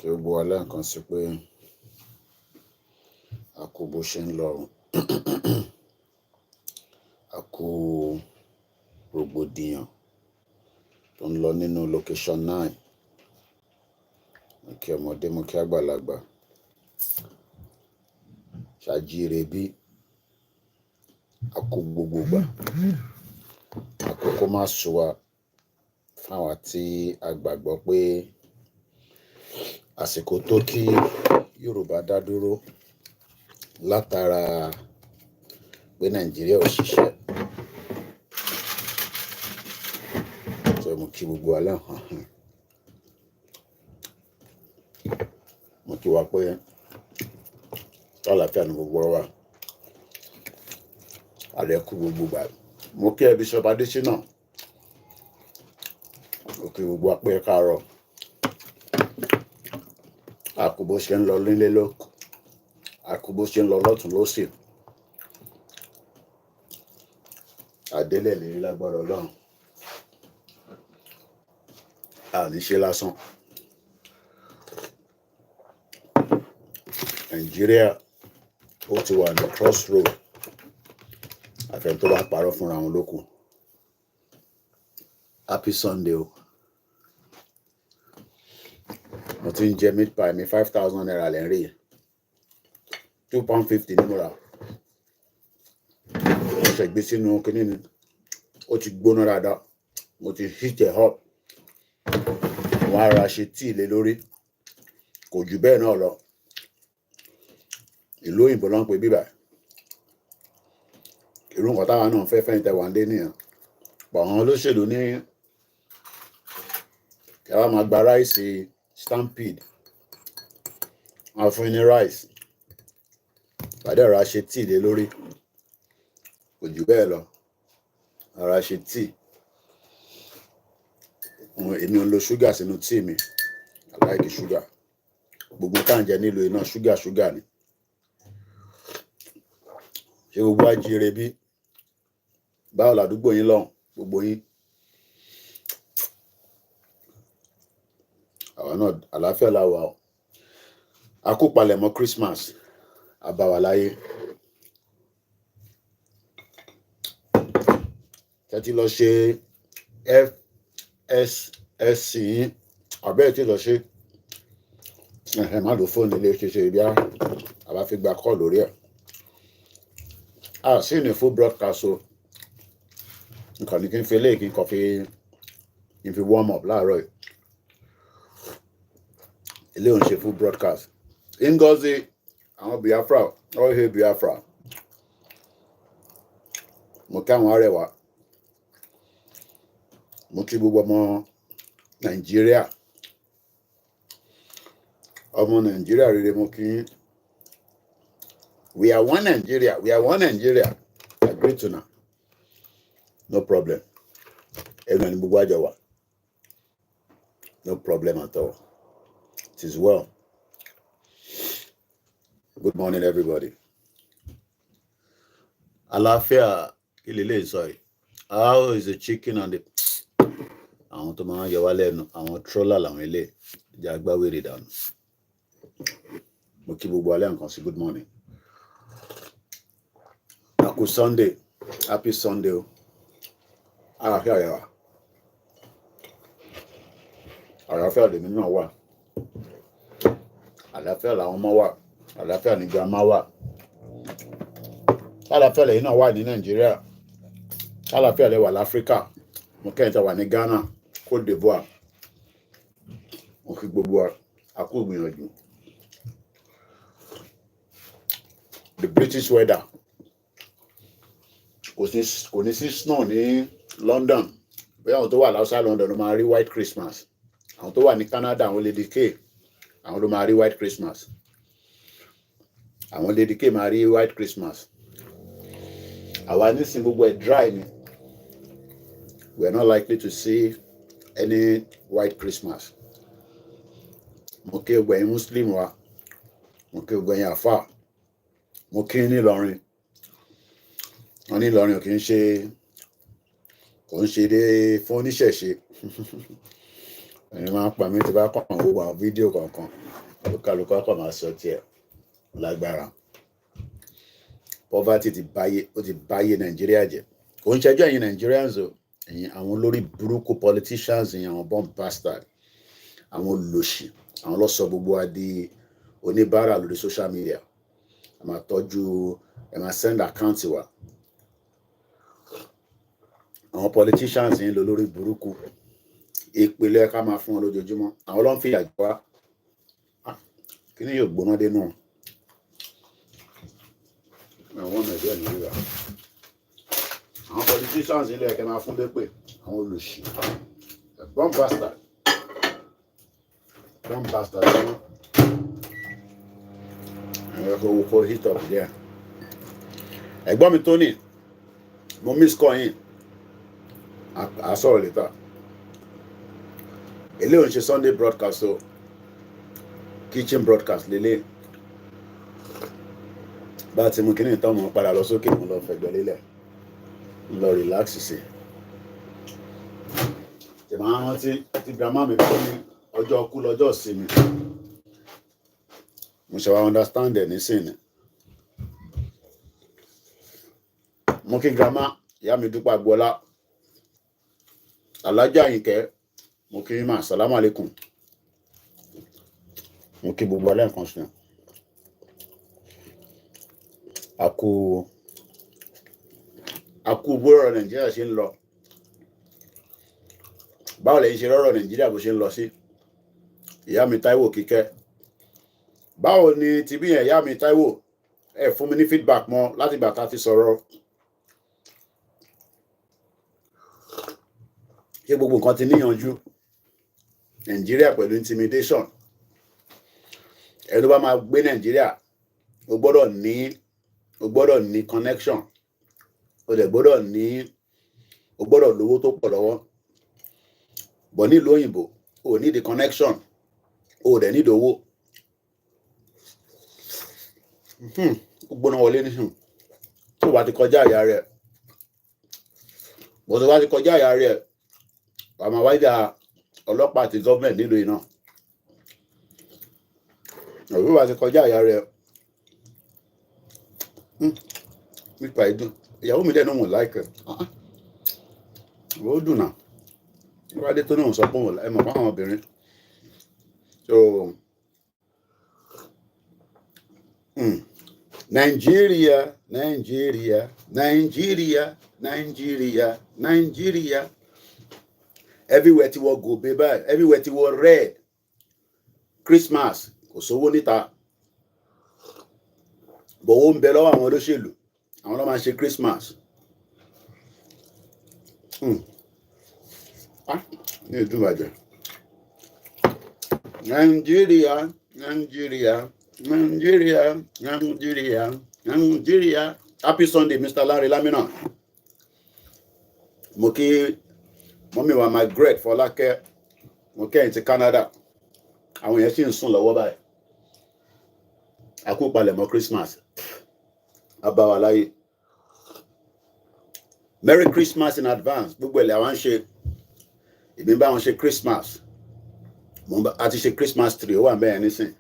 kí ó gbọ́ alẹ́ nǹkan sí pé a kò bó ṣe ń lọ a kò rògbòdìyàn tó ń lọ nínú location 9 mo kí ọmọdé mo kí àgbàlagbà ṣàjíire bí a kò gbogbo gbà àkókò má sọ wa fáwọn tí a gbàgbọ́ pé àsìkò tó kí Yorùbá dá dúró látara pé Nàìjíríà ò ṣiṣẹ́ tó mú kí gbogbo alẹ́ hàn mo kí wa pé àlàáfíà ní gbogbo wa àlẹ́kù gbogbo gbà mo kí ẹbí Bishop Adésínà mo kí gbogbo wa pé káàárọ̀ àkùbó ṣe ń lọ nílé ló àkùbó ṣe ń lọ lọ́tún lósì àdélẹ̀ lè rí lágbára Ọlọ́run àní ṣe lásán Nàìjíríà ó ti wà ní crossroad àfẹn tó bá parọ́ fúnra wọn lókù. Happy Sunday o mo ti ń jẹ meat pie mi 5,000 naira lẹ́rìn yìí £2.50 ní mo rà mo ṣe gbé sínú kínní ni ó ti gbóná dáadáa mo ti heat ẹ̀ up mo ara ṣe tíì lé lórí kò jù bẹ́ẹ̀ náà lọ ìlú òyìnbó ló ń pè bíbà irú nǹkan táwa náà fẹ́ fẹ́yìntì wà ń dé nìyẹn pọ̀ àwọn olóṣèlú ní kí a máa gba ráìsì stampede wọn fún ní rice pàdé ọ̀rọ̀ ṣe tíì lé lórí kò jù bẹ́ẹ̀ lọ ọ̀rọ̀ ṣe tíì èmi ò lo ṣúgà sínú tíì mi aláìkí ṣúgà gbogbo tá à ń jẹ nílùú iná ṣúgà ni ṣé gbogbo ajíire bí báwo làdúgbò yín lọ́hùn gbogbo yín àwọn náà àlàáfíà láwà o àkópalẹ̀mọ́ Christmas àbáwá láyé tẹ́tí lọ ṣe FSSC ọ̀bẹ́ tí lọ ṣe má lò fóònù ilé ṣe ibi àbá fi gba kọ́ lórí ẹ̀ sí ní full broadcast o nǹkan ní kí n fi eléyìí kí n kàn fi warm up láàárọ̀ yìí ilé òun ṣe full broadcast Ngozi àwọn Biafra all hail Biafra mo kí àwọn arẹwà mo kí gbogbo ọmọ Nàìjíríà rere mo kí we are one Nigeria agree to now no problem ẹnu ẹni gbogbo àjọ wa no problem at all. It is well. Good morning, everybody. Àlàáfíà kí lè lè sọ yìí. How is the chicken and the àwọn tó máa ń yọ wá lẹ́nu àwọn troller làwọn ilé ìjà agbáwèrè dànù. Mo kí gbogbo alẹ́ nǹkan sí good morning. Happy Sunday. Happy Sunday o. Àlàáfíà yà wá. Àlàáfíà lèmi náà wà. Àlàáfíà làwọn ọmọ wà àlàáfíà ní grandma wà àlàáfíà lẹ́yìn náà wà ní Nàìjíríà àlàáfíà lẹ wà láfíríkà mo kẹ́yìn tá wà ní Ghana Côte d'Ivoire mo fi gbogbo àkó gbìyànjú the British weather kò ní sí snow ní London bóyá àwọn tó wà outside London ló máa rí white Christmas àwọn tó wà ní Canada àwọn Lady K àwọn ló máa rí white Christmas àwọn Lady K máa rí white Christmas àwa nísìn gbogbo ẹ̀ dry ni we are not likely to see any white Christmas mo kí gbogbo ẹ̀yin Muslim wa mo kí gbogbo ẹ̀yin àfà mo kí ní Ìlọrin wọn ní Ìlọrin kò ń ṣe dé fún oníṣẹ̀ṣe ẹni máa ń pa mí tí bá kàn gbogbo àwọn fídíò kọ̀ọ̀kan kálukú akọ̀ máa sọ tiẹ̀ lágbára. Poverty ti báyé Nàìjíríà jẹ́. Kò ń ṣẹjọ́ ẹ̀yin Nigerians o, ẹ̀yin àwọn olórí burúkú politicians, ẹ̀yin àwọn bomb bastard, àwọn olòṣì, àwọn ló sọ gbogbo wa di oníbàárà lórí social media. Ẹ máa tọ́jú, ẹ máa send account wa. Àwọn politicians yìí lò lórí burúkú. Ìpìlẹ̀ ká máa fún wọn lójoojúmọ́. Àwọn ló ń fi ìyà jẹ wá. Kí ni yóò gbóná dé náà? Àwọn Nàìjíríà nìyíra. Àwọn politicians yìí lẹ́ẹ̀kẹ́ máa fún lépè. Àwọn olòṣì. Bomb bastard. Bomb bastard. Àwọn ẹ̀kọ́ hit up there. Ẹ̀gbọ́n mi Tony, mo miss call yín. I saw it later. Ele on Sunday broadcast, so kitchen broadcast lele. Bá ti mú kíní tán mo padà lọ sókè mo lọ fẹ̀gbẹ́ lélẹ̀. Mo lọ relax sí. Tí màá rántí tí grandma mi kọ́ ní ọjọ́ kú lọ́jọ́ ìsinmi. Mo ṣe wá understand ẹ̀ nísìnyí. Mo kí grandma, ìyá mi Dúpẹ́ Agboola. Alájà Àyìnkẹ́, mo kí yín mà, assalamu alaikum. Mo kí gbogbo alẹ́ nǹkan sí. Àkú bọ́rọ̀ Nàìjíríà ṣe ń lọ. Báwo lẹ́yìn ṣe rọ́rọ̀ Nàìjíríà bó ṣe ń lọ sí? Ìyá mi Táíwò Kíkẹ́. Báwo ni ti bí yẹn ìyá mi Táíwò? Ẹ fún mi ní feedback mọ́ láti ìgbà tá ti sọ̀rọ̀. Ṣé gbogbo nǹkan ti níyanjú? Nàìjíríà pẹ̀lú intimidation. Ẹni tó bá máa gbé Nàìjíríà, o gbọ́dọ̀ ní connection. O gbọ́dọ̀ lówó tó pọ̀ lọ́wọ́. Bọ̀ nílùú òyìnbó, o ní the connection. O dẹ̀ ní owó. Ó gbóná wọlé nísìn. Tó bá ti kọjá àyà rẹ̀. Bó tó bá ti kọjá àyà rẹ̀, wà máa wáyà ọlọ́pàá àti government nílùú iná. Òwú bá ti kọjá àyà rẹ̀. Nípa ìdùn. Ìyàwó mi dẹ̀ náà wọ́n láìkẹ́. Ó dùn náà. Ìwádìí tó náà sọ pé ẹ mọ̀ fún àwọn obìnrin. So, Nigeria. Everywhere ti wọ gòbè báyìí. Everywhere ti wọ red. Christmas kò sówó níta. Bọ̀wọ́ ń bẹ lọ́wọ́ àwọn olóṣèlú. Àwọn ló máa ṣe Christmas. Ní ìdúbàjẹ́. Nigeria. Happy Sunday, Mr. Larry Lamina. Mo kí mọ́mí wa Margaret Fọlákẹ́. Mo kẹ́yìn ti Canada. Àwọn yẹn sì ń sùn lọ́wọ́ báyìí. A kú palẹ̀mọ́ Christmas. A bá wa láyé. Merry Christmas in advance. Gbogbo ẹ̀lẹ́ àwọn ń ṣe. Ìbí bá wọn ṣe Christmas. A ti ṣe Christmas tree ó wà bẹ́ẹ̀ nísìn.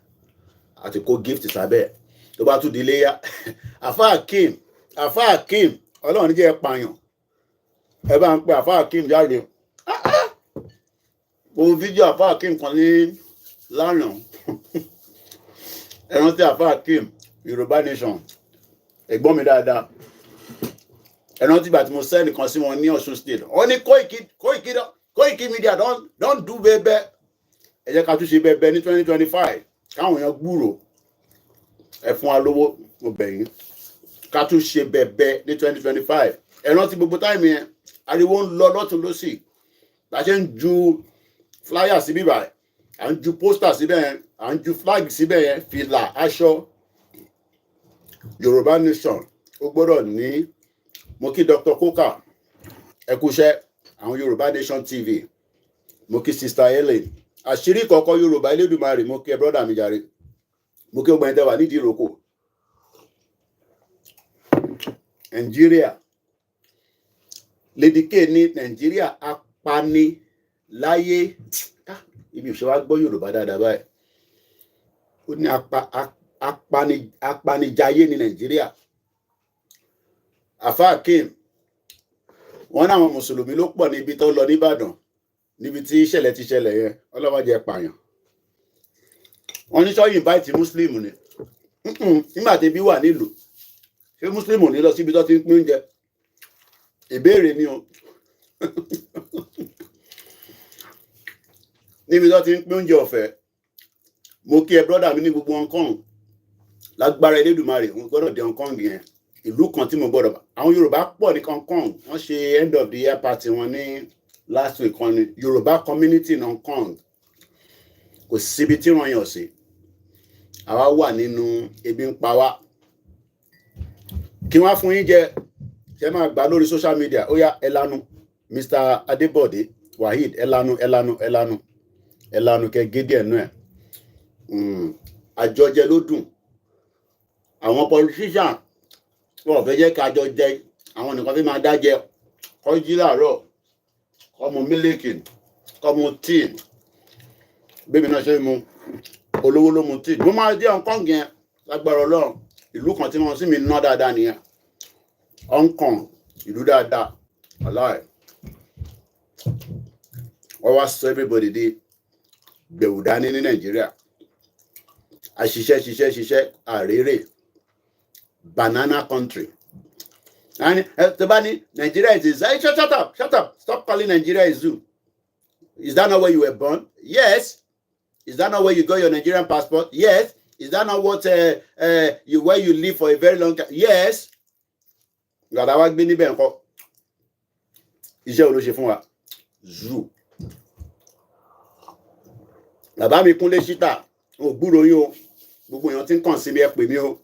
A ti kó gift sábẹ́. Tó bá tún di iléyá. Àfáà Akeem. Ọlọ́run ní jẹ́ pààyàn. Ẹ bá ń pe Àfáà Akeem jáde. Mo fídíò Àfáà Akeem kan ní lánàá. Ẹ rántí Àfáà Akeem, Yoruba Nation. Ẹ̀gbọ́n mi dáadáa. Ẹ rántí ìgbà tí mo send nìkan sí wọn ní Ọ̀ṣun State. Ó ní Koikimedia don't do bẹ́ẹ̀bẹ́. Ẹ jẹ́ ká tún ṣe bẹ́ẹ̀bẹ́ ní 2025. Káwọn èèyàn gbúrò. Ẹ fún wa lówó, mo bẹ̀ yín. Ká tún ṣe bẹ́ẹ̀bẹ́ ní 2025. Ẹ rántí gbogbo táìmù yẹn. Ariwo ń lọ lọ́tún lọ́sì. La ṣe ń ju flyer síbí báyìí. À ń ju poster síbẹ̀ yẹn. À ń ju flag síbẹ̀ yẹn. Fìlà, aṣọ. Yoruba Nation. Ó gbọ́dọ̀ ní. Mo kí Dr. Koka. Ẹ kúṣẹ́. Àwọn Yoruba Nation TV. Mo kí Sister Helen. Àṣírí kọ̀ọ̀kan Yorùbá Elédùmarè. Mo kí ẹ brother mi jàre. Mo kí ọgbọ̀n ẹ̀dẹ́wà nídìí ìrókò. Nigeria. Lady K ní Nigeria apani láyé. Ibi ò ṣe wá gbọ́ Yorùbá dáadáa báyìí. ó ní apanijayé ní Nàìjíríà. Àfáà Akeem wọ́n náà àwọn mùsùlùmí ló pọ̀ níbi tó lọ nìbàdàn níbi tí ìṣẹ̀lẹ̀ ti ṣẹlẹ̀ yẹn ọlọ́mọdé pààyàn. Wọ́n ní sọ́yìn invite muslim ni nígbà tí bí wà nílùú ṣé muslim ò ní lọ síbi tó ti ń pín oúnjẹ? Ìbéèrè ni o. Níbi tó ti ń pín oúnjẹ ọ̀fẹ́, mo kí ẹ brọ́dà mi ní gbogbo Hong Kong lágbára Elédùmarè wọn gbọ́dọ̀ dé Hong Kong yẹn, ìlú kan tí mo gbọ́dọ̀ bá. Àwọn Yorùbá pọ̀ ní Hong Kong, wọ́n ṣe end of the year party wọn ní last week kan ní Yorùbá community in Hong Kong. Kò síbi tí wọ́n yàn sí, àwa wà nínú ebi ń pa wá. Kí wọ́n fún yín jẹ, ṣe máa gbà lórí social media, ó yá ẹlanu Mr. Adébọ̀dé Waheed ẹlanu kẹ gédé ẹnu ẹ. Àjọjẹ ló dùn. Àwọn politician wọ́n fẹ́ jẹ́ ká jọ jẹ, àwọn nìkan fi máa dá jẹ. Kọ́ jí láàárọ̀, kọ́ mu mílíkì, kọ́ mu tíì. Bébí náà ṣe mu olówó ló mu tíì. Mo máa dé Hong Kong yẹn lágbára Ọlọ́run. Ìlú kan tí wọ́n sì mi ná dáadáa nìyẹn. Hong Kong ìlú dáadáa. Wàláì. Wọ́n wá sọ everybody di gbẹ̀wù dání ní Nàìjíríà. Àṣìṣẹ́ àrèrè. Banana country. And Nigeria is a zoo. Shut up. Stop calling Nigeria a zoo. Is that not where you were born? Yes. Is that not where you got your Nigerian passport? Yes. Is that not what where you live for a very long time? Yes. Gbàdá wá gbé níbẹ̀ ńkọ́. Iṣẹ́ wo ló ṣe fún wa? Zoo. Bàbá mi Kúnlé Ṣítà, ò gbúròó yín o. Gbogbo èèyàn tí ń kàn sí mi ẹ pè mí o.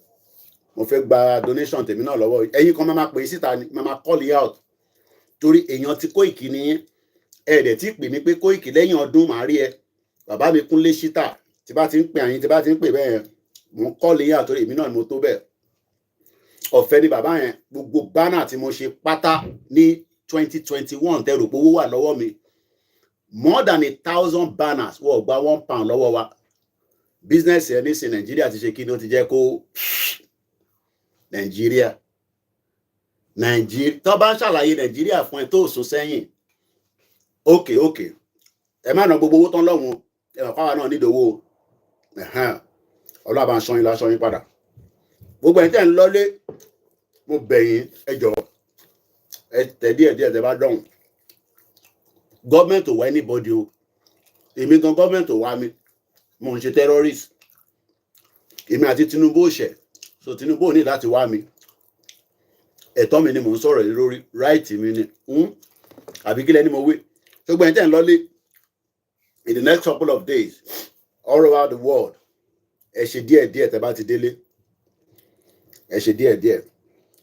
Mo fẹ́ gba donation tèmi náà lọ́wọ́. Ẹ̀yin kan máa pè síta ni, máa call you out. Torí èèyàn tí Koiki ní ẹ̀ẹ́dẹ̀ tí pè mí pé Koiki lẹ́yìn ọdún màá rí ẹ. Bàbá mi Kúnlé Ṣítà, tí bá ti ń pè àyín, tí bá ti ń pè bẹ́ẹ̀, mo call you out torí èmi náà ni mo tó bẹ́ẹ̀. Ọ̀fẹ́ ni bàbá yẹn, gbogbo banner tí mo ṣe pátá ní 2021 tẹ́ rò pé owó wà lọ́wọ́ mi. More than 1,000 banners wọ́n gba £1 lọ́wọ́ wa. Business ẹ̀ ní sin Nàìjíríà ti ṣe kí ni ó ti jẹ́ kó Nàìjíríà tó bá ń ṣàlàyé Nàìjíríà fún ẹ tó sún sẹ́yìn. Okay. Ẹ má ná gbogbo owó tán lọ́hùn, ẹ mọ̀ káwa náà nídòwó. Ọlọ́run bá ń sọ yín lásán yín padà. Gbogbo ẹ̀yin tẹ́ ń lọ́lé, mo bẹ̀ yín ẹ jọ̀ọ́ ẹ tẹ̀ díẹ̀ tẹ́ bá dọ̀hùn. Government ò wá anybody o. Èmi gan government ò wá mi. Mo ń ṣe terrorist. Èmi àti Tinubu ò ṣẹ̀. So Tinubu ò ní láti wá mi. Ẹ̀tọ́ mi ni mò ń sọ̀rọ̀ lórí, right mi ni. Àbí kílẹ̀ ni mo wí. Gbogbo ẹ̀yin tẹ́ ń lọ́lé, in the next couple of days, all over the world, ẹ ṣe díẹ̀ tẹ́ bá ti délé. Ẹ ṣe díẹ̀.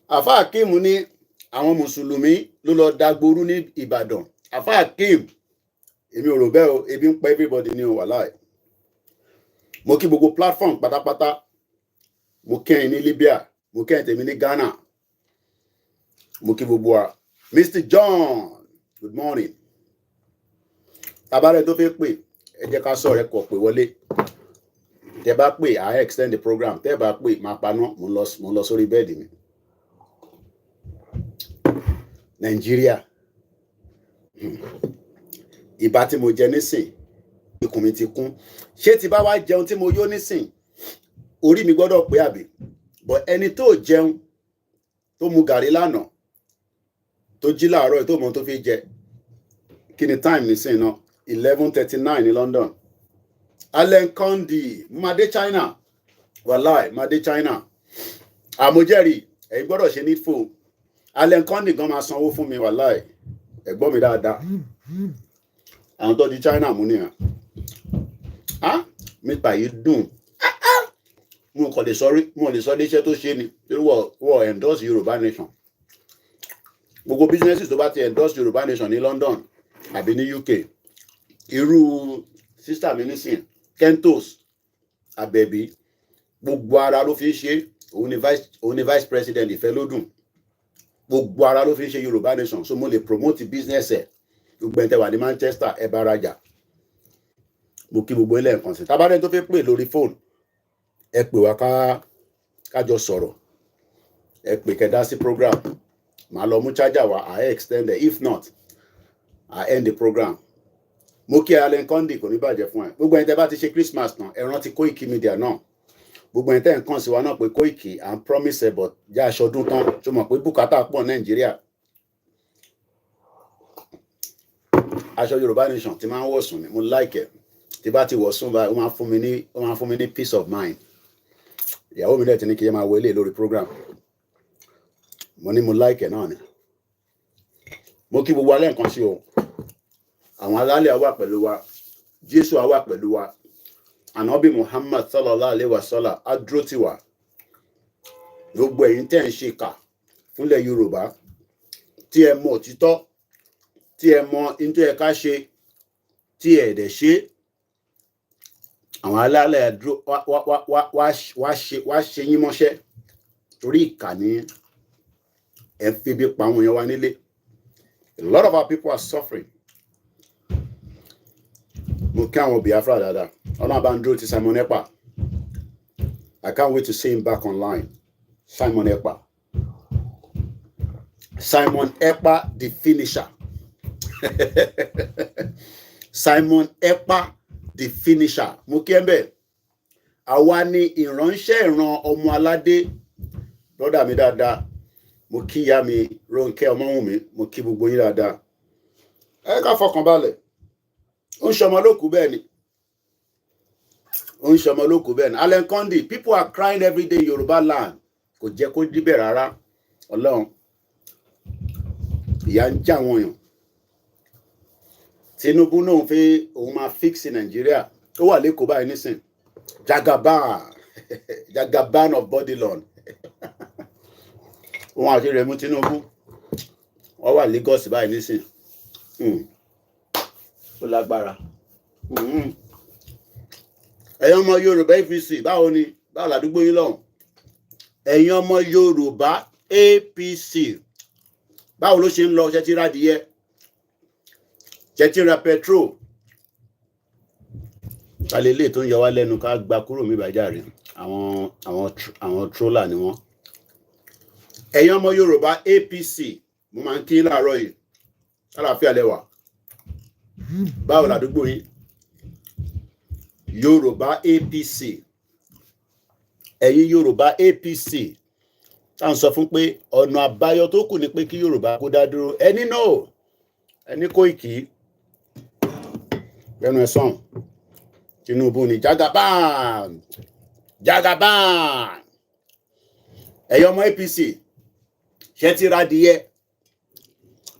Àfáà Akeem ní àwọn mùsùlùmí ló lọ dagboru ní Ìbàdàn. Àfáà Akeem, èmi ò rò bẹ́ẹ̀ o, ebi ń pa everybody ní o wàláì. Mo kí gbogbo platform pátápátá. Mo kí ẹ̀yin ní Libya, mo kí ẹ̀yin tèmi ní Ghana. Mo kí gbogbo wa. Mr. John, good morning. Tabarẹ tó fẹ́ pè, ẹ jẹ́ ká sọ̀rọ̀ ẹ kọ̀ pé wọlé. Tẹ́ bá pè, I extend the program. Tẹ́ bá pè, máa paná, mo lọ sórí bẹ́ẹ̀dì mi. Nàìjíríà. Ìbá tí mo jẹ nísìn, ikùn mi ti kún. Ṣé tí bá wá jẹun tí mo yó nísìn, orí mi gbọ́dọ̀ pé àbí? But ẹni tó jẹun, tó mu gàrí lánàá, tó jí láàárọ̀ tó mọ̀ tó fi jẹ. Kí ni time nísìn náà? 11:39 ní London. Allen Kondi, Made China. Wallahi, Made China. Àmójẹ́rì, ẹ̀yin gbọ́dọ̀ ṣe needful. Allen Kondi gan máa sanwó fún mi, wallahi. Ẹ gbọ́ mi dáadáa. Àwọn tó di China mú nìyẹn. Mítà yìí dùn. Mo lè sọ léṣẹ́ tó ṣe ni. Wọ́n endorse Yorùbá Nation. Gbogbo businesses tó bá ti endorse Yorùbá Nation ní London àbí ní UK. Irú sister mi nísìn, Kentos Abẹ́bí, gbogbo ara ló fi ṣe, òun ni vice president Ìfẹ́lódùn. Gbogbo ara ló fi ṣe Yorùbá Nation. So mo lè promote business ẹ̀. Gbogbo ẹ̀yin tẹ́ wà ní Manchester ẹ bá rajà. Mo kí gbogbo ilé nǹkan sí. Tabarẹ tó fẹ́ pè lórí phone, ẹ pè wá ká jọ sọ̀rọ̀, ẹ pè kẹ́ dá sí program, màá lọ mú charger wá, I extend it, if not I end the program. Mo kí Allen Kondi, kò ní bàjẹ́ fún ẹ. Gbogbo ẹ̀yin tẹ́ bá ti ṣe Christmas tán, ẹ rántí Koikimedia náà. Gbogbo ẹ̀yin tẹ́ ń kàn sí wa náà pé Koiki and promise but jẹ́ aṣọdún tán, tó mọ̀ pé bùkátà pọ̀ Nàìjíríà. Aṣọ Yorùbá Nation ti máa ń wọ̀sùn ni, mo like ẹ̀. Tí bá ti wọ̀sùn báyìí, ó máa ń fún mi ní peace of mind. Ìyàwó mi dẹ̀ ti ní kí ẹ máa wọlé lórí program. Mo ní mo like ẹ̀ náà ni. Mo kí gbogbo alẹ́ nǹkan sí o. Àwọn alálẹ̀ á wà pẹ̀lú wa, Jésù á wà pẹ̀lú wa, Ànábì Muhammad sallallahu alaihi wasallam á dúró tì wá. Gbogbo ẹ̀yin tẹ́ ń ṣe kà fúnlẹ̀ Yorùbá, tí ẹ mọ òtítọ́, tí ẹ mọ in tó yẹ ká ṣe, tí ẹ dẹ̀ ṣe, àwọn alálẹ̀ dúró wá ṣe yín mọ́ṣẹ́, torí ìkànnì ẹ fi bí pa àwọn èèyàn wa nílé. A lot of our people are suffering. Mo kí àwọn Biafra dáadáa. Ọlọ́run bá ń dúró ti Simon Ekpa. I can't wait to see him back online. Simon Ekpa. Simon Ekpa, the finisher. Simon Ekpa, the finisher. Mo kí ẹ bẹ́ẹ̀. Àwa ni ìránṣẹ́ ìran ọmọ aládé. Brother mi dáadáa. Mo kí ìyá mi Rónkẹ́ Ọmọ́wùnmí. Mo kí gbogbo yín dáadáa. Ẹ ká fọkàn balẹ̀. Ó ń ṣọmọ lókù bẹ́ẹ̀ ni. Ó ń ṣọmọ lókù bẹ́ẹ̀ ni. Allen Kondi, people are crying every day in Yoruba land. Kò jẹ́ kó díbẹ̀ rárá. Ọlọ́run. Ìyà ń já wọn yàn. Tinubu náà fẹ́ òun máa fix Nàìjíríà. Ó wà lẹ́kọ̀ọ́ báyìí nísìn. Jagaban of Bodilon. Òun àti Rẹ̀mú Tinubu. Wọ́n wà Lagos báyìí nísìn. Ó lágbára. Ẹ̀yin ọmọ Yorùbá APC, báwo ni? Báwo làdúgbò yín lọ́hùn? Ẹ̀yin ọmọ Yorùbá APC, báwo ló ṣe ń lọ? Ṣé ti ra adìyẹ? Ṣé ti ra petrol? Kálélé tó ń yọ wá lẹ́nu ká gba kúrò mi bàjáre. Àwọn troller ni wọ́n. Ẹ̀yin ọmọ Yorùbá APC, mo máa ń kí láàárọ̀ yìí. Àlàáfíà lẹ́wà. Báwo làdúgbò yín? Yorùbá APC. Ẹ̀yin Yorùbá APC. Tá ń sọ fún pé ọ̀nà àbáyọ tó kù ni pé kí Yorùbá kó dá dúró. Ẹni náà, ẹni Koiki. Lẹ́nu ẹ̀sán. Tinubu ni Jagaban. Jagaban. Ẹ̀yin ọmọ APC. Ṣé ti ra adìyẹ?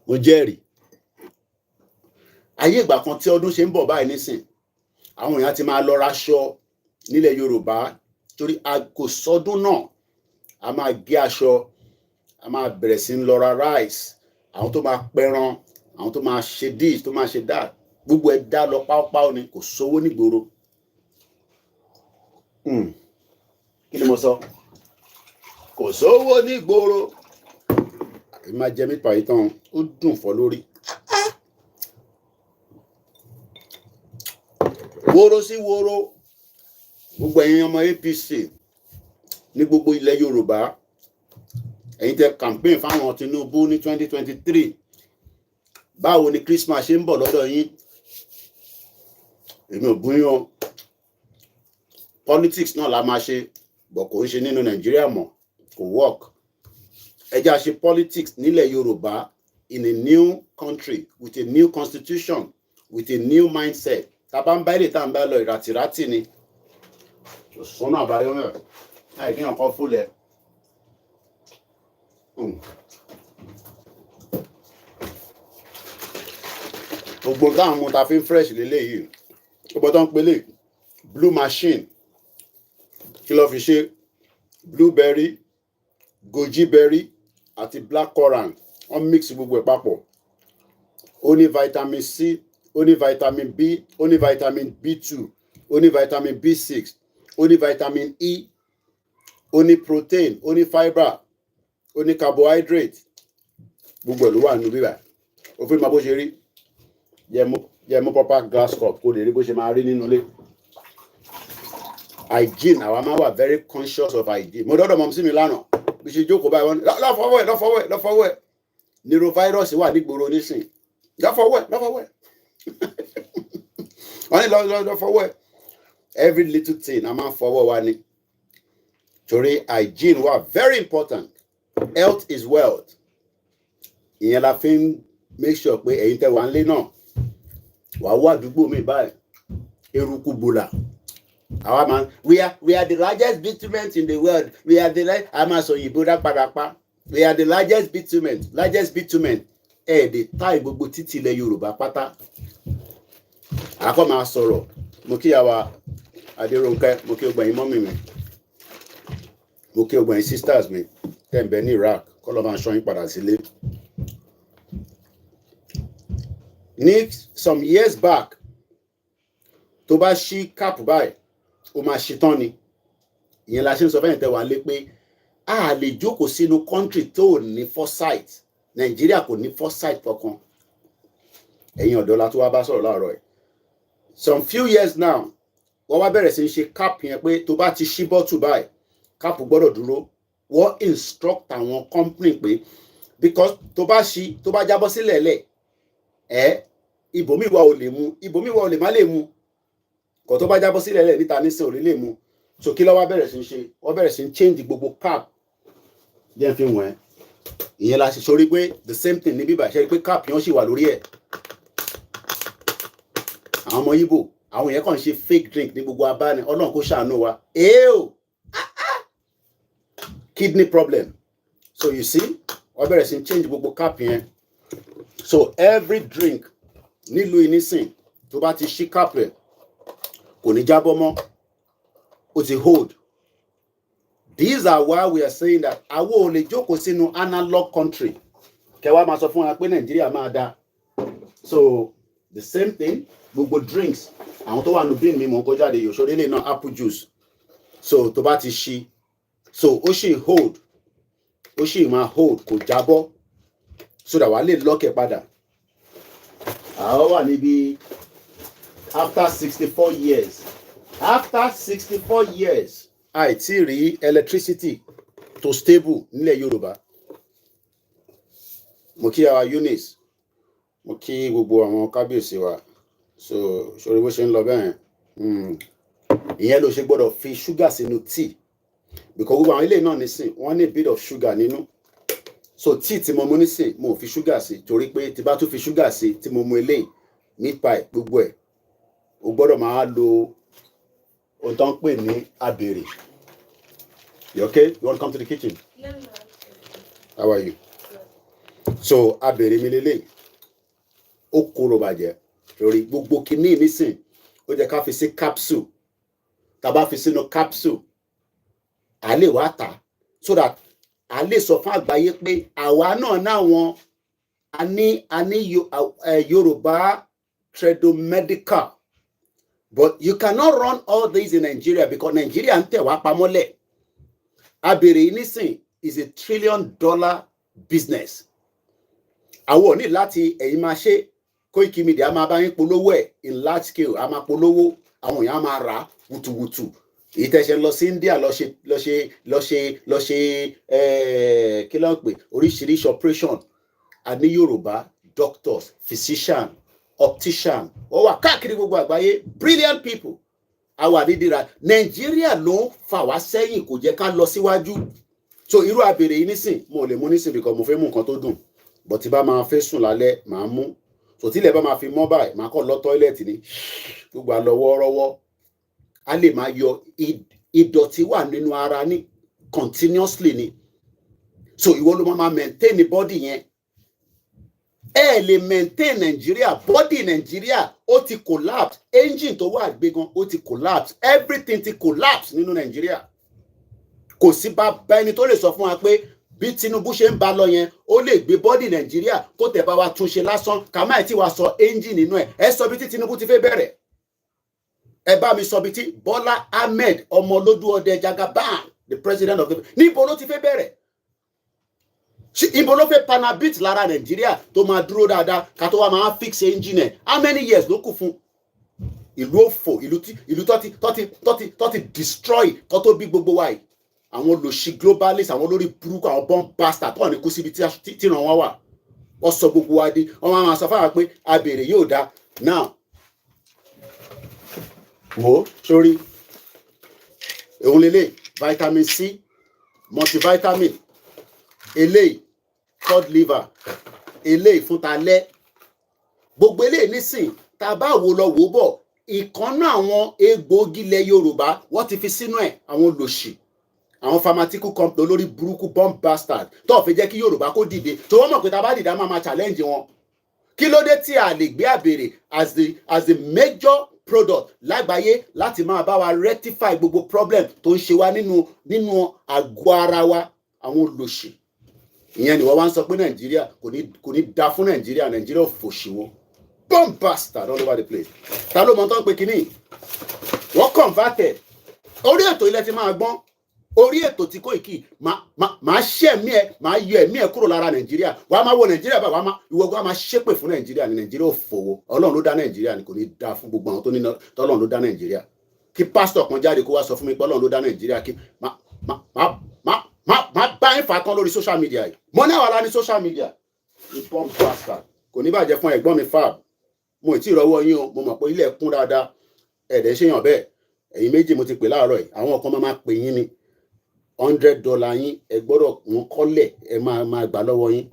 Mo jẹ́rìí. Ayé ìgbà kan tí ọdún ṣe ń bọ̀ báyìí nísìn, àwọn èèyàn ti máa lọ raṣọ nílẹ̀ Yorùbá torí kò sọdún náà. A máa gé aṣọ, a máa bẹ̀rẹ̀ sí ń lọ ra rice, àwọn tó máa pẹran, àwọn tó máa ṣe this, tó máa ṣe that. Gbogbo ẹ̀ dá lọ páúpáú ni, kò sówó nígboro. Kí ni mo sọ? Kò sówó nígboro. Má jẹ mí pàyí tán, ó dùn fọ́ lórí. Wóró sí wóró, gbogbo ẹ̀yin ọmọ APC ní gbogbo ilẹ̀ Yorùbá, ẹ̀yin tẹ́ campaign fáwọn Tinubu ní 2023. Báwo ni Christmas ṣe ń bọ̀ lọ́dọ̀ yín? Èmi ò bú yín o. Politics náà la máa ṣe, bọ̀ kò ń ṣe nínú Nàìjíríà mọ́, kò work. Ẹ jẹ́ a ṣe politics nílẹ̀ Yorùbá in a new country with a new constitution with a new mindset. Tá bá ń bá ilé tá ń bá lọ ìràtìrátì ni. Sọ́nà àbáyọ náà. Láì kí nǹkan fúlẹ̀. Gbogbo táwọn mú ta fi ń fresh lélẹ́yìí. Gbogbo tó ń pelé blue machine. Kí ló fi ṣe? Blueberry, goji berry àti blackcurrant. Wọ́n mix gbogbo ẹ̀ papọ̀. Ó ní vitamin C, ó ní vitamin B, ó ní vitamin B2, ó ní vitamin B6, ó ní vitamin E, ó ní protein, ó ní fibre, ó ní carbohydrate. Gbogbo ẹ̀ ló wà nínú bíbà. Ó fi máa bó ṣe rí. Yẹ mú proper glass cup kó lè rí bó ṣe máa rí nínú ilé. hygiene àwa máa wà very conscious of hygiene. Mo dọ́dọ̀ mọ̀ sí mi lánàá bí ṣe jókòó báyìí wọ́n ní lọ́fọwọ́ ẹ̀ neurovirus wà nígboro nísìn lọ́fọwọ́ ẹ̀ wọ́n ní lọ́fọwọ́ ẹ̀ every little thing a máa ń fọwọ́ wa ni torí hygiene wà very important. Health is wealth. Ìyẹn la fi ń make sure pé ẹ̀yin tẹ́ wà ń lé náà wà wá àdúgbò mi báyìí eruku bùlà. Our man, we are the largest bitumen in the world. We are the Amazon Ibuda Padapa. We are the largest bitumen. The time gbogbo títí ilẹ̀ Yorùbá pátá. Àkọ́ máa sọ̀rọ̀. Mo kí àwa Adérónkẹ́, mo kí ogbẹ̀yìn mọ́mì mi. Mo kí ogbẹ̀yìn sisters mi. Tẹ̀m̀bẹ̀ ní Iraq, kọ́ lọ́ máa ṣọ́yìn padà sílé. Ní some years back, tó bá ṣí cap báyìí, ó máa ṣetán ni. Ìyẹn la ṣe ń sọ fẹ́yìn tẹ́ wà lé pé a lè jókòó sínú country tó ní foresight. Nàìjíríà kò ní foresight kankan. Ẹ̀yin ọ̀dọ́ la tó wá bá sọ̀rọ̀ láàárọ̀ ẹ̀. Some few years now, wọ́n wá bẹ̀rẹ̀ sí ń ṣe cap yẹn pé tó bá ti ṣí bottle báyìí, cap gbọ́dọ̀ dúró. Wọ́n instruct àwọn company pé because tó bá ṣí, tó bá jábọ́ sílẹ̀ lẹ̀, ibòmíì wa ò lè mu, ibòmíì wa ò lè má lè mu. Kò tó bá jábọ́ sílẹ̀ lẹ̀ níta nísìn ò lè mu. So kí ló wá bẹ̀rẹ̀ sí ń ṣe? Wọ́n bẹ̀rẹ̀ sí ń change gbogbo cap. Jẹ́ fi wọ̀n ẹ́. Ìyẹn la ṣe sórí pé the same thing ní bíbà ṣe pé cap yẹn ṣì wà lórí ẹ̀. Àwọn ọmọ Igbo, àwọn yẹn kàn ṣe fake drink ní gbogbo abáni. Ọlọ́run kó ṣàánú wa. Kidney problem. So you see, wọ́n bẹ̀rẹ̀ sí ń change gbogbo cap yẹn. So every drink nílùú ìnísìn tó bá ti ṣí cap rẹ̀ kò ní jábọ́ mọ́. Ó ti hold. These are why we are saying that àwa ò lè jókòó sínú analog country. Kẹwàá máa sọ fún wa pé Nàìjíríà máa dá. So the same thing, gbogbo drinks, àwọn tó wà nù drink mi mò ń kó jáde yòó sórí ilé náà apple juice. So tó bá ti ṣí, so ó ṣì hold, ó ṣì máa hold kò jábọ́. So that wàá lè lọ́kẹ̀ padà. Àwọn wà níbi after 64 years. After 64 years, àìtí rí electricity tó stable nílẹ̀ Yorùbá. Mo kí àwa Eunice, mo kí gbogbo àwọn kábíyèsí wa. So ṣorí bó ṣe ń lọ bẹ́ẹ̀. Ìyẹn ló ṣe gbọ́dọ̀ fi ṣúgà sínú tea. Because gbogbo àwọn ilé náà nísìn, wọ́n ní a bit of sugar nínú. So tea tí mo mú nísìn, mo fi ṣúgà sí. Torí pé tí bá tún fi ṣúgà sí, tí mo mú eléyìí, meat pie, gbogbo ẹ̀. O gbọ́dọ̀ máa lo ohun tó ń pè ní abèrè. You okay? You want to come to the kitchen? No. How are you? So abèrè mi lélẹ̀. Ó korò bàjẹ́. Torí gbogbo kìíní nísìn, ó jẹ́ ká fi sí capsule. Tá bá fi sínú capsule, a lè wá tà. So that a lè sọ fún àgbáyé pé àwa náà náwọn a ní Yoruba tradomedical. But you cannot run all these in Nigeria because Nigeria ń tẹ̀ wá pamọ́lẹ̀. Abèrè nísìn is $1 trillion business. Àwọn ní láti ẹ̀yin máa ṣe Koikimedia máa bá yín polówó ẹ̀ in large scale. A máa polówó, àwọn èèyàn máa rà wùtùwùtù. Èyí tẹ́ ṣe lọ sí India lọ ṣe kí ló ń pè oríṣiríṣi operation. A ní Yorùbá doctors, physician, optician, wọ́n wà káàkiri gbogbo àgbáyé, brilliant people. Àwa dídíra Nàìjíríà ló ń fà wá sẹ́yìn kò jẹ́ ká lọ síwájú. So irú abèrè yìí nísìn, mo lè mú nísìn because mo fẹ́ mú nǹkan tó dùn. But tí bá máa fẹ́ sùn lálẹ́, màá mú. So tí ilẹ̀ bá máa fi mọ́ báyìí, màá kọ́ lọ toilet ni. Gbogbo àlọ́wọ́rọ́wọ́. A lè máa yọ ìdọ̀tí wà nínú ara ní continuously ni. So ìwọ ló máa maintain the body yẹn. Ẹ lè maintain Nigeria, body Nigeria ó ti collapse, engine tó wà gbé gan ó ti collapse, everything ti collapse nínú Nigeria. Kò sí bá ẹni tó lè sọ fún wa pé bí Tinubu ṣe ń bá lọ yẹn ó lè gbé body Nigeria kó tẹ̀ bá wa túnṣe lásán ká má tí wá sọ engine nínú ẹ̀. Ẹ sọ bí tí Tinubu ti fẹ́ bẹ̀rẹ̀. Ẹ bá mi sọ bí tí Bola Ahmed Ọmọlódùọdẹ Jagaban, the president of the níbo ló ti fẹ́ bẹ̀rẹ̀. Ibo ló fẹ́ panabit lára Nàìjíríà tó máa dúró dáadáa ká tó wá máa fix engine ẹ̀. How many years ló kù fún? ìlú òfò, ìlú tó ti destroy kó tó bí gbogbo wa yìí. Àwọn olòṣì globalist, àwọn olórí burúkú, àwọn bomb bastard tó ní kú síbi tí ràn wọ́n wà. Wọ́n sọ gbogbo wa di, wọ́n máa sọ fáwọn pé abèrè yóò dá. Now wo sórí òun lélẹ̀ vitamin C multivitamin, eléyìí cod liver, eléyìí fún talẹ́, gbogbo eléyìí nísìn tá a bá wò lọ wò bọ̀, ìkànnà àwọn egbòogi ilẹ̀ Yorùbá wọ́n ti fi sínú ẹ̀, àwọn olòṣì, àwọn pharmaceutical company olórí burúkú bomb bastard tó fi jẹ́ kí Yorùbá kó dìde, tó wọ́n mọ̀ pé tá a bá dìde a máa challenge wọn. Kí ló dé tí a lè gbé abèrè as the major product lágbàáyé láti máa bá wa rectify gbogbo problem tó ń ṣe wá nínú àgọ́ ara wa? Àwọn olòṣì ìyẹn ni wọ́n wá ń sọ pé Nàìjíríà kò ní da fún Nàìjíríà ò fòṣìwò, bomb bastard all over the place. Ta ló mọ̀ tán pé kíní wọ́n converted orí ètò ilẹ̀ ti máa gbọ́n, orí ètò tí Koiki máa ṣẹ̀mí ẹ̀, máa yọ ẹ̀mí ẹ̀ kúrò lára Nàìjíríà. Wàá máa wo Nàìjíríà bá ìwọ́gbọ́n máa ṣépè fún Nàìjíríà ní Nàìjíríà ò fòwò. Ọlọ́run ló dá Nàìjíríà ni, kò ní da fún gbogbo àwọn tó ní tọ́lọ́run ló dá Nàìjíríà. Kí pásítọ̀ kan jáde kó wá sọ fún mi pé Ọlọ́run ló dá Nàìjíríà, kí má bá ń fà kan lórí social media yìí. Mo ní àwọn ará ní social media bomb bastard. Kò ní bàjẹ́ fún ẹ̀gbọ́n mi Fab, mo ì tí ì rọwọ́ yín o, mo mọ̀ pé ilé ẹ̀kún dáadáa, ẹ̀dẹ̀ ṣèyàn bẹ́ẹ̀. Ẹ̀yin méjì mo ti pè láàárọ̀ yìí, àwọn kan máa pè yín ní $100 yín, ẹ gbọ́dọ̀ mú kọ́lẹ̀, ẹ máa gbà lọ́wọ́ yín.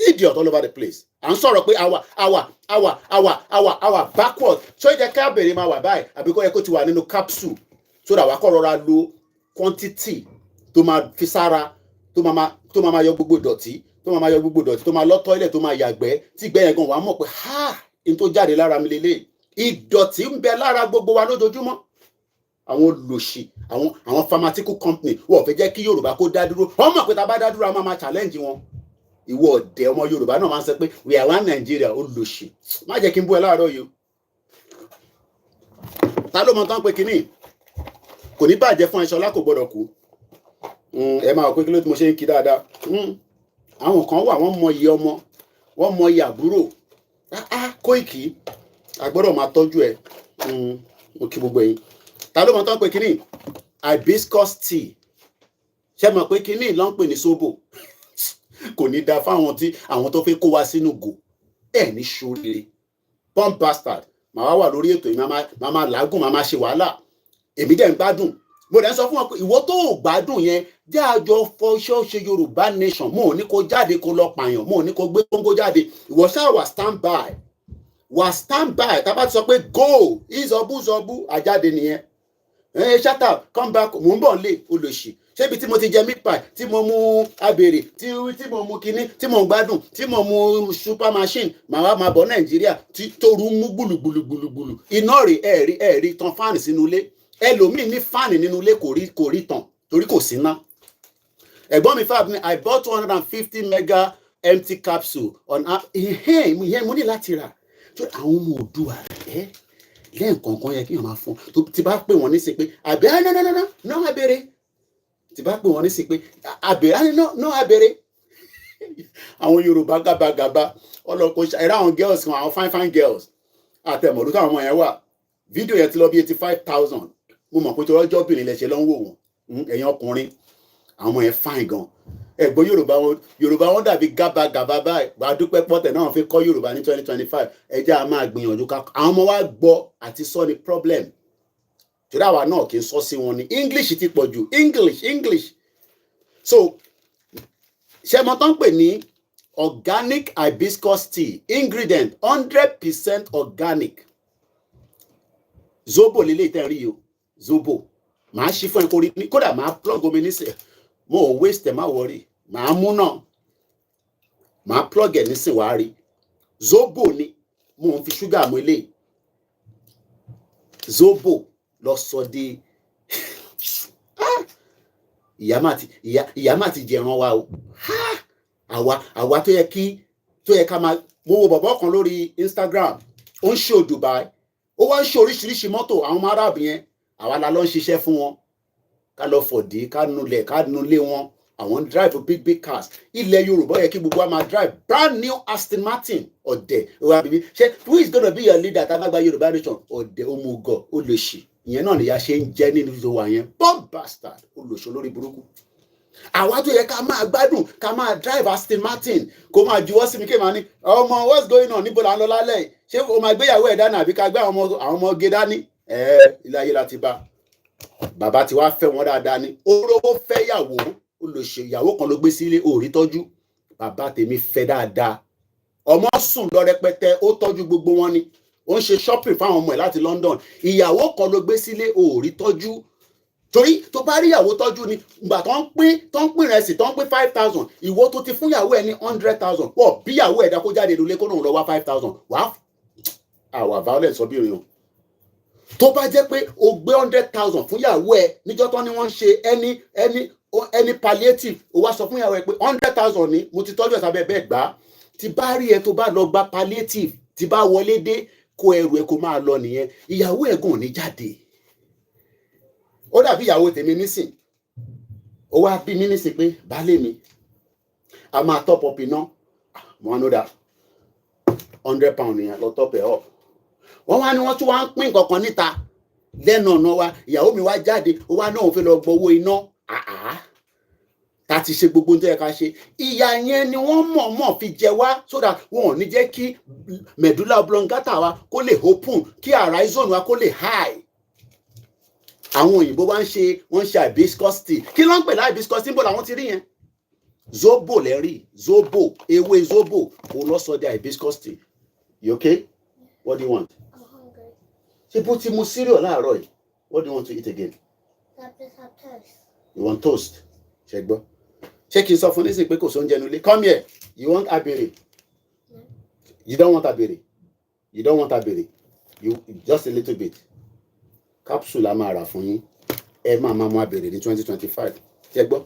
Idiot all over the place. À ń sọ̀rọ̀ pé àwa backward. Ṣé ó jẹ́ ká bèrè máa wà báyìí àbí kó yẹ kó ti wà nínú capsule so that wà kọ́ rọra lo quantity tó máa fi sára, tó máa yọ gbogbo ìdọ̀tí, tó máa lọ toilet, tó máa yàgbẹ́, tí ìgbẹ́ yẹn gan wà mọ̀ pé in tó jáde lára mi lélẹ̀. Ìdọ̀tí ń bẹ lára gbogbo wa lójoojúmọ́. Àwọn olòṣì, àwọn pharmaceutical company wọ́n fẹ́ jẹ́ kí Yorùbá kó dá dúró. Wọ́n mọ̀ pé tá a bá dá dúró a máa challenge wọn. Ìwọ ọ̀dẹ̀ ọmọ Yorùbá náà máa ń sọ pé we are one Nigeria, olòṣì. Má jẹ́ kí n bú ẹ láàárọ̀ yìí o. Ta ló mọ̀ tán pé kíní kò ní bàjẹ́ fún Ṣọlá kò gbọ́dọ̀ kú. Ẹ máa wọ pé kí ló tí mo ṣe ń kí dáadáa. Àwọn kan wà wọ́n mọ iye ọmọ, wọ́n mọ iye àbúrò. Koiki a gbọ́dọ̀ máa tọ́jú ẹ. Mo kí gbogbo ẹ̀yin. Ta ló mọ̀ tán pé kíní hibiscus tea. Ṣé mọ̀ pé kíní ló ń pè ní sóbò? Kò ní da fáwọn àwọn tó fẹ́ kó wa sínú gò. Ẹ ní ṣoríire bomb bastard. Màá wà lórí ètò yìí, máa làágùn, máa ṣe wàhálà. Èmi dẹ̀ ń gbádùn. Mo dẹ̀ ń sọ fún wọn pé ìwọ tó ò gbádùn yẹn jẹ́ àjọ fọṣọ́ ṣe Yorùbá nation. Mo ò ní kó jáde kó lọ pààyàn, mo ò ní kó gbé kóńgó jáde. Ìwọ ṣáà wà stand by. Tá bá ti sọ pé go ìzọbúzọbú àjáde nìyẹn. Shut up, come back, mò ń bọ̀ lé olòṣì. Ṣé ibi tí mo ti jẹ meat pie, tí mo mú abèrè, tí mo mú kinní, tí mo ń gbádùn, tí mo mú super machine, màá bọ̀ Nàìjíríà tí tóru mú gbùlùgbùlùgbùlù. Iná rè ẹ̀rí tan fáànì sínú ilé. Ẹlòmíì ní fáànì nínú ilé kò rí tàn torí kò sí ná. Ẹ̀gbọ́n mi Fab ní I bought 250 mega empty capsule on ìyẹn mo ní láti rà. Àwọn ọmọ Oòduà lẹ́ẹ̀kọ̀ọ̀kan yẹ kí wọ́n máa fún tí bá pè wọ́n ní sí pé àbẹ̀ náà abẹ́rẹ́, tí bá pè wọ́n ní sí pé àbẹ̀ náà abẹ́rẹ́. Àwọn Yorùbá gàbàgàbà ọlọ́kọ̀ ẹ̀rọ àwọn girls kan, àwọn fine girls àtẹ̀mọ̀lú táwọn ọmọ yẹn wà. Fídíò yẹn ti lọ bí 85,000. Mo mọ̀ pé tó rọ́jọ́ obìnrin lẹ̀ ṣe lọ́ ń wò wọ́n. Ẹ̀yin ọkùnrin àwọn ọmọ yẹn fine gan. Ẹ̀gbọ́n Yorùbá wọn dàbí gàbàgàbà báyìí. Wàá dúpẹ́ pọ́tẹ̀ náà fi kọ́ Yorùbá ní 2025. Ẹjẹ́ a máa gbìyànjú ká àwọn ọmọ wa gbọ́ àti sọ ní problem. Torí àwa náà kì í sọ sí wọn ní English ti pọ̀ jù. English. So ṣé mo tán pè ní organic hibiscus tea, ingredient 100% organic. Zobo lélẹ̀ tẹ́ rí o, Zobo. Màá ṣí fún ẹ kó rí ní kódà máa plug omi nísìn. Mo ò waste ẹ̀, má worry. Màá mú náà. Màá plug ẹ̀ nísìn wá rí. Zobo ni mo ń fi ṣúgà mú ilé. Zobo lọ sọ di ìyá má ti jẹran wa o. Àwa tó yẹ ká máa mo wo bọ̀bọ̀ kan lórí Instagram. Ó ń show Dubai. Ó wá ń ṣe oríṣiríṣi mọ́tò àwọn Arab yẹn. Àwa la lọ ń ṣiṣẹ́ fún wọn. Ká lọ fọ̀dí, ká nulẹ̀, ká nulé wọn. àwọn drive big cars. Ilẹ̀ Yorùbá yẹ kí gbogbo wa máa drive brand new Aston Martin. Ọ̀dẹ̀ wa bíbí ṣé who is gonna be your leader tábàgbà Yorùbá nation? Ọ̀dẹ̀ òmùgọ̀ olòṣì. Ìyẹn náà nìyà ṣe ń jẹ́ nínú ìṣòwò àyẹn bomb bastard olòṣì olórí burúkú. Àwa tó yẹ ká máa gbádùn ká máa drive Aston Martin kó máa juwọ́ sí mi kí màá ní ọmọ what's going on níbo là ń lọ lálẹ́ ṣé o máa gbéyàwó ẹ̀ dání àbí ká gbé àwọn ọmọ gé dání ilé ayé láti bá bàbá tí wàá fẹ́ wọn dáadáa ní orówó fẹ́ yàwó olóṣè ìyàwó kan ló gbé sílé òrí tọ́jú bàbá tèmi fẹ́ dáadáa ọmọ sùn lọ rẹpẹtẹ ó tọ́jú gbogbo wọn ni ó ń ṣe shopping fáwọn ọmọ ẹ̀ láti London ìyàwó kan ló gbé sílé òrí tọ́jú torí tó bá rí ìyàwó tọ́jú ni ìgbà tó ń pín rẹsì tó ń pín 5,000 ìwọ tó ti fún ìyàwó ẹ ní 100,000 pọ̀ bí ìyàwó ẹ̀dá kó jáde lólé kó náà lọ wá 5,000 wàá àwà violence ọbìnrin o tó bá jẹ́ pé o gbé 100,000 fún ìyàwó ẹ níjọ́ tán ni wọ́n ń ṣe any palliative o wá sọ fún ìyàwó ẹ pé 100,000 ni mo ti tọ́jú ẹ̀ sábẹ́ bẹ́ẹ̀ gbà tí bá rí ẹ tó bá lọ gba palliative tí bá wọlé dé kó ẹrù ẹ kó máa lọ nìyẹn ìyàwó ẹ gùn ní jáde ó dàbí ìyàwó tèmi nísìn ó wá bí mi nísìn pé baálé mi a máa top up iná mo wá nó dà £100 nìyẹn lọ top ẹ̀ up wọ́n wá ní wọ́n tún wá ń pín nǹkan kan níta lẹ́nu ọ̀nà wa ìyàwó mi wá jáde ó wá náà òun fẹ́ lọ gbowó iná ta ti ṣe gbogbo ohun tó yẹ ká ṣe ìyà yẹn ni wọ́n mọ̀ọ́mọ̀ fi jẹ wá so that wọn ò ní jẹ́ kí medulla oblongata wa kó lè open kí horizon wa kó lè high àwọn òyìnbó wọ́n ṣe hibiscus tea kí ló ń pè láì hibiscus tea níbo làwọn ti rí yẹn zobo lẹ́rìí zobo ewé zobo kò lọ sọ de hibiscus tea you okay what do you want I'm hungry. ṣé bó ti mu cereal láàárọ̀ yìí what do you want to eat again Let's have toast. you want toast ṣe gbọ́ ṣé kí n sọ fún nísìnyí pé kò sóúnjẹ nílé come here you want abere No. you don't want abere you don't want abere you just a little bit capsule a máa rà fún yín ẹ máa mú abèrè ní 2025 ṣé gbọ́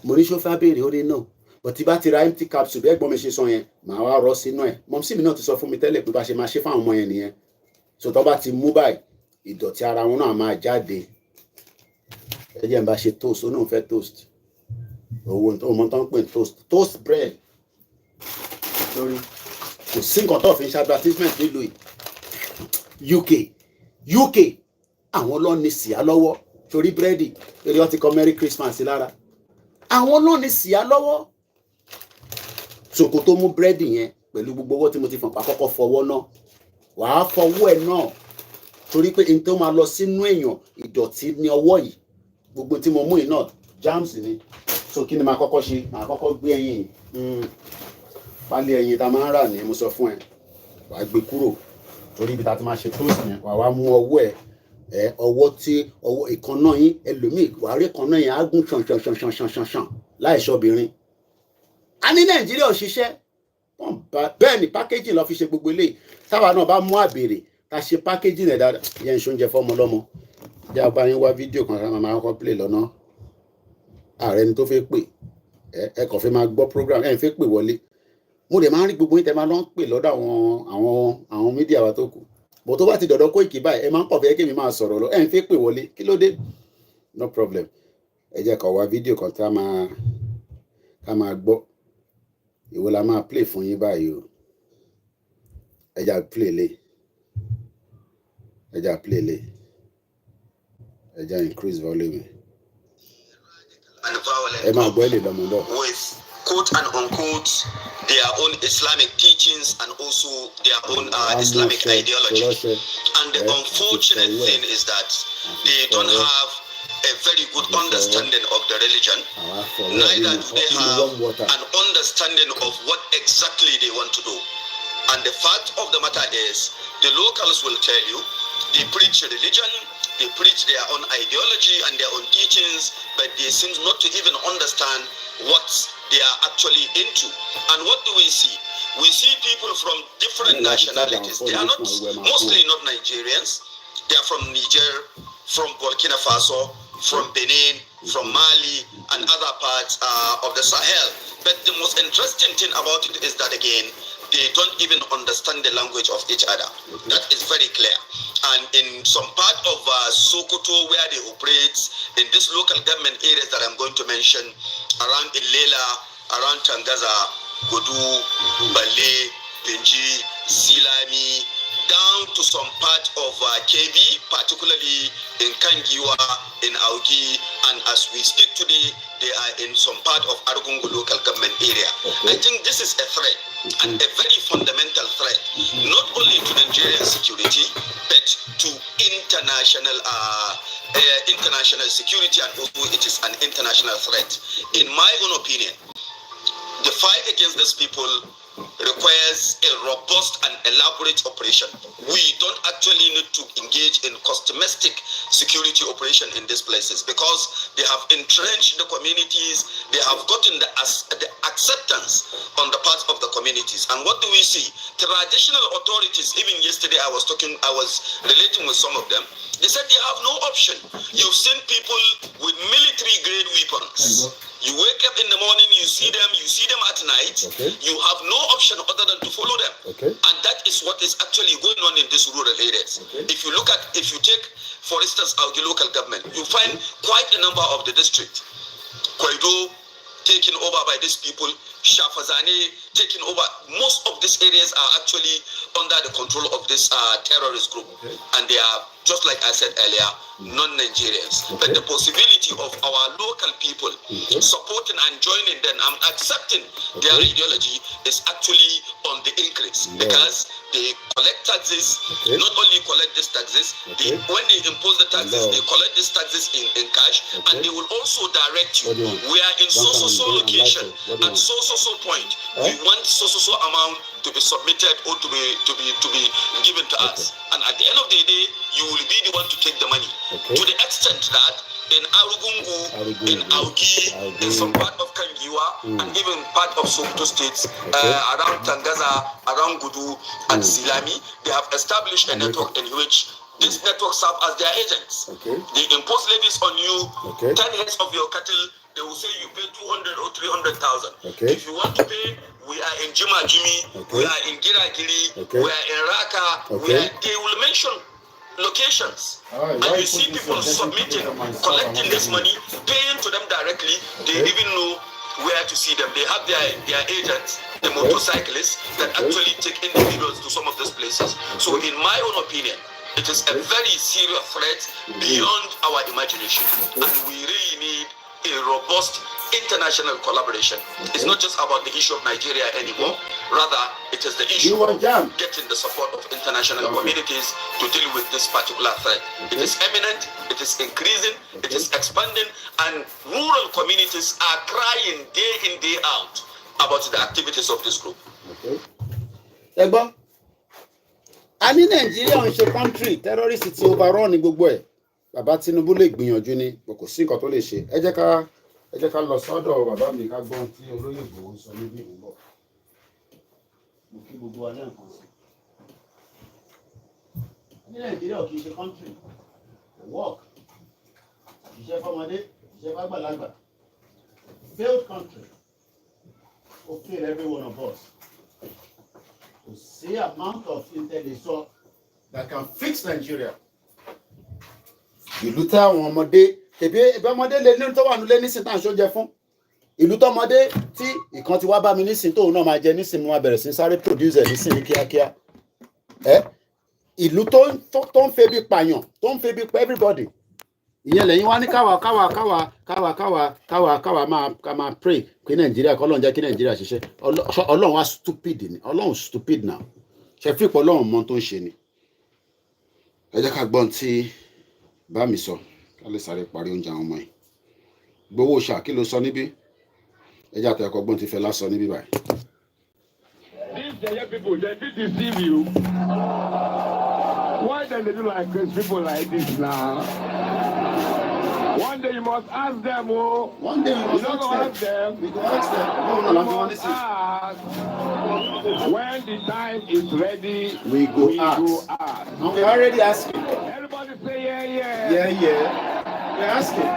mo ní ṣó fẹ́ abèrè ó ní náà but tí bá ti ra empty capsule bẹ́ẹ̀ gbọ́n mi ṣe sọ yẹn màá wá rọ́ sínú ẹ̀ mọ̀mísí mi náà ti sọ fún mi tẹ́lẹ̀ pé bá ṣe máa ṣe fáwọn ọmọ yẹn nìyẹn so tó bá ti mú báyìí ìdọ̀tí ara wọn náà máa jáde ẹ jẹ́ n bá ṣe toast ó náà fẹ́ toast owó ọmọ tó ń pè toast bread lórí kò sí nǹkan tó fi ń ṣe advertisement nílùú yìí UK àwọn ló ní síá lọ́wọ́ torí búrẹ́dì torí wọ́n ti kọ Merry Christmas lára àwọn ló ní síá lọ́wọ́ ṣòkò tó mú búrẹ́dì yẹn pẹ̀lú gbogbo owó tí mo ti fọ̀n pa kọ́kọ́ fọwọ́ náà wàá fọwọ́ ẹ̀ náà torí pé n tó máa lọ sínú èèyàn ìdọ̀tí ní ọwọ́ yìí gbogbo tí mo mú yìí náà germs ni so kí ni máa kọ́kọ́ ṣe máa kọ́kọ́ gbé ẹyin pálí ẹyin tá a máa ń rà ní mo sọ fún ẹ wàá gbé kúrò torí ibi tá a ti máa ṣe toast yẹn wàá wá mú ọwọ́ ẹ ọwọ́ tí ọwọ́ ìkànnà yín ẹlòmíì wàá rí ìkànnà yẹn á gùn ṣàn láìṣọbìnrin a ní Nàìjíríà ò ṣiṣẹ́ bẹ́ẹ̀ ni pákéjì lọ fi ṣe gbogbo eléyìí táwa náà bá mú àbèrè tá a ṣe pákéjì rẹ̀ dáadáa yẹn ń ṣoúnjẹ fọ́mọ lọ́mọ jẹ́ àbá yín wá fídíò kan ká máa kọ́ play lọ́nà ààrẹ ni tó fẹ́ pè ẹ kàn fẹ́ máa gbọ́ program ẹ̀ ń fẹ́ pè wọlé mo dẹ̀ máa ń rí gbogbo yín tẹ́ máa lọ ń pè lọ́dọ̀ àwọn mídíà wa tó kù bó tó bá ti dọ̀dọ̀ Koiki báyìí ẹ máa ń pọ̀ fẹ́ kí mi máa sọ̀rọ̀ lọ ẹ̀ ń fẹ́ pè wọlé kí ló dé no problem ẹ jẹ́ ká wá fídíò kan ká máa gbọ́ ìwọ la máa play fún yín báyìí o ẹ já play lé ẹ já increase volume ẹ máa gbọ́ ẹ lè lọ́mọ bọ̀. With quote and unquote their own Islamic teachings and also their own Islamic ideology. And the unfortunate thing is that they don't have a very good understanding of the religion. Neither do they have an understanding of what exactly they want to do. And the fact of the matter is, the locals will tell you, they preach religion, they preach their own ideology and their own teachings, but they seem not to even understand what they are actually into. And what do we see? We see people from different nationalities. They are not mostly not Nigerians. They are from Niger, from Burkina Faso, from Benin, from Mali, and other parts of the Sahel. But the most interesting thing about it is that, again, they don't even understand the language of each other. That is very clear. And in some part of Sokoto where they operate, in these local government areas that I'm going to mention, around Ilela, around Tangaza, Godu, Bale, Benji, Silami, down to some part of KB, particularly in Kangiwa, in Augi, and as we speak today, they are in some part of Argungu local government area. I think this is a threat, and a very fundamental threat, not only to Nigerian security, but to international security, and also it is an international threat. In my own opinion, the fight against these people requires a robust and elaborate operation. We don't actually need to engage in customized security operation in these places because they have entrenched the communities, they have gotten the acceptance on the part of the communities. And what do we see? Traditional authorities, even yesterday I was relating with some of them, they said they have no option. You've seen people with military grade weapons. You wake up in the morning, you see them at night, you have no option other than to follow them. And that is what is actually going on in these rural areas. If you take, for instance, our local government, you find quite a number of the district. Kwaido taken over by these people, Shafazane taken over. Most of these areas are actually under the control of this terrorist group. And they are, just like I said earlier, non-Nigerians. But the possibility of our local people supporting and joining them and accepting their ideology is actually on the increase because they collect taxes, not only collect these taxes, when they impose the taxes, they collect these taxes in cash, and they will also direct you. We are in so location at so point. We want so amount to be submitted or to be given to us. And at the end of the day, you will be the one to take the money. To the extent that in Arugungu, in Augi, in some part of Kangiwa, and even part of Sokoto states, around Tangaza, around Gudu, and Silami, they have established a network in which this network serve as their agents. They impose levies on you, 10 heads of your cattle, they will say you pay 200 or 300,000. If you want to pay, we are in Jima Jimi, we are in Giragiri, we are in Raka, they will mention locations. And you see people submitting, collecting this money, paying to them directly. They even know where to see them. They have their agents, the motorcyclists, that actually take individuals to some of these places. So in my own opinion, it is a very serious threat beyond our imagination. And we really need a robust international collaboration. It's not just about the issue of Nigeria anymore. Rather, it is the issue of getting the support of international communities to deal with this particular threat. It is imminent, it is increasing, it is expanding, and rural communities are crying day in, day out about the activities of this group. I mean, Nigeria is a country, terrorists overrun in gbogbo ẹ̀. Bàbá Tinubu lè gbìyànjú ni, kò sí nǹkan tó lè ṣe. Ẹ jẹ́ ká lọ sọ́dọ̀ bàbá mi ká gbọ́n tí olóyè Ìgbòho sọ níbí ìbọ̀. Mo kí gbogbo wa lẹ́ẹ̀kan sí. Ní Nàìjíríà kì í ṣe country, work, ìṣe fọmọdé, ìṣe fàgbàlagbà. Failed country, will fail every one of us. To see amount of intelligence that can fix Nigeria. Ìlú táwọn ọmọdé tẹ̀bí ọmọdé lè ní tó wà nílé nísìn tá à ń ṣoúnjẹ fún. Ìlú tọmọdé tí ìkan ti wá bá mi nísìn tóun náà máa jẹ nísìn mo máa bẹ̀rẹ̀ sí sáré producer nísìn ní kíákíá. Ìlú tó ń febi pààyàn, tó ń febi pa everybody. Ìyẹn lẹ́yìn wá ní káwa máa pray kí Nàìjíríà kọ́ Ọlọ́run jẹ́ kí Nàìjíríà ṣiṣẹ́. Ọlọ́run wá stupid ni. Ọlọ́run stupid now. Ṣé fípọ̀ Ọlọ́run mọ tó ń ṣe ni. Ẹ jẹ́ ká gbọ́n tí bá mi sọ ká lè sáré parí oúnjẹ àwọn ọmọ yìí. Gbowó ṣá kí ló sọ níbí? Ẹ jẹ́ àtẹ̀kọ́ gbọ́n tí Fẹlá sọ níbí báyìí. These young people, they did deceive you. Why don't they do like these people like this now? One day you must ask them, oh. One day we must ask them. We go ask them. No, ask. When the time is ready, we go ask. And we already asking. Everybody say yeah. We're asking.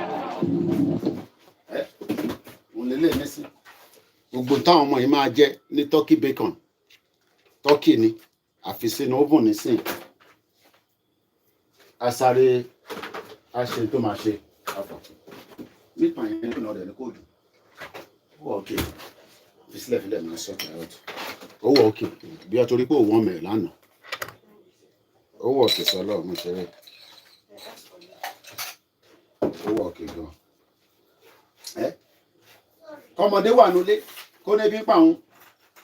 Gbogbo táwọn ọmọ yìí máa jẹ ní turkey bacon turkey ni àfi sínú oven nísìn asáré àṣẹ tó máa ṣe àpọ̀ nípa yẹn ló rẹ̀ ní kò dùn ó wà òkè fi sílẹ̀ fílẹ̀ máa sọ kìí ọ̀tún ó wà òkè bí a torí pé òun mẹ́rin lánàá ó wà òkè sọlọ́ mo ṣeré ó wà òkè gan ọmọdé wà nulẹ̀ kó ní bí pa òun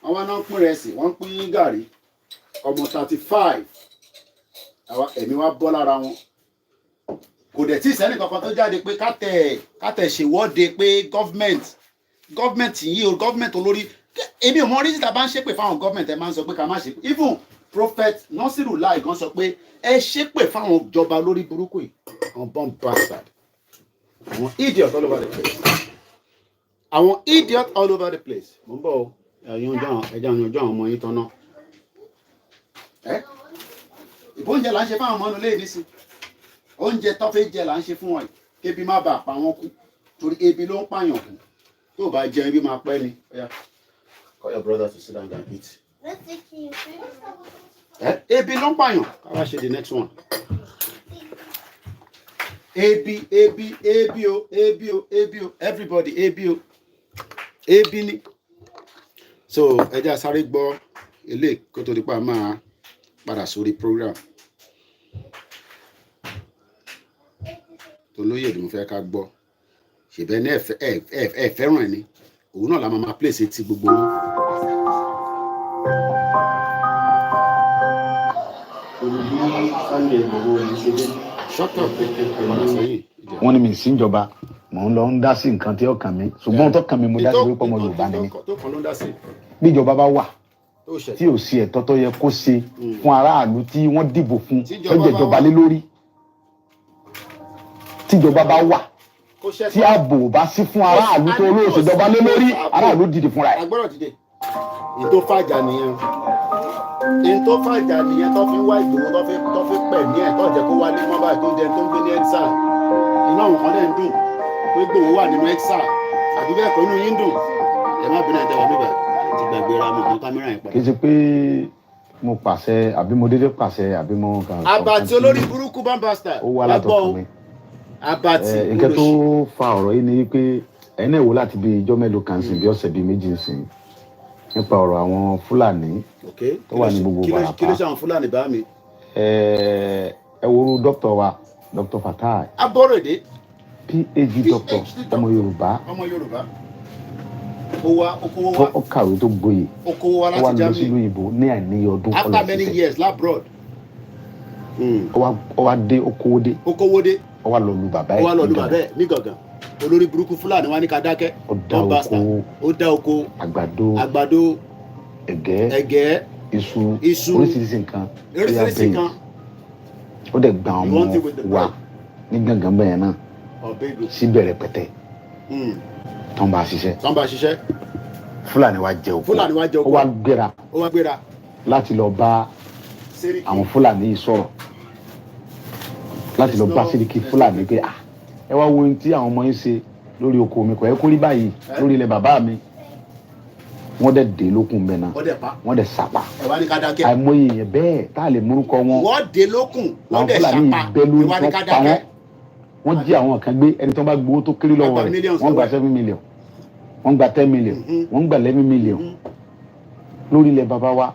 àwọn náà ń pín rẹsì wọ́n ń pín gàrí ọmọ 35 ẹ̀mí wa bọ́ lára wọn kò dẹ̀ tí ìsẹ́nì kankan tó jáde pé kátẹ̀ ṣèwọ́de pé gọ́fmẹ̀ntì yìí o gọ́fmẹ̀ntì olórí èmi ò mọ orí títa bá ń ṣépè fáwọn gọ́fmẹ̀ntì ẹ máa ń sọ pé ká má ṣépè even prophet Nasiru Lai gan sọ pé ẹ ṣépè fáwọn ìjọba lórí burúkú yìí àwọn bomb bastard àwọn idiot all over the place àwọn idiot all over the place mo ń bọ̀ o ẹja yanjú àwọn ọmọ yín tán náà ìbóúnjẹ là ń ṣe fáwọn ọmọ inú léèdí sí oúnjẹ tó fẹ́ jẹ là ń ṣe fún wọn kébi má bàa pa wọn kú torí ebi ló ń pààyàn kù tó bá jẹ ebi máa pẹ́ ni call your brother to sit down and eat ebi ló ń pààyàn káwá ṣe the next one ebi o everybody ebi ni so ẹjẹ sáré gbọ́ ilé kó tó di pa máa padà sórí program tó lóye ìdùnnú fẹ́ ká gbọ́ ṣèbẹ́ ní ẹ fẹ́ràn ẹ̀ ni òun náà la máa place ti gbogbo wọn. wọ́n ní mi sí ìjọba mò ń lọ ń dá sí nǹkan tí ó kàn mí ṣùgbọ́n tó kàn mí mo dá sí wípé ọmọ Yorùbá ni mí bí ìjọba bá wà tí ò sí ẹ̀tọ́ tó yẹ kó ṣe fún aráàlú tí wọ́n dìbò fún tó jẹ̀jọba lé lórí tíjọba bá wà tí ààbò bá sí fún aráàlú tó olóòṣèjọba lé lórí aráàlú dìde fúnra ẹ̀. ètò fàjà nìyẹn tó fi ń wá ìgbòho tó fi pẹ̀ ní ẹ̀ tó jẹ́ kó wálé mọ́ báyìí tó jẹ́ tó ń gbé ní ẹ́ksà iná àwọn kan lẹ́ ń dùn pé gbòho wà nínú ẹ́ksà àbí bẹ́ẹ̀ kọ́ inú yín dùn ẹ má bínú ẹ̀dá wà níbẹ̀ ti gbàgbéra mi ní kámẹ́rà yẹn padà. kì í ṣe pé mo pàṣẹ àbí mo dédé pàṣẹ àbí mo kàn. àbàtì olórí burúkú bambasta ó wá látọkàn mi. àbàtì nǹkan tó fa ọ̀rọ̀ yìí ni pé ẹ̀yin náà wò láti bí ijọ́ mélòó kan sìn bí ọ̀sẹ̀ bíi méjì sìn nípa ọ̀rọ̀ àwọn Fúlàní tó wà ní gbogbo Ìbàràpá. kí ló ṣe àwọn Fúlàní bá mi. ẹ wo dókítà wa Dr. Fatai. Aborode. PhD doctor ọmọ Yorùbá. ó kàwé tó gboyè ó wà lọ sílùú òyìnbó ní àìníye ọdún kọlọ after many years labroad. ó wá dé okòwòdé ó wá lọ lu bàbá ẹ̀ ní gangan olórí burúkú Fúlàní wá ní ká dákẹ́ ó dá oko àgbàdo ẹ̀gẹ́ iṣu oríṣiríṣi nǹkan ó dẹ̀ gbà ọmọ wa ní gangan bẹ́ẹ̀ náà síbẹ̀ rẹpẹtẹ tán bá ṣiṣẹ́ Fúlàní wá jẹ oko ó wá gbéra láti lọ bá àwọn Fúlàní yìí sọ̀rọ̀ láti lọ bá Sẹ́ríkì Fúlàní pé ẹ wá wo ohun tí àwọn ọmọ yín ṣe lórí oko mi kò yẹ kó rí báyìí lórí ilẹ̀ bàbá mi wọ́n dẹ̀ dé lókun bẹ́ẹ̀ náà wọ́n dẹ̀ sàpà àìmọye yẹn bẹ́ẹ̀ tá a lè múrúkọ wọn wọ́n dé lókun wọ́n dẹ̀ sàpà wọ́n pa wọ́n wọ́n jí àwọn kan gbé ẹni tó bá gbowó tó kéré lọ́wọ́ rẹ̀ wọ́n gba 7 million wọ́n gba 10 million wọ́n gba 11 million lórí ilẹ̀ bàbá wa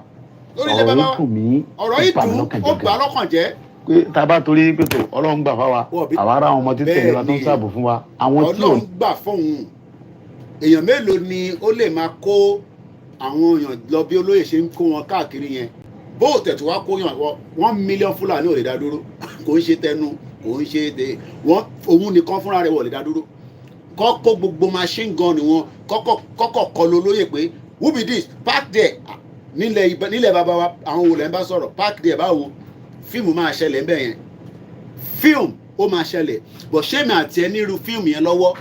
ọ̀rọ̀ yìí dùn mí ó gbà lọ́kàn jẹ́ pé tá a bá torí pé tó Ọlọ́run gbà fáwa àwa ará àwọn ọmọ tí tẹ̀lé wa tó ń ṣàbò fún wa àwọn tí ò. Ọlọ́run gbà fóun èèyàn mélòó ni ó lè máa kó àwọn èèyàn lọ bí olóyè ṣe ń kó wọn káàkiri yẹn bó o tẹ̀tù wá kó yàn 1 million Fúlàní ò lè dá dúró kò ń ṣe tẹnu kò ń ṣe tẹ òun nìkan fúnra rẹ̀ wọ̀ lè dá dúró kọ́kọ́ gbogbo machine gun ni wọn kọ́kọ́ kọlu olóyè pé who be this park there nílẹ̀ bàbá wa àwọn olè ń bá sọ̀rọ̀ park there báwo fíìmù máa ṣẹlẹ̀ ń bẹ̀ yẹn fíìmù ó máa ṣẹlẹ̀ bọ̀ ṣé mi àti ẹ nírú fíìmù yẹn lọ́wọ́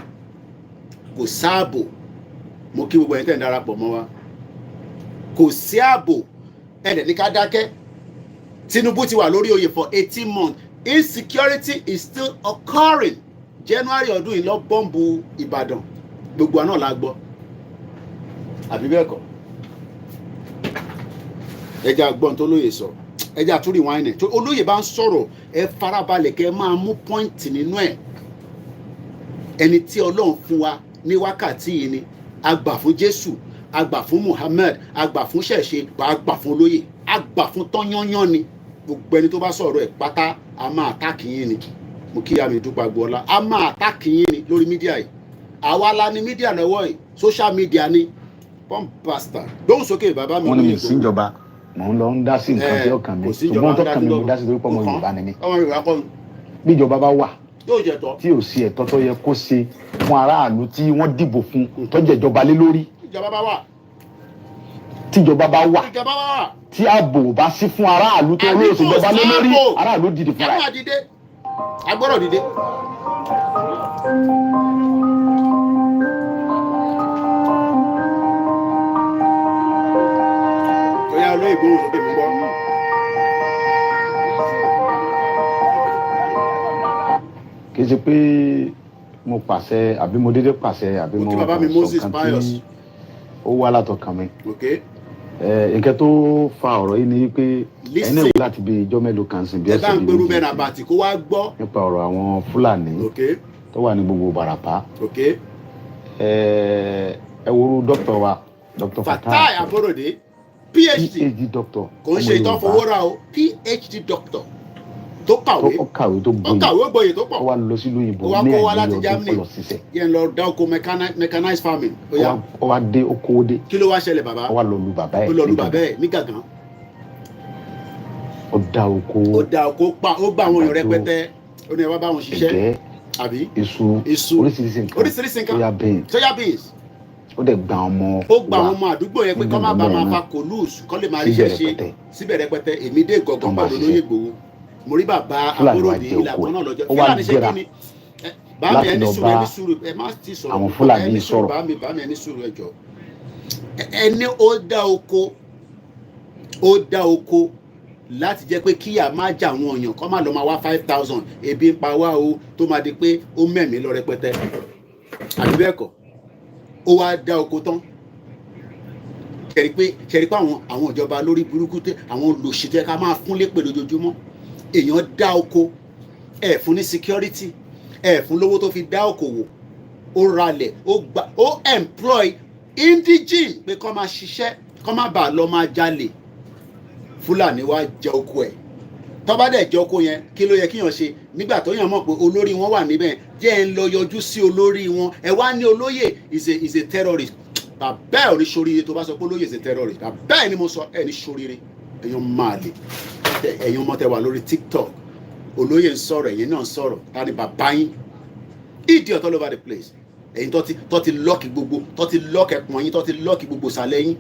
kò sáàbò mo kí gbogbo ẹ̀yin tẹ̀ ń darapọ̀ mọ́ wa kò sí ààbò ẹ̀dẹ̀ ní ká dákẹ́ Tinubu ti wà lórí oyè for 18 months insecurity is still occurring January ọdún yìí lọ bọ́ǹbù Ìbàdàn gbogbo àná la gbọ́ àbí bẹ́ẹ̀ kọ́ ẹja gbọ́n tó lóye sọ ẹja tún rí wáìnì tó olóyè bá ń sọ̀rọ̀ ẹ farabalẹ̀ kẹ́ máa mú pọ́ìntì nínú ẹ̀ ẹni tí Ọlọ́run fún wa ní wákàtí yìí ni a gbà fún Jésù a gbà fún Muhammad a gbà fún ṣẹ̀ṣe a gbà fún olóyè a gbà fún tọ́yányán ni gbogbo ẹni tó bá sọ̀rọ̀ ẹ̀ pátá a máa àtàkì yín ni mo kí àmì ìdúpọ̀ agboola a máa àtàkì yín ni lórí mídíà yìí àwa la ní mídíà lọ́wọ́ yìí social media ni pump pastor gbóhùn sókè bàbá mi. wọ́n ní mi síjọba mò ń lọ ń dá sí nǹkan tí ó kàn mí ṣùgbọ́n tó kàn mí mo dá sí torí pé ọmọ Yorùbá ni mí. ọmọ Yorùbá kọ́ ni. bí ìjọba bá wà yóò jẹ tọ́. tí ò sí ẹ̀tọ́ tó yẹ kó ṣe fún aráàlú tí wọ́n dìbò fún tó jẹ́ ìjọba lé lórí. ìjọba bá wà. tíjọba bá wà. ìjọba bá wà. tí ààbò bá sí fún aráàlú tó olóyè ìjọba lé lórí aráàlú dìde fúnra ẹ̀. ẹ máa dìde agbọ́dọ̀ dìde. tóyá olóyè gbóhùn sókè mú gbọ́. kì í ṣe pé mo pàṣẹ àbí mo dédé pàṣẹ àbí mo bàbá mi Moses sọ kan Pius tí ó wá látọkàn mi. ok nǹkan tó fa ọ̀rọ̀ yìí ni pé ẹni ìwé láti bí ijọ́ mélòó kan sìn bí ẹ bá ẹsẹ̀ ń gbèrú bẹ́ẹ̀ náà bàtì kó wá gbọ́. nípa ọ̀rọ̀ àwọn Fúlàní ok tó wà ní gbogbo Ìbàràpá. ok ẹ wo dókítà wa dókítà Fatai Aborode PhD doctor kò ń ṣe ìtọ́fowóra o PhD doctor tó kàwé tó kàwé tó ó kàwé ó gboyè tó ó pọ̀ wá lọ sílùú òyìnbó ó wá ní kó wá ẹ̀yìn láti ọdún Germany kó lọ ṣiṣẹ́ yẹn lọ dá oko mechanized farming ó yá ó wá dé ó kówó dé kí ló wá ṣẹlẹ̀ bàbá ó wá lọ lu bàbá ẹ̀ ó lọ lu bàbá ẹ̀ ní Gàngán ó dá oko ó dá oko pa ó gbà àwọn èèyàn rẹpẹtẹ ó ní ẹ wá bá wọn ṣiṣẹ́ ẹ̀gẹ́ àbí iṣu oríṣiríṣi nǹkan soya beans ó dẹ̀ gba ọmọ ó gba àwọn ọmọ àdúgbò yẹn pé kọ́ má bàa máa fa collude kọ́ lè máa ríṣẹ́ ṣe síbẹ̀ rẹpẹtẹ èmi dé gọ̀gán pẹ̀lú olóyè Ìgbòho mo rí bàbá Aborode ìlà kan náà lọ́jọ́ Fúlàní ṣe kí ni bàmí ẹni sùúrù ẹ má ti sọ̀rọ̀ àwọn Fúlàní sọ̀rọ̀ bàmí ẹni sùúrù ẹjọ́ ẹni ó dá oko láti jẹ́ pé kíyà má jà àwọn èèyàn kọ́ má lọ máa wá 5,000 ebi ń pa wá o tó máa di pé ó mẹ̀mí lọ rẹpẹtẹ àbí bẹ́ẹ̀ kọ́ ó wá dá oko tán ṣẹ̀rí pé àwọn ìjọba lórí burúkú tẹ àwọn olùṣètò ká máa fún lépè lójoojúmọ́ èèyàn dá oko ẹ̀ fún ní security ẹ̀ fún lówó tó fi dá okòwò ó ralẹ̀ ó employ indigene pé kọ́ máa ṣiṣẹ́ kọ́ má bàa lọ máa jalè Fúlàní wá jẹ oko ẹ̀ tó bá dẹ̀ jẹ oko yẹn kí ló yẹ kíyàn ṣe nígbà tó yàn mọ̀ pé olórí wọn wà níbẹ̀ jẹ́ ẹ̀ ń lọ yọjú sí olórí wọn ẹ̀ wá ní olóyè is a terrorist bàbá ẹ̀ ò ní ṣoríire tó bá sọ pé olóyè is a terrorist bàbá ẹ̀ ni mo sọ ẹ̀ ní ṣoríire èèyàn máa lè ẹ̀yin ọmọ tẹ wà lórí TikTok olóyè ń sọ̀rọ̀ ẹ̀yin náà ń sọ̀rọ̀ ta ni bàbá yín idiot all over the place ẹ̀yin tó ti lọ́ọ̀kì gbogbo tó ti lọ́ọ̀kì ẹ̀pọ̀n yín tó ti lọ́ọ̀kì gbogbo sàlẹ̀ yín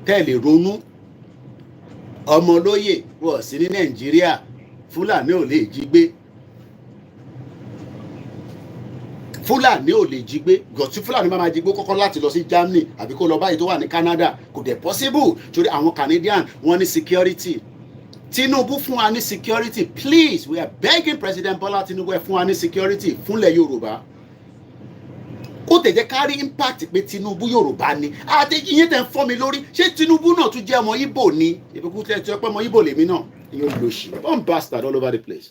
tẹ́ ẹ̀ lè ronú ọmọ olóyè wọ̀ sí ní Nàìjíríà Fúlàní ò lè jí gbé Fúlàní ò lè jí gbé gọ̀tí Fúlàní máa jí gbé kọ́kọ́ láti lọ sí Germany àbí kó lọ báyìí tó wà ní Canada kò dẹ̀ possible torí àwọn Canadian wọ́n ní security Tinubu fún wa ní security please we are begging President Bola Tinubu ẹ fún wa ní security fúnlẹ̀ Yorùbá ó tẹ̀ jẹ́ kárí impact pé Tinubu Yorùbá ni àti ìyẹn tẹ̀ ń fọ́ mi lórí ṣé Tinubu náà tún jẹ́ ọmọ Ìgbò ni ìbùkún tẹ̀ tí ó pẹ́ ọmọ Ìgbò lèmi náà ìyẹn olóṣì bomb bastard all over the place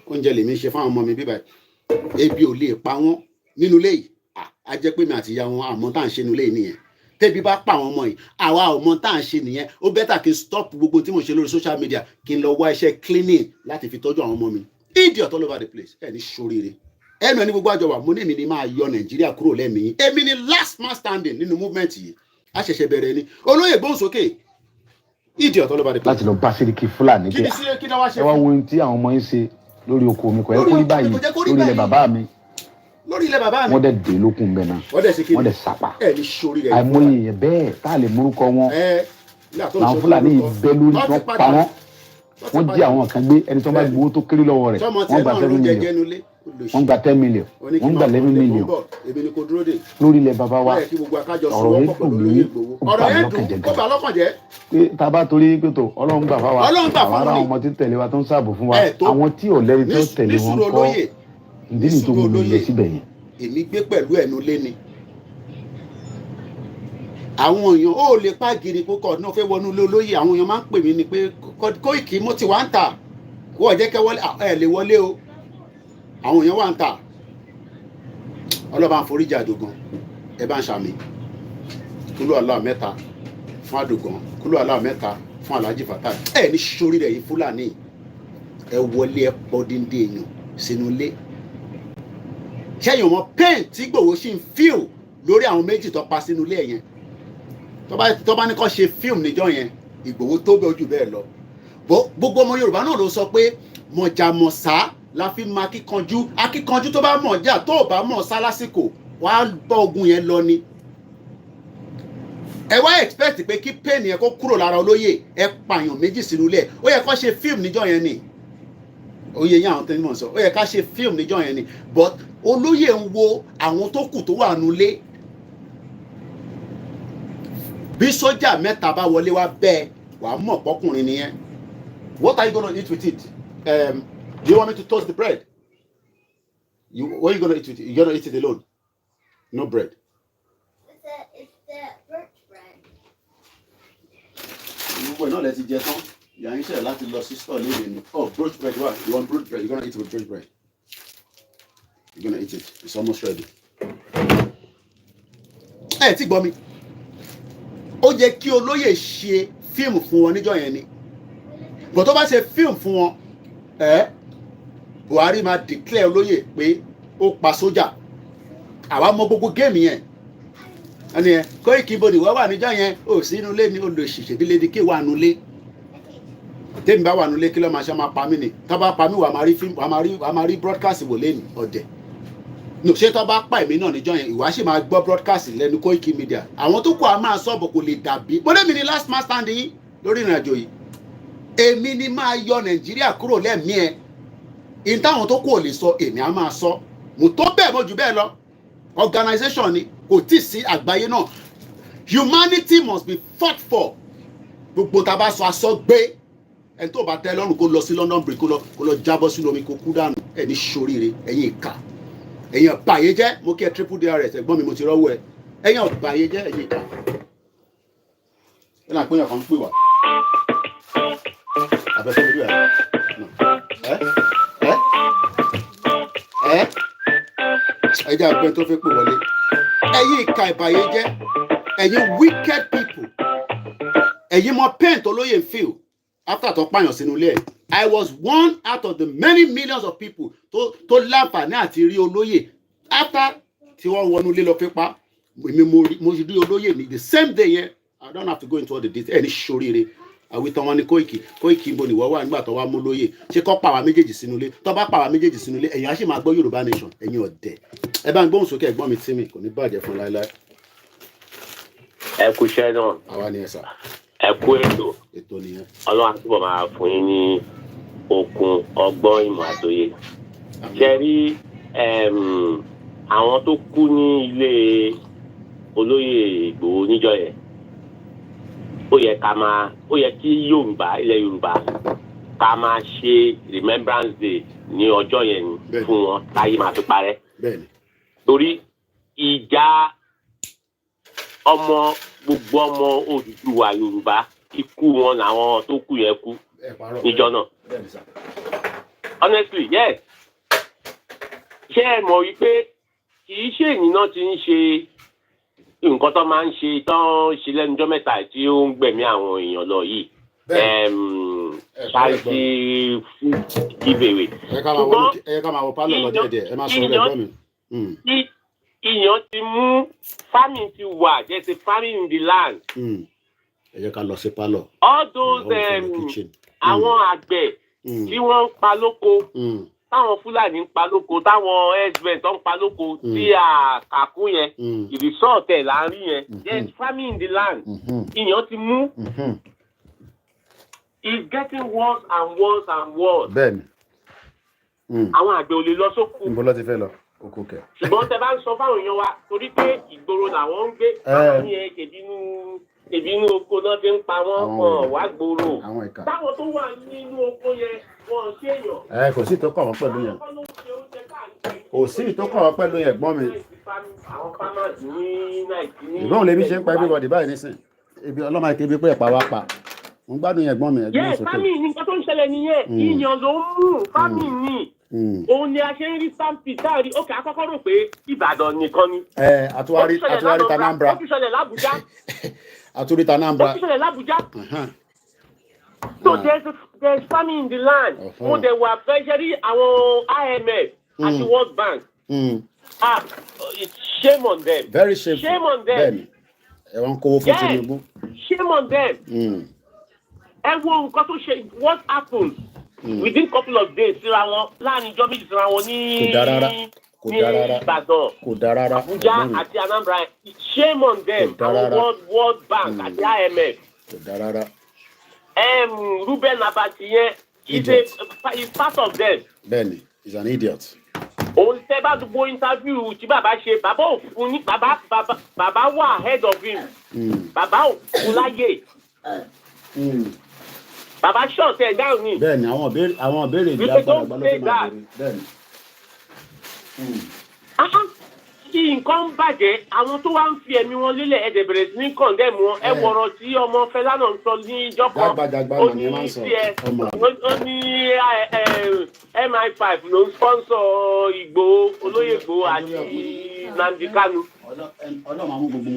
oúnjẹ lèmi ṣe fáwọn ọmọ mi bíbá ebi ò lè pa wọ́n nínú ilé yìí a jẹ́ pé mi àti ìyá wọn àmọ́ tá à ń ṣe nínú ilé yìí nìyẹn tẹ́bi bá pa àwọn ọmọ yìí àwa ò mọ tá à ń ṣe nìyẹn ó bẹ́tà kí n stop gbogbo tí mo ṣe lórí social media kí n lọ wá iṣẹ́ cleaning láti fi tọ́jú àwọn ọmọ mi idiot all over the place ẹ̀ ní ṣoríire ẹnu ẹni gbogbo àjọwà mo ní èmi ni máa yọ Nàìjíríà kúrò lẹ́mìí èmi ni last man standing nínú movement yìí a ṣẹ̀ṣẹ̀ bẹ̀rẹ̀ ni olóyè gbóhùnsókè idiot all over the place. láti lọ bá Sẹ́ríkì Fúlàní pé ẹ wá wo ohun tí àwọn ọmọ yín ṣe lórí oko mi kò yẹ kó rí báyìí lórí ilẹ̀ bàbá mi lórí ilẹ̀ bàbá mi wọ́n dẹ̀ dé lókun bẹ́ẹ̀ náà wọ́n dẹ̀ sapa àìmọye yẹn bẹ́ẹ̀ tá a lè morúkọ wọn làwọn Fúlàní yìí bẹ́ lórí tí wọ́n pa wọ́n jí àwọn kan gbé ẹni tí wọ́n bá gbowó tó kéré lọ́wọ́ rẹ̀ wọ́n gba 7 million wọ́n gba 10 million wọ́n gba 11 million lórí ilẹ̀ bàbá wa ọ̀rọ̀ yẹn kò ní ó bá lọ́kàn jẹ́ pé tá a bá torí pé tó Ọlọ́run gbà fáwa àwọn ará ọmọ tí ń tẹ̀lé wa tó ń ṣààbò fún wa àwọn tí ò lẹ́rìí tó tẹ̀lé wọn kọ́ ìdí nìyí tó mú mi lọ síbẹ̀ yẹn. èmi gbé pẹ̀lú ẹ̀nu lé ni àwọn èèyàn ó lè pa gidi kókò náà fẹ́ wọnú ilé olóyè àwọn èèyàn máa ń pè mí ni pé Koiki mo ti wá ń tà wọ́n jẹ́ kẹ́ wọlé ẹ lè wọlé o àwọn èèyàn wà ń tà ọlọ́ba ń foríjì àdògán ẹ bá ń ṣàmì kúlú Allah mẹ́ta fún àdògán kúlú Allah mẹ́ta fún Alhaji Fatai ẹ ní sórí rẹ̀ yìí Fúlàní ẹ wọlé ẹ pọ̀ díndín èèyàn sínú ilé ṣẹ́yìn ọmọ pain tí Ìgbòho ṣì ń fíl lórí àwọn méjì tó pa sínú ilé yẹn tó bá ní kó ṣe fíìmù níjọ́ yẹn Ìgbòho tó bẹ́ẹ̀ ojú bẹ́ẹ̀ lọ gbogbo ọmọ Yorùbá náà ló sọ pé mọ̀jàmọ̀sá la fi máa akíkanjú tó bá mọ̀ jà tó bá mọ̀ sá lásìkò wàá bá ogun yẹn lọ ni ẹ wá expect pé kí pain yẹn kó kúrò lára olóyè ẹ pààyàn méjì sínú ilé ó yẹ kó ṣe fíìmù níjọ́ yẹn ni oyè yẹn àwọn tẹ́lẹ̀ mọ̀ sọ ó yẹ ká ṣe fíìmù níjọ́ yẹn ni but olóyè ń wo àwọn tó kù tó wà nulẹ̀ bí sójà mẹ́ta bá wọlé wá bẹ́ẹ̀ wàá mọ̀ pọ́kùnrin nìyẹn. What are you gonna eat with it? Do you want me to toast the bread? What are you gonna eat with it? You're gonna eat it alone? No bread. It's the birch bread. Gbogbo ẹ̀ náà lẹ ti jẹ tán. Ìyá yín ṣẹlẹ̀ láti lọ sí store léde ni. Oh, brooch bread wà. You want brooch bread? You're gonna eat it with brooch bread. You're gonna eat it. It's almost ready. Ẹ ti gbọ́ mi. Ó yẹ kí olóyè ṣe fíìmù fún wọn níjọ́ yẹn ni bọ̀ tó bá ṣe fíìmù fún wọn Buhari máa declare olóyè pé ó pa sójà àwa mọ gbogbo géèmì yẹn ẹni yẹn Koiki bodi wọ́n wà níjọ́ yẹn ó sí inú ilé ní olùṣèṣè bí lédi kí wà nù ilé tèmi bá wà nù ilé kí ló máa ṣe máa pa mí ni tá bá pa mí wà máa rí broadcast wò lẹ́nu ọ̀dẹ̀ no ṣé tó bá pa èmi náà níjọ́ yẹn ìwà ṣì máa gbọ́ broadcast lẹ́nu Koikimedia àwọn tó kọ a máa sọ bọ̀ kò lè dàbí mo lé mi ní last man standing yín lórí ìrìnàjò yìí èmi ni máa yọ Nàìjíríà kúrò lẹ́mìí ẹ̀ in táwọn tó kù ò lè sọ èmi á máa sọ mo tó bẹ́ẹ̀ mo jù bẹ́ẹ̀ lọ organization ni kò tí ì sí àgbáyé náà humanity must be fought for gbogbo tá a bá sọ aṣọ gbé ẹni tó bá tẹ́ lọ́rùn kó lọ sí London Bridge kó lọ jábọ́ sínú omi kó kú dànù ẹni ṣoríire ẹ̀yin ìka ẹ̀yin ọ̀bàyé jẹ́ mo kí ẹ triple DRS ẹ̀gbọ́n mi mo ti rọ́wọ́ ẹ ẹ̀yin ọ̀bàyé jẹ́ ẹ̀yin ìka ẹ̀ náà pínyàn kan ń pè wá abẹ́fẹ́ mi rí ẹ jẹ́ àgbẹ̀ tó fẹ́ pè wọlé ẹ̀yin ìka ìbàyé jẹ́ ẹ̀yin wicked people ẹ̀yin mọ pain tó lóye feel after tó pààyàn sínú ilé ẹ̀ I was one out of the many millions of people tó láǹfààní àti rí olóyè after tí wọ́n wọnú ilé lọ fi pa èmi mo rí olóyè ní the same day yẹn I don't have to go into all the details ẹni ṣoríire àwítọ́ wọn ni Koiki ibo nìwọ́ wà nígbà tó wá mú lóyè ṣé kọ́ pàwá méjèèjì sínú ilé tó bá pàwá méjèèjì sínú ilé ẹ̀yin á sì máa gbọ́ Yorùbá nation ẹ̀yin ọ̀dẹ̀ ẹ bá ń gbóhùn sókè ẹ̀gbọ́n mi tí mi kò ní bàjẹ́ fún láéláé. ẹ kú iṣẹ́ náà. àwa ni ẹ sà. ẹ kú ètò nìyẹn. Ọlọ́run àtúbọ̀ máa fún yín ní okun ọgbọ́n ìmọ̀ àtòyè. ṣe rí àwọn tó kú ní ilé olóyè Ìgbòho níjọ́ yẹn ó yẹ kí Yorùbá ilẹ̀ Yorùbá ká máa ṣe remembrance day ní ọjọ́ yẹn ni fún wọn láyé máa fi parẹ́ torí ìjà gbogbo ọmọ Odùduwà Yorùbá ikú wọn làwọn tó kú yẹn kú níjọ́ náà honestly yes ṣé ẹ mọ̀ wípé kì í ṣe èyí náà ti ń ṣe nǹkan tó máa ń ṣe tó ń ṣe lẹ́nujọ́ mẹ́ta tí ó ń gbẹ̀mí àwọn èèyàn lọ yìí ṣáàṣì ìbèrè. ẹ ká máa wọ pálọ̀ lọ díẹ̀díẹ̀ ẹ máa sọ ẹgbẹ́ mi. ìyàn ti mú farming ti wà there is a farming in the land. ẹ jẹ́ ká lọ sí pálọ̀. all those àwọn àgbẹ̀ tí wọ́n ń pa lóko táwọn Fúlàní ń pa lóko táwọn herdsmen tó ń pa lóko tí àkàkú yẹn ìrìsọ́ọ̀tẹ̀ là ń rí yẹn there is farming in the land ìyàn ti mú it's getting worse and worse and worse. bẹ́ẹ̀ni. àwọn àgbẹ̀ ò lè lọ sóko. níbo ló ti fẹ́ lọ oko kẹ. ṣùgbọ́n tẹ bá ń sọ fáwọn èèyàn wa torí pé ìgboro làwọn ń gbé àwọn yẹn kèbí inú oko náà ti ń pa wọ́n wá gbòòrò táwọn tó wà nínú oko yẹn wọ́n ṣèyàn. kò sí ìtọ́kọ̀ wọn pẹ̀lú yẹn kò sí ìtọ́kọ̀ wọn pẹ̀lú yẹn gbọ́n mi farmers ní Nàìjíríà. Ìgbọ́n lèmi ṣe ń pa everybody báyìí nísìn. Ibi ọlọ́mọ ìkébí pé ẹ̀pà wá pa. Mo gbádùn yẹn ẹ̀gbọ́n mi ẹ̀gbọ́n sókè. Fámì ní nǹkan tó ń ṣẹlẹ̀ nìyẹn. Ìyàn ló ń mú fámì ní. Òun ni a ṣe ń rí sáǹpì táàrí. Ókè akọ́kọ́ rò pé Ìbàdàn nìkan ni. Àtúwárí Tanambra. Ó tún ṣẹlẹ̀ l'Abuja. Àtúrí Tanambra. Ó tún ṣẹlẹ̀ l'Abuja. So there's famine in the land. So there were very our IMF and the World Bank. It's shame on them. Very shameful. Shame on them. Shame on them. Everyone got to shame. What happened within a couple of days? Láàrin ìjọ méjì síra wọn ní Ìbàdàn, Abuja àti Anambra. Shame on them. Our World Bank àti IMF. Ruben Abatiye is part of them. Benny is an idiot. Òun tẹ́ bá gbogbo interview tí bàbá ṣe, bàbá òfin ní bàbá wà ahead of him. Bàbá òfin láyè. Bàbá short ẹ̀ down ni. Bẹ́ẹ̀ni àwọn ìbéèrè ìjà àgbàlagbà ló fi máa bẹ̀rẹ̀. Bẹ́ẹ̀ni. Kí nǹkan bàjẹ́, àwọn tó wá ń fi ẹ̀mí wọn lélẹ̀ ẹ̀dẹ̀ bẹ̀rẹ̀ sí ní condemn wọn. Ẹ wọ̀rọ̀ tí ọmọ Fẹlá náà ń sọ ní ìjọ kan. Ó ní MI5 ló ń sponsor Ìgbòho, olóyè Ìgbòho àti Nnamdi Kanu.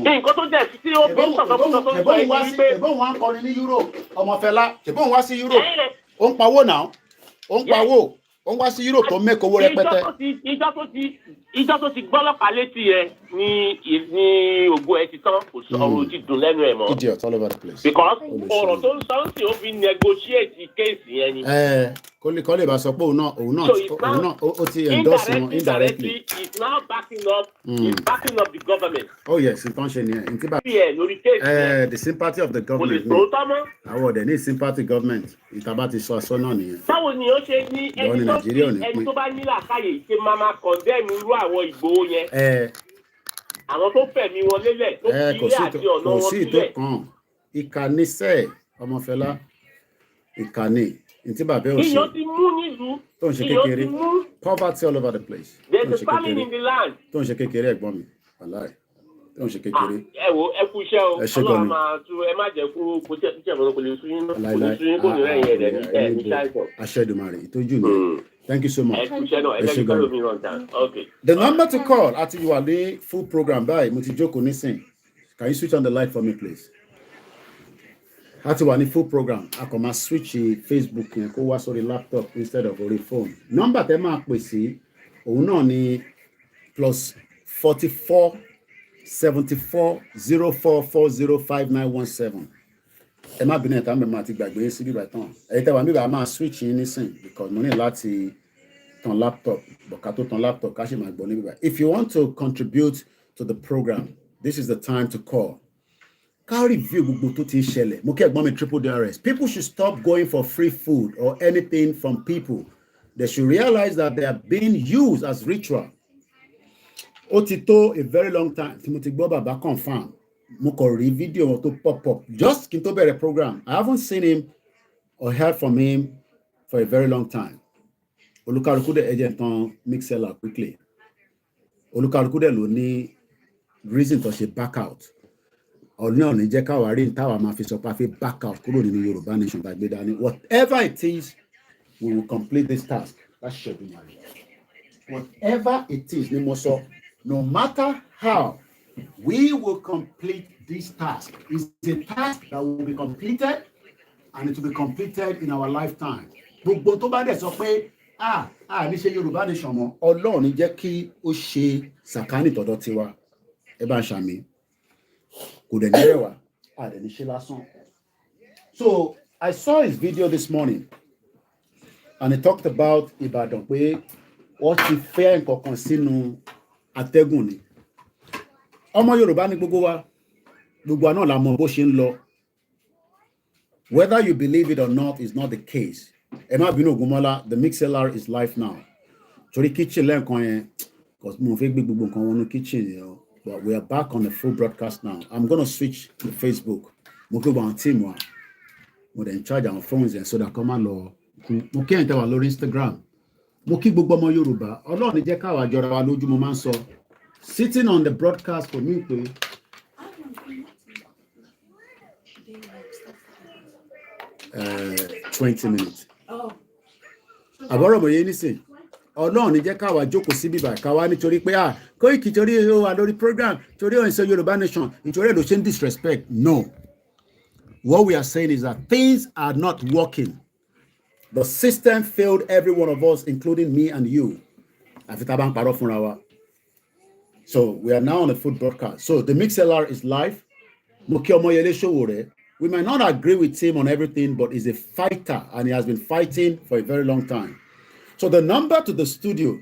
Nǹkan tó jẹ́ tí ó bí sọ̀tọ̀ tó ń sọ wípé. Ṣèbóun wá ń kọrin ní Europe, ọmọ Fẹlá, ṣèbóun wá sí Europe. Ó ń pawó náà, ó ń pawó. Ó ń wá sí Europe tó mẹ́kọ̀ owó rẹpẹtẹ. Ìjọ tó ti gbọ́lọ́pàá létí ẹ ní ògo ẹ ti tán, ọ̀rọ̀ ti dùn lẹ́nu ẹ̀ mọ́. Idiot all over the place. Because ọ̀rọ̀ tó ń sọ ń sìn ó fi negotiate case yẹn ni. Kọ́ lè bá sọ pé òun náà ó ti endorse wọn indirectly. It's now backing up the government. Oh yes, nǹkan ṣe nìyẹn. Lórí case. The sympathy of the government. Àwọn ọ̀dẹ̀ ní sympathy government. Ìtàbá ti sọ aṣọ náà nìyẹn. Báwo ni ó ṣe ní ẹni tó bá ní làákàyè ṣe máa condemn irú àwọn Ìgbòho yẹn? Àwọn tó fẹ̀mí wọn lélẹ̀ tó fi ilé àti ọ̀nà wọn sílẹ̀. Kò sí ìtò kan. Ìkànnì sẹ́ẹ̀ ọmọ Fẹlá. Ìkànnì. Ntí bàbá ò ṣe. Ìyàn ti mú nílùú. Tó ń ṣe kékeré. Poverty all over the place. There's a famine in the land. Tó ń ṣe kékeré ẹ̀gbọ́n mi. Wàláì. Tó ń ṣe kékeré. Ẹ wo ẹ kú iṣẹ́ o. Ọlọ́run máa tú ẹ má jẹ́ kó tí ẹ̀ mọ́ kò lè sún yín náà. Kò lè sún yín kò ní rẹ̀yìn ẹ̀dẹ̀ ní ṣáìsàn. Aṣẹ́dùmarè ìtọ́jú ni. Thank you so much. Ẹ kú iṣẹ́ náà ẹ jẹ́ kí kọ́lọ́ mi run down. Okay. The number to call àti ìwà ní full program báyìí mo ti jókòó nísìn. Can you switch on the light for me please? Àti wà ní full program a kò máa switch Facebook yẹn kó wá sórí laptop instead of orí phone. Nọ́mbà tẹ́ máa pè sí òun náà ni +44 74 04 40 5917. Ẹ má bínú ẹ̀ta mẹ́ma àti gbàgbé sí bíbá tán. Ẹ̀yin tẹ́wàá bíbá máa switch yín nísìn because mo ní láti tan laptop bọ̀ká tó tan laptop ká ṣe máa gbọ́ ní bíbá. If you want to contribute to the program, this is the time to call. Ká review gbogbo tó ti ń ṣẹlẹ̀. Mo kí ẹ̀gbọ́n mi triple DRS. People should stop going for free food or anything from people. They should realize that they are being used as ritual. Ó ti tó a very long time tí mo ti gbọ́ bàbá confirm. Mo kàn rí fídíò wọn tó pop up just kí n tó bẹ̀rẹ̀ program. I haven't seen him or heard from him for a very long time. Olúkálùkù dẹ̀ ẹ̀jẹ̀ tán mixella quickly. Olúkálùkù dẹ̀ ló ní reason tó ṣe back out. Ọ̀nà ní jẹ́ káwa rí táwa máa fi sọ pé a fi back out kúrò nínú Yorùbá nation tàgbé dání. Whatever it is, we will complete this task. That's schedule. Whatever it is, ni mo sọ, no matter how, we will complete this task. It's a task that will be completed and it will be completed in our lifetime. Gbogbo tó bá dẹ̀ sọ pé ní ṣe Yorùbá nation mọ́, Ọlọ́run ní jẹ́ kí ó ṣe sàkánì tọ̀dọ̀ tiwa. Ẹ bá ń ṣàmì. So I saw his video this morning and he talked about Ìbàdàn pé wọ́n ti fẹ́ nǹkan sínú atẹ́gùn ni. Ọmọ Yorùbá ni gbogbo wa náà la mọ̀ bó ṣe ń lọ. Whether you believe it or not is not the case. Ẹ má bínú Ògúnmọ́lá, the mixlr is live now. Torí kitchen lẹ́ẹ̀kan yẹn, because mo fẹ́ gbé gbogbo nǹkan wọnú kitchen yẹn. But we are back on the full broadcast now. I'm going to switch to Facebook. Mo kí wọn team wa. Mo dey in charge our phones and so that come on lọ. Mo kí ẹ̀yin lórí Instagram. Mo kí gbogbo ọmọ Yorùbá. Ọlọ́run ní jẹ́ ká wá jọra wa lójú mo máa ń sọ. sitting on the broadcast for me to 20 minutes. Àbọ̀rọ̀ mọ̀ yé nísìn. Ọlọ́run ní jẹ́ káwa jókòó sí bíbà káwa nítorí pé Koiki torí ó wà lórí program torí ó ń ṣe Yorùbá Nation nítorí ẹ̀ ló ṣe ń disrespect. No. What we are saying is that things are not working. The system failed every one of us, including me and you. Àfi tá bá ń parọ́ fúnra wa. So we are now on a food broadcast. So the MixLR is live. Mo kí Ọmọyẹlé Sowore. We might not agree with him on everything, but he's a fighter and he has been fighting for a very long time. So the number to the studio,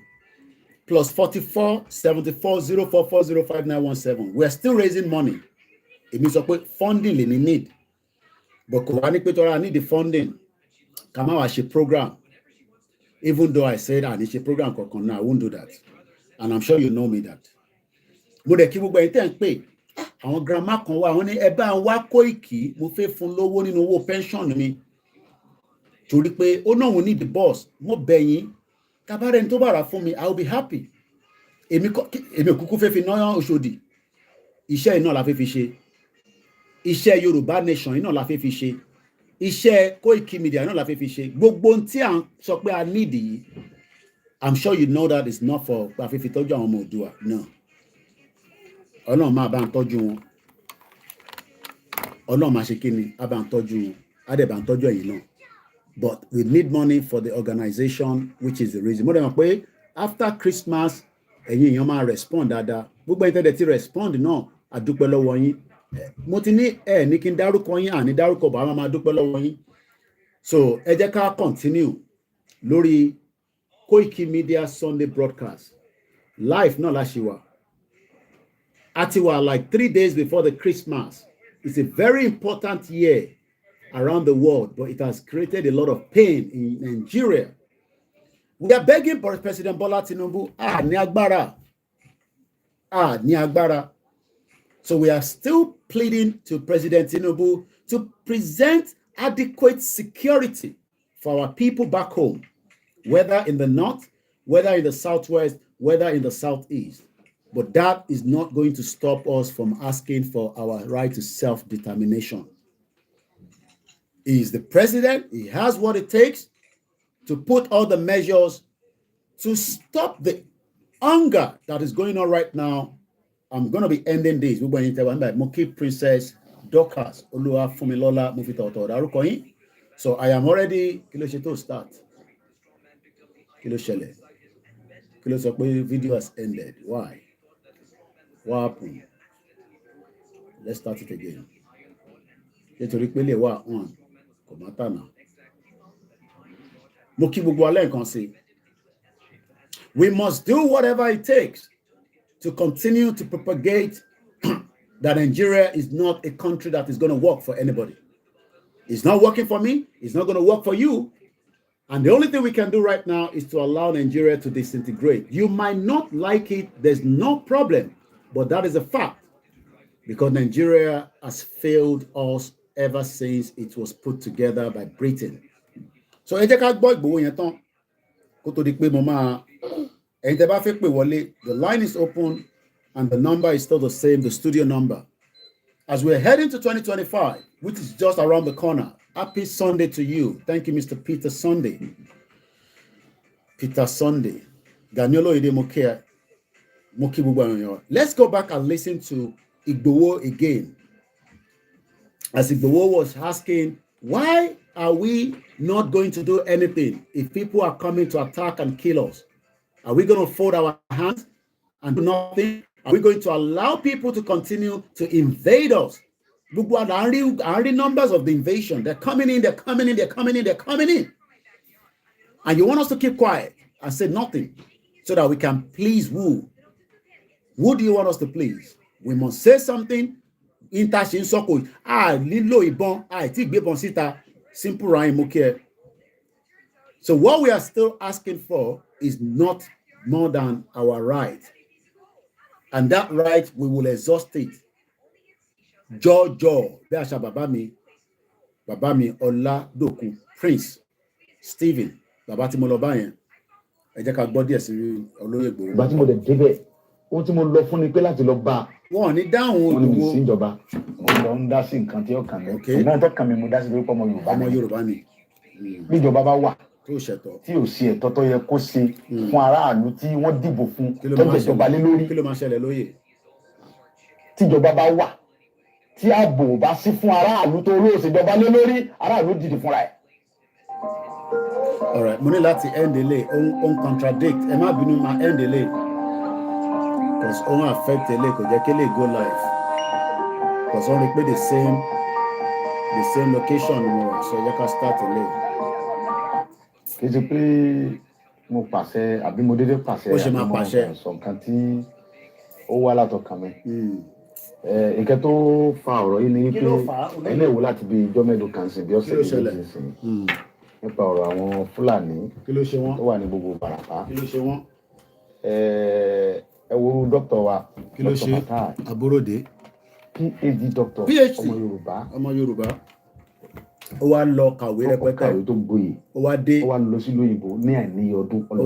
+44 74 044 05917. We are still raising money. It means funding we need. But I need the funding. Come out a program. Even though I said I need a program, I won't do that. And I'm sure you know me that. But àwọn grandma kan wá àwọn ní ẹ bá ń wá Koiki mo fẹ́ fún lówó nínú owó pension mi torí pé ó náà wọ́n need the boss mo bẹ̀ yín tabarẹ́ni tó bá rà fún mi I will be happy èmi kúkú fẹ́ fi náà Òṣòdì iṣẹ́ iná la fẹ́ fi ṣe iṣẹ́ Yorùbá Nation iná la fẹ́ fi ṣe iṣẹ́ Koikimedia iná la fẹ́ fi ṣe gbogbo tí à ń sọ pé a need yìí I'm sure you know that it's not for pé a fẹ́ fi tọ́jú àwọn ọmọ Oòduà no. Ọlọ́run máa bá ń tọ́jú wọn Ọlọ́run máa ṣe kí ni a bá ń tọ́jú wọn a dẹ̀ bá ń tọ́jú ẹ̀yin náà but we need money for the organization which is the reason mo dẹ̀ mọ̀ pé after Christmas ẹ̀yin èèyàn máa respond dáadáa gbogbo ẹ̀yin tẹ́lẹ̀ tí respond náà a dúpẹ́ lọ́wọ́ yín mo ti ní ní kí n dárúkọ yín àní dárúkọ bá wọn máa dúpẹ́ lọ́wọ́ yín so ẹ jẹ́ ká continue lórí Koikimedia Sunday broadcast live náà la ṣe wà. Atiwa, like 3 days before the Christmas. It's a very important year around the world, but it has created a lot of pain in Nigeria. We are begging for President Bola Tinubu, ni agbára. So we are still pleading to President Tinubu to present adequate security for our people back home, whether in the north, whether in the southwest, whether in the southeast. But that is not going to stop us from asking for our right to self-determination. He is the president. He has what it takes to put all the measures to stop the hunger that is going on right now. I'm going to be ending this. We're going to Moki Princess Dorcas Olua Fumilola Mufita. So I am already to start. Video has ended. Why? What happened? Let's start it again. We must do whatever it takes to continue to propagate that Nigeria is not a country that is going to work for anybody. It's not working for me. It's not going to work for you. And the only thing we can do right now is to allow Nigeria to disintegrate. You might not like it. There's no problem. But that is a fact. Because Nigeria has failed us ever since it was put together by Britain. So, the line is open and the number is still the same, the studio number. As we're heading to 2025, which is just around the corner, happy Sunday to you. Thank you, Mr. Peter Sunday. Peter Sunday. Ganyolo Ide Mokea. Let's go back and listen to Igboho again. As Igboho was asking, why are we not going to do anything if people are coming to attack and kill us? Are we going to fold our hands and do nothing? Are we going to allow people to continue to invade us? Look what are the numbers of the invasion. They're coming in, they're coming in, they're coming in, they're coming in. And you want us to keep quiet and say nothing so that we can please who? Who do you want us to please? We must say something. Simple rhyme, okay. So what we are still asking for is not more than our right. And that right, we will exhaust it. Jojo, Babami, Ola Doku, Prince, Stephen, Babati Molobayan. Ejeka body as Oloyegbo. But mo de debe ohun tí mo lọ fún ni pé láti lọ bá wọn ní dáhùn wọn ní mi sí ìjọba mo lọ ń dá sí nǹkan tí ó kàn mí ṣùgbọ́n tó kàn mí mo dá sí lórí ọmọ Yorùbá ni bí ìjọba bá wà tó ṣẹ̀tọ́ tí ò sí ẹ̀tọ́ tó yẹ kó ṣe fún aráàlú tí wọ́n dìbò fún tó jẹjọba lé lórí kí ló máa ṣẹlẹ̀ lóye tíjọba bá wà tí ààbò bá sí fún aráàlú tó olóòṣèjọba lé lórí aráàlú dìde fúnra ẹ̀. Alright, mo ní láti end delay on contradict ẹ má bínú máa end delay because ó ń affect delay kò jẹ́ kí lè go live because wọ́n rí pé the same location ni mo wà so ẹ jẹ́ ká start delay. kì í ṣe pé mo pàṣẹ àbí mo dédé pàṣẹ ó ṣe máa pàṣẹ sọ nǹkan tí ó wá látọkàn mi. Nǹkan tó fa ọ̀rọ̀ yìí ni pé ẹni èwo láti bí ijọ́ mélòó kan sí bí ọ̀sẹ̀ méjì sí nípa ọ̀rọ̀ àwọn Fúlàní tó wà ní gbogbo Bàràpá. kí ló ṣe wọ́n. ẹ wo dókítà wa kí ló ṣe Aborode PhD dókítà ọmọ Yorùbá ó wá lọ kàwé rẹpẹtẹ kàwé tó gboyè ó wá lọ sí lóyìnbó ní àìníye ọdún ó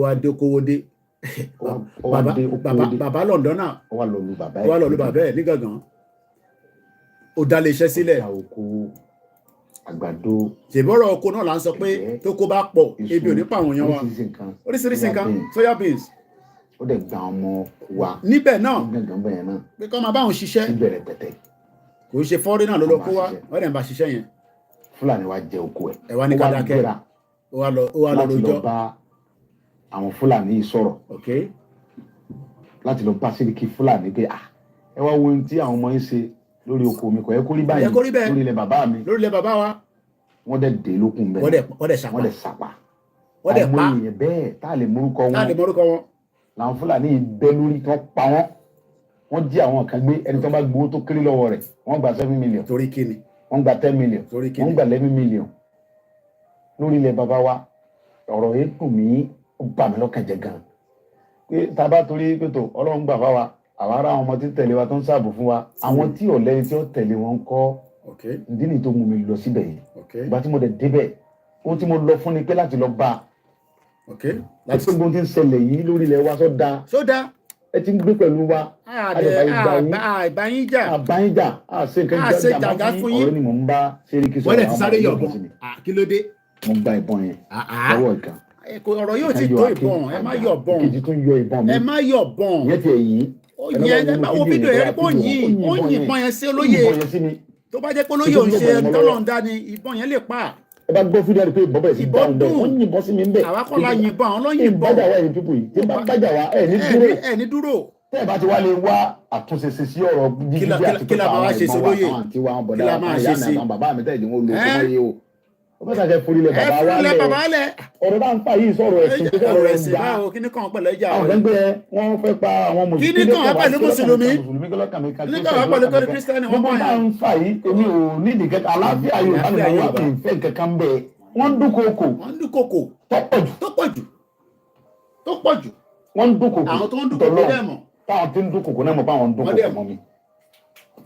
wá dé kówó dé bàbá lọ́ndọ́nà ó wá lọ lu bàbá ẹ̀ ní gangan ó dá lè iṣẹ́ sílẹ̀ àgbàdo ṣèbọ̀rọ̀ oko náà là ń sọ pé tó kó bá pọ̀ ebi ò ní pa àwọn èèyàn wa oríṣiríṣi nǹkan soya beans ó dẹ̀ gba ọmọ wa níbẹ̀ náà pé kọ́ máa bá àwọn ṣiṣẹ́ síbẹ̀rẹ̀ pẹ̀tẹ̀ kò ṣe fọ́rí náà ló lọ kó wá wọ́n dẹ̀ ń bá ṣiṣẹ́ yẹn Fúlàní wa jẹ oko ẹ̀ ẹ̀ wá ní kádàkẹ́ ó wá lọ láti lọ bá àwọn Fúlàní yìí sọ̀rọ̀ láti lọ bá Sẹ́ríkì Fúlàní pé ẹ wá wo ohun tí àwọn ọmọ yín ṣe lórí oko mi kò yẹ kó rí báyìí lórí ilẹ̀ bàbá mi lórí ilẹ̀ bàbá wa wọ́n dẹ̀ dé lókun bẹ́ẹ̀ wọ́n dẹ̀ sàpá wọ́n dẹ̀ pa àìmọye bẹ́ẹ̀ tá a lè morúkọ wọn làwọn Fúlàní yìí bẹ́ lórí tí wọ́n pa wọ́n jí àwọn kan gbé ẹni tó bá gbowó tó kéré lọ́wọ́ rẹ̀ wọ́n gba 7 million torí kíni wọ́n gba 10 million wọ́n gba 11 million lórí ilẹ̀ bàbá wa ọ̀rọ̀ yẹn dùn mí ó bà mí lọ́kàn jẹ́ gan pé tá a bá torí pé tó Ọlọ́run gbà fáwa àwa ará àwọn ọmọ tí tẹ̀lé wa tó ń ṣààbò fún wa àwọn tí ọ̀lẹ́ni tí ó tẹ̀lé wọn kọ́ ìdí nìyí tó mú mi lọ síbẹ̀ yìí ìgbà tí mo dẹ̀ débẹ̀ ohun tí mo lọ fún ni pé láti lọ bá láti pé gbogbo tí ń ṣẹlẹ̀ yìí lórí ilẹ̀ wa sódà ẹ ti ń gbé pẹ̀lú wa àbáyín jà ṣe nǹkan jàgá fún yín ọ̀rẹ́ ni mò ń bá Sẹ́ríkì sọ̀rọ̀ wọ́n dẹ̀ ti sáré yọ̀bọ̀n kí ló dé mo gba ìbọn yẹn lọ́wọ́ ìkan ọ̀rọ̀ yóò ti tó ìbọn ẹ má yọ̀bọ̀n kejì tún yọ ìbọn mi ẹ má yọ̀bọ̀n ìyẹn ti ẹ̀yìn ẹ bá wo fídíò yẹn bó yìnbọn yẹn sí olóye tó bá jẹ́ pé olóye òun ṣe tọ́lọ̀ ń dání ìbọn yẹn lè pa. ẹ bá gbọ́ fídíò pé ìbọn bẹ̀rẹ̀ sí dáhùn bẹ́ẹ̀ wọ́n yìnbọn sí mi ń bẹ̀. àwa kọ́ la yìnbọn àwọn ló yìnbọn. ìbájà wa ẹ̀yìn pípò yìí tí bá bájà wa ẹ̀ ní dúró. tẹ́ ẹ bá ti wá lè wá àtúnṣe sí ọ̀rọ̀ jíjí àti pípa àwọn ẹ̀gbọ́n wa àwọn àti wa àwọn bọ̀dá àwọn bàbá mi tẹ́ ìdíwọ́ lo ọmọ yìí o. ó bá sàkẹ́ forílẹ̀ bàbá wa lẹ̀ ọ̀rọ̀ bá ń fa yìí sọ̀rọ̀ ẹ̀sìn tó fẹ́ ọ̀rọ̀ ẹ̀sìn báwo kí ni kàn pẹ̀lú ẹja àwọn ẹgbẹ́ wọn fẹ́ pa àwọn mùsùlùmí kí ni kàn pẹ̀lú mùsùlùmí kí ni kàn pẹ̀lú kírísítẹ́nì wọn bá yẹn. ń fa yìí èmi ò ní ìdí kẹta aláfíà Yorùbá ni wọn kì í fẹ́ kankan bẹ́ẹ̀ wọ́n ń dúnkokò tó pọ̀ jù wọ́n ń dúnkokò àwọn tó ń dúnkokò dẹ̀ mọ̀ táwọn tí ń dúnkokò náà mọ̀ báwọn ń dúnkokò mọ́ mi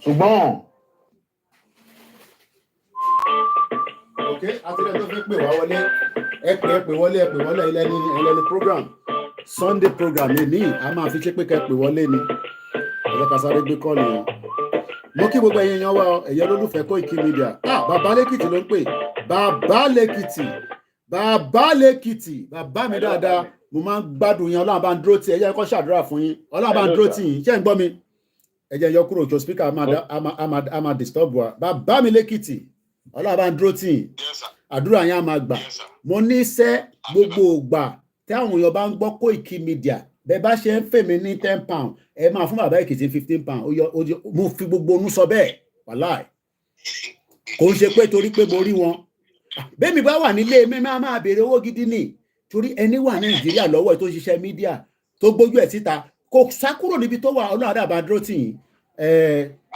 ṣùgbọ́n. ok àtúndẹ̀ tó fi pè wá wọlé ẹ pè wọlé ẹlẹ́ni program Sunday program ní a máa fi ṣe pé kẹ́ pè wọlé ni ọjọ́ ká sáré gbé kọ́ọ̀lù yẹn mo kí gbogbo ẹ̀yin yan wa ẹ̀yẹ lólùfẹ́ Koikimedia bàbá lẹ́kìtì ló ń pè bàbá lẹ́kìtì bàbá mi dáadáa mo máa ń gbádùn yẹn Ọlọ́run bá ń dúró tì ẹ jẹ́ kó ṣàdúrà fún yín Ọlọ́run bá ń dúró tì yín ṣé ń gbọ́ mi ẹ jẹ́ yọ kúrò jọ speaker a máa disturb wa bàbá mi lẹ́kìtì Ọlọ́run bá ń dúró tì yín àdúrà yẹn a máa gbà mo ní iṣẹ́ gbogbo ògbà tí àwọn èèyàn bá ń gbọ́ Koikimedia bẹ́ẹ̀ bá ṣe ń fèmí ní £10 ẹ máa fún bàbá Èkìtì £15 mo fi gbogbo onú sọ bẹ́ẹ̀ wàláì kò ń ṣe pé torí pé mo rí wọn bẹ́ẹ̀ mi bá wà nílé mi máa béèrè owó gidi ni torí ẹni wà Nàìjíríà lọ́wọ́ ẹ̀ tó ṣiṣẹ́ mídíà tó gbójú ẹ̀ síta kò sá kúrò níbi tó wà Ọlọ́run àdàbà dúró tì yín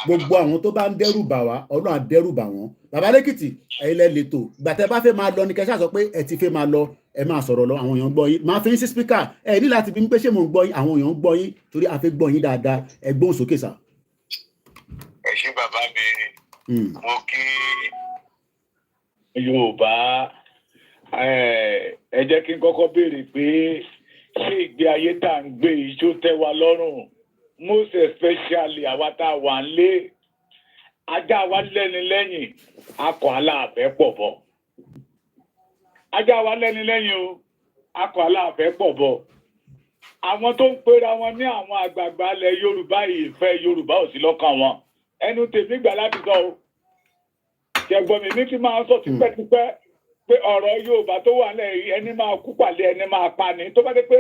gbogbo àwọn tó bá ń dẹ́rù bà wá Ọlọ́run á dẹ́rù bà wọ́n bàbá lẹ́kìtì ẹ̀yin lẹ́ lẹ́tọ̀ gbàtẹ́ bá fẹ́ máa lọ ní kẹ́sà sọ pé ẹ ti fẹ́ máa lọ ẹ máa sọ̀rọ̀ lọ àwọn èèyàn gbọ́ yín máa fi yín sí spíkà ẹ ní láti bí mi pé ṣé mò ń gbọ́ yín àwọn èèyàn gbọ́ yín torí a fẹ́ gbọ́ yín dáadáa ẹ gbóhùn sókè sà. ẹ ṣé bàbá mi mo kí Yorùbá ẹ jẹ́ kí n kọ́kọ́ béèrè pé ṣé ìgbé ayé tá à ń gbé ìjó tẹ́ wa lọ́rùn most especially àwa tá a wà ń lé ajá wa lẹ́ni lẹ́yìn akọ̀ aláàfẹ́ pọ̀ bọ̀ ajá wa lẹ́ni lẹ́yìn o akọ̀ aláàfẹ́ pọ̀ bọ̀ àwọn tó ń pera wọn ní àwọn àgbààgbà ilẹ̀ Yorùbá ìfẹ́ Yorùbá ò sí lọ́kàn wọn ẹnu tèmi gbà láti sọ o ṣẹ̀gbọ́n mi ní ti máa ń sọ tipẹ́tipẹ́ pé ọ̀rọ̀ Yorùbá tó wà lẹ́yìn ẹni máa kú pàlẹ́ ẹni máa pa ni tó bá dé pé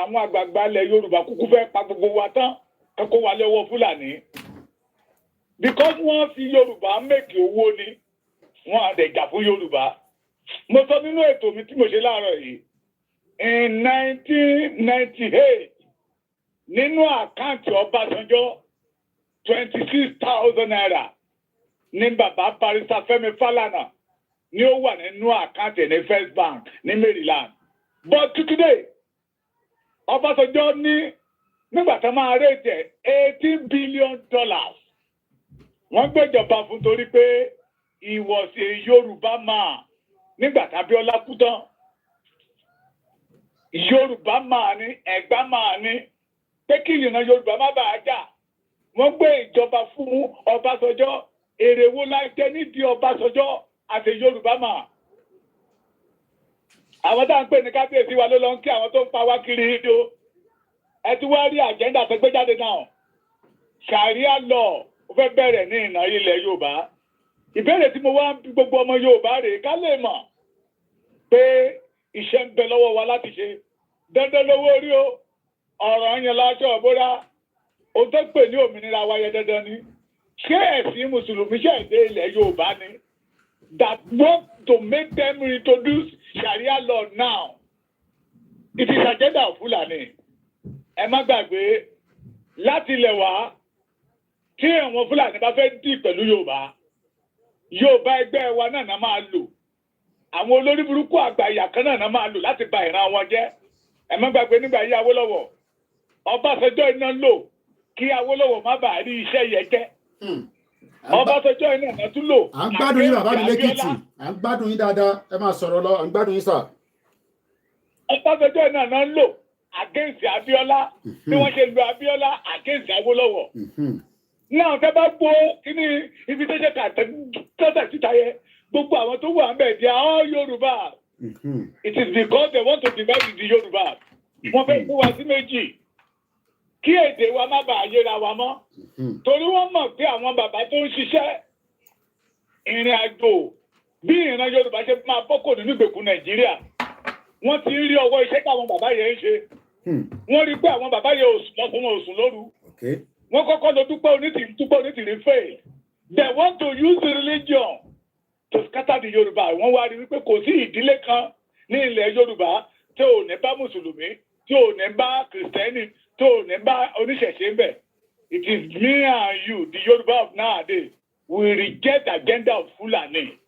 àwọn àgbààgbà ilẹ̀ Yorùbá kúkú fẹ́ pa gbogbo wa tán kókó wa lọ́wọ́ Fúlàní because wọ́n fi Yorùbá mẹ́kì owó ni wọ́n àdẹ̀jà fún Yorùbá mo sọ nínú ètò mi tí mo ṣe láàárọ̀ yìí in 1998 nínú àkáǹtì Ọbásanjọ́ 26,000 naira ní bàbá barista Fẹ́mi Fálànà ni ó wà nínú àkáǹtì ní First Bank ní Maryland but today Ọbásanjọ́ ní nígbà tá máa rèétẹ̀ $18 billion wọ́n gbéjọba fún torí pé he was a Yorùbá man nígbà tí Abíọ́lá kú tán Yorùbá máa ní Ẹ̀gbá máa ní pé kí ìran Yorùbá má bàa jà wọ́n gbé ìjọba fún Ọbásanjọ́ èrè wo la jẹ nídìí Ọbásanjọ́ àti Yorùbá máa àwọn tá à ń pè ní kábíyèsí wa ló lọ ń kí àwọn tó ń pa wá kiri ìdó ẹ ti wá rí àjẹ́ndà tó gbé jáde náà Sharia law ó fẹ́ bẹ̀rẹ̀ ní ìná ilẹ̀ Yorùbá ìbéèrè tí mo wá ń bí gbogbo ọmọ Yorùbá rèé ká lè mọ̀ pé iṣẹ́ ń bẹ lọ́wọ́ wa láti ṣe dandan lówó orí o ọ̀rọ̀ yẹn láṣọ ọ̀bọ́ra ó tó pè ní òmìnira wáyé dandan ni ṣé ẹ̀sìn mùsùlùmí ṣe èdè ilẹ̀ Yorùbá ni that want to make them introduce Sharia law now it is agenda of Fulani ẹ má gbàgbé láti ilẹ̀ wá tí àwọn Fúlàní bá fẹ́ dì pẹ̀lú Yorùbá ẹgbẹ́ wa náà máa lò àwọn olórí burúkú àgbà ìyà kan náà máa lò láti ba ìran wọn jẹ́ ẹ má gbàgbé nígbà yí Awólọ́wọ̀ Ọbásanjọ́ iná lò kí Awólọ́wọ̀ má bàa rí iṣẹ́ yẹn jẹ́ Ọbásanjọ́ iná náà tún lò. à ń gbádùn yín bàbá mi lẹ́kìtì à ń gbádùn yín dáadáa ẹ máa sọ̀rọ̀ lọ à ń gbádùn yín sà. Ọbásanjọ́ iná náà lò against Abíọ́lá tí wọ́n ṣe lu Abíọ́lá against Awólọ́wọ̀ náà tẹ́ bá gbọ́ kíní ibi tó ṣe kàtẹ́ síta yẹ gbogbo àwọn tó wà ń bẹ̀ di all Yorùbá it is because they want to divide the Yorùbá wọ́n fẹ́ fún wa sí méjì kí èdè wa má bàa yéra wa mọ́ torí wọ́n mọ̀ pé àwọn bàbá tó ń ṣiṣẹ́ ìrìn àjò bí ìran Yorùbá ṣe máa bọ́kò nínú ìgbèkùn Nàìjíríà wọ́n ti rí ọwọ́ iṣẹ́ táwọn bàbá yẹn ń ṣe wọ́n rí pé àwọn bàbá yẹn ò sùn lọ́sùn wọn ò sùn lóru wọ́n kọ́kọ́ lọ dúpẹ́ onítìrí fail they want to use the religion to scatter the Yorùbá wọ́n wá rí wípé kò sí ìdílé kan ní ilẹ̀ Yorùbá tí ò ní bá mùsùlùmí tí ò ní bá kìrìsìtẹ́nì tí ò ní bá oníṣẹ̀ṣe ń bẹ̀ it is me and you the Yorùbá of nowadays we reject the agenda of Fulani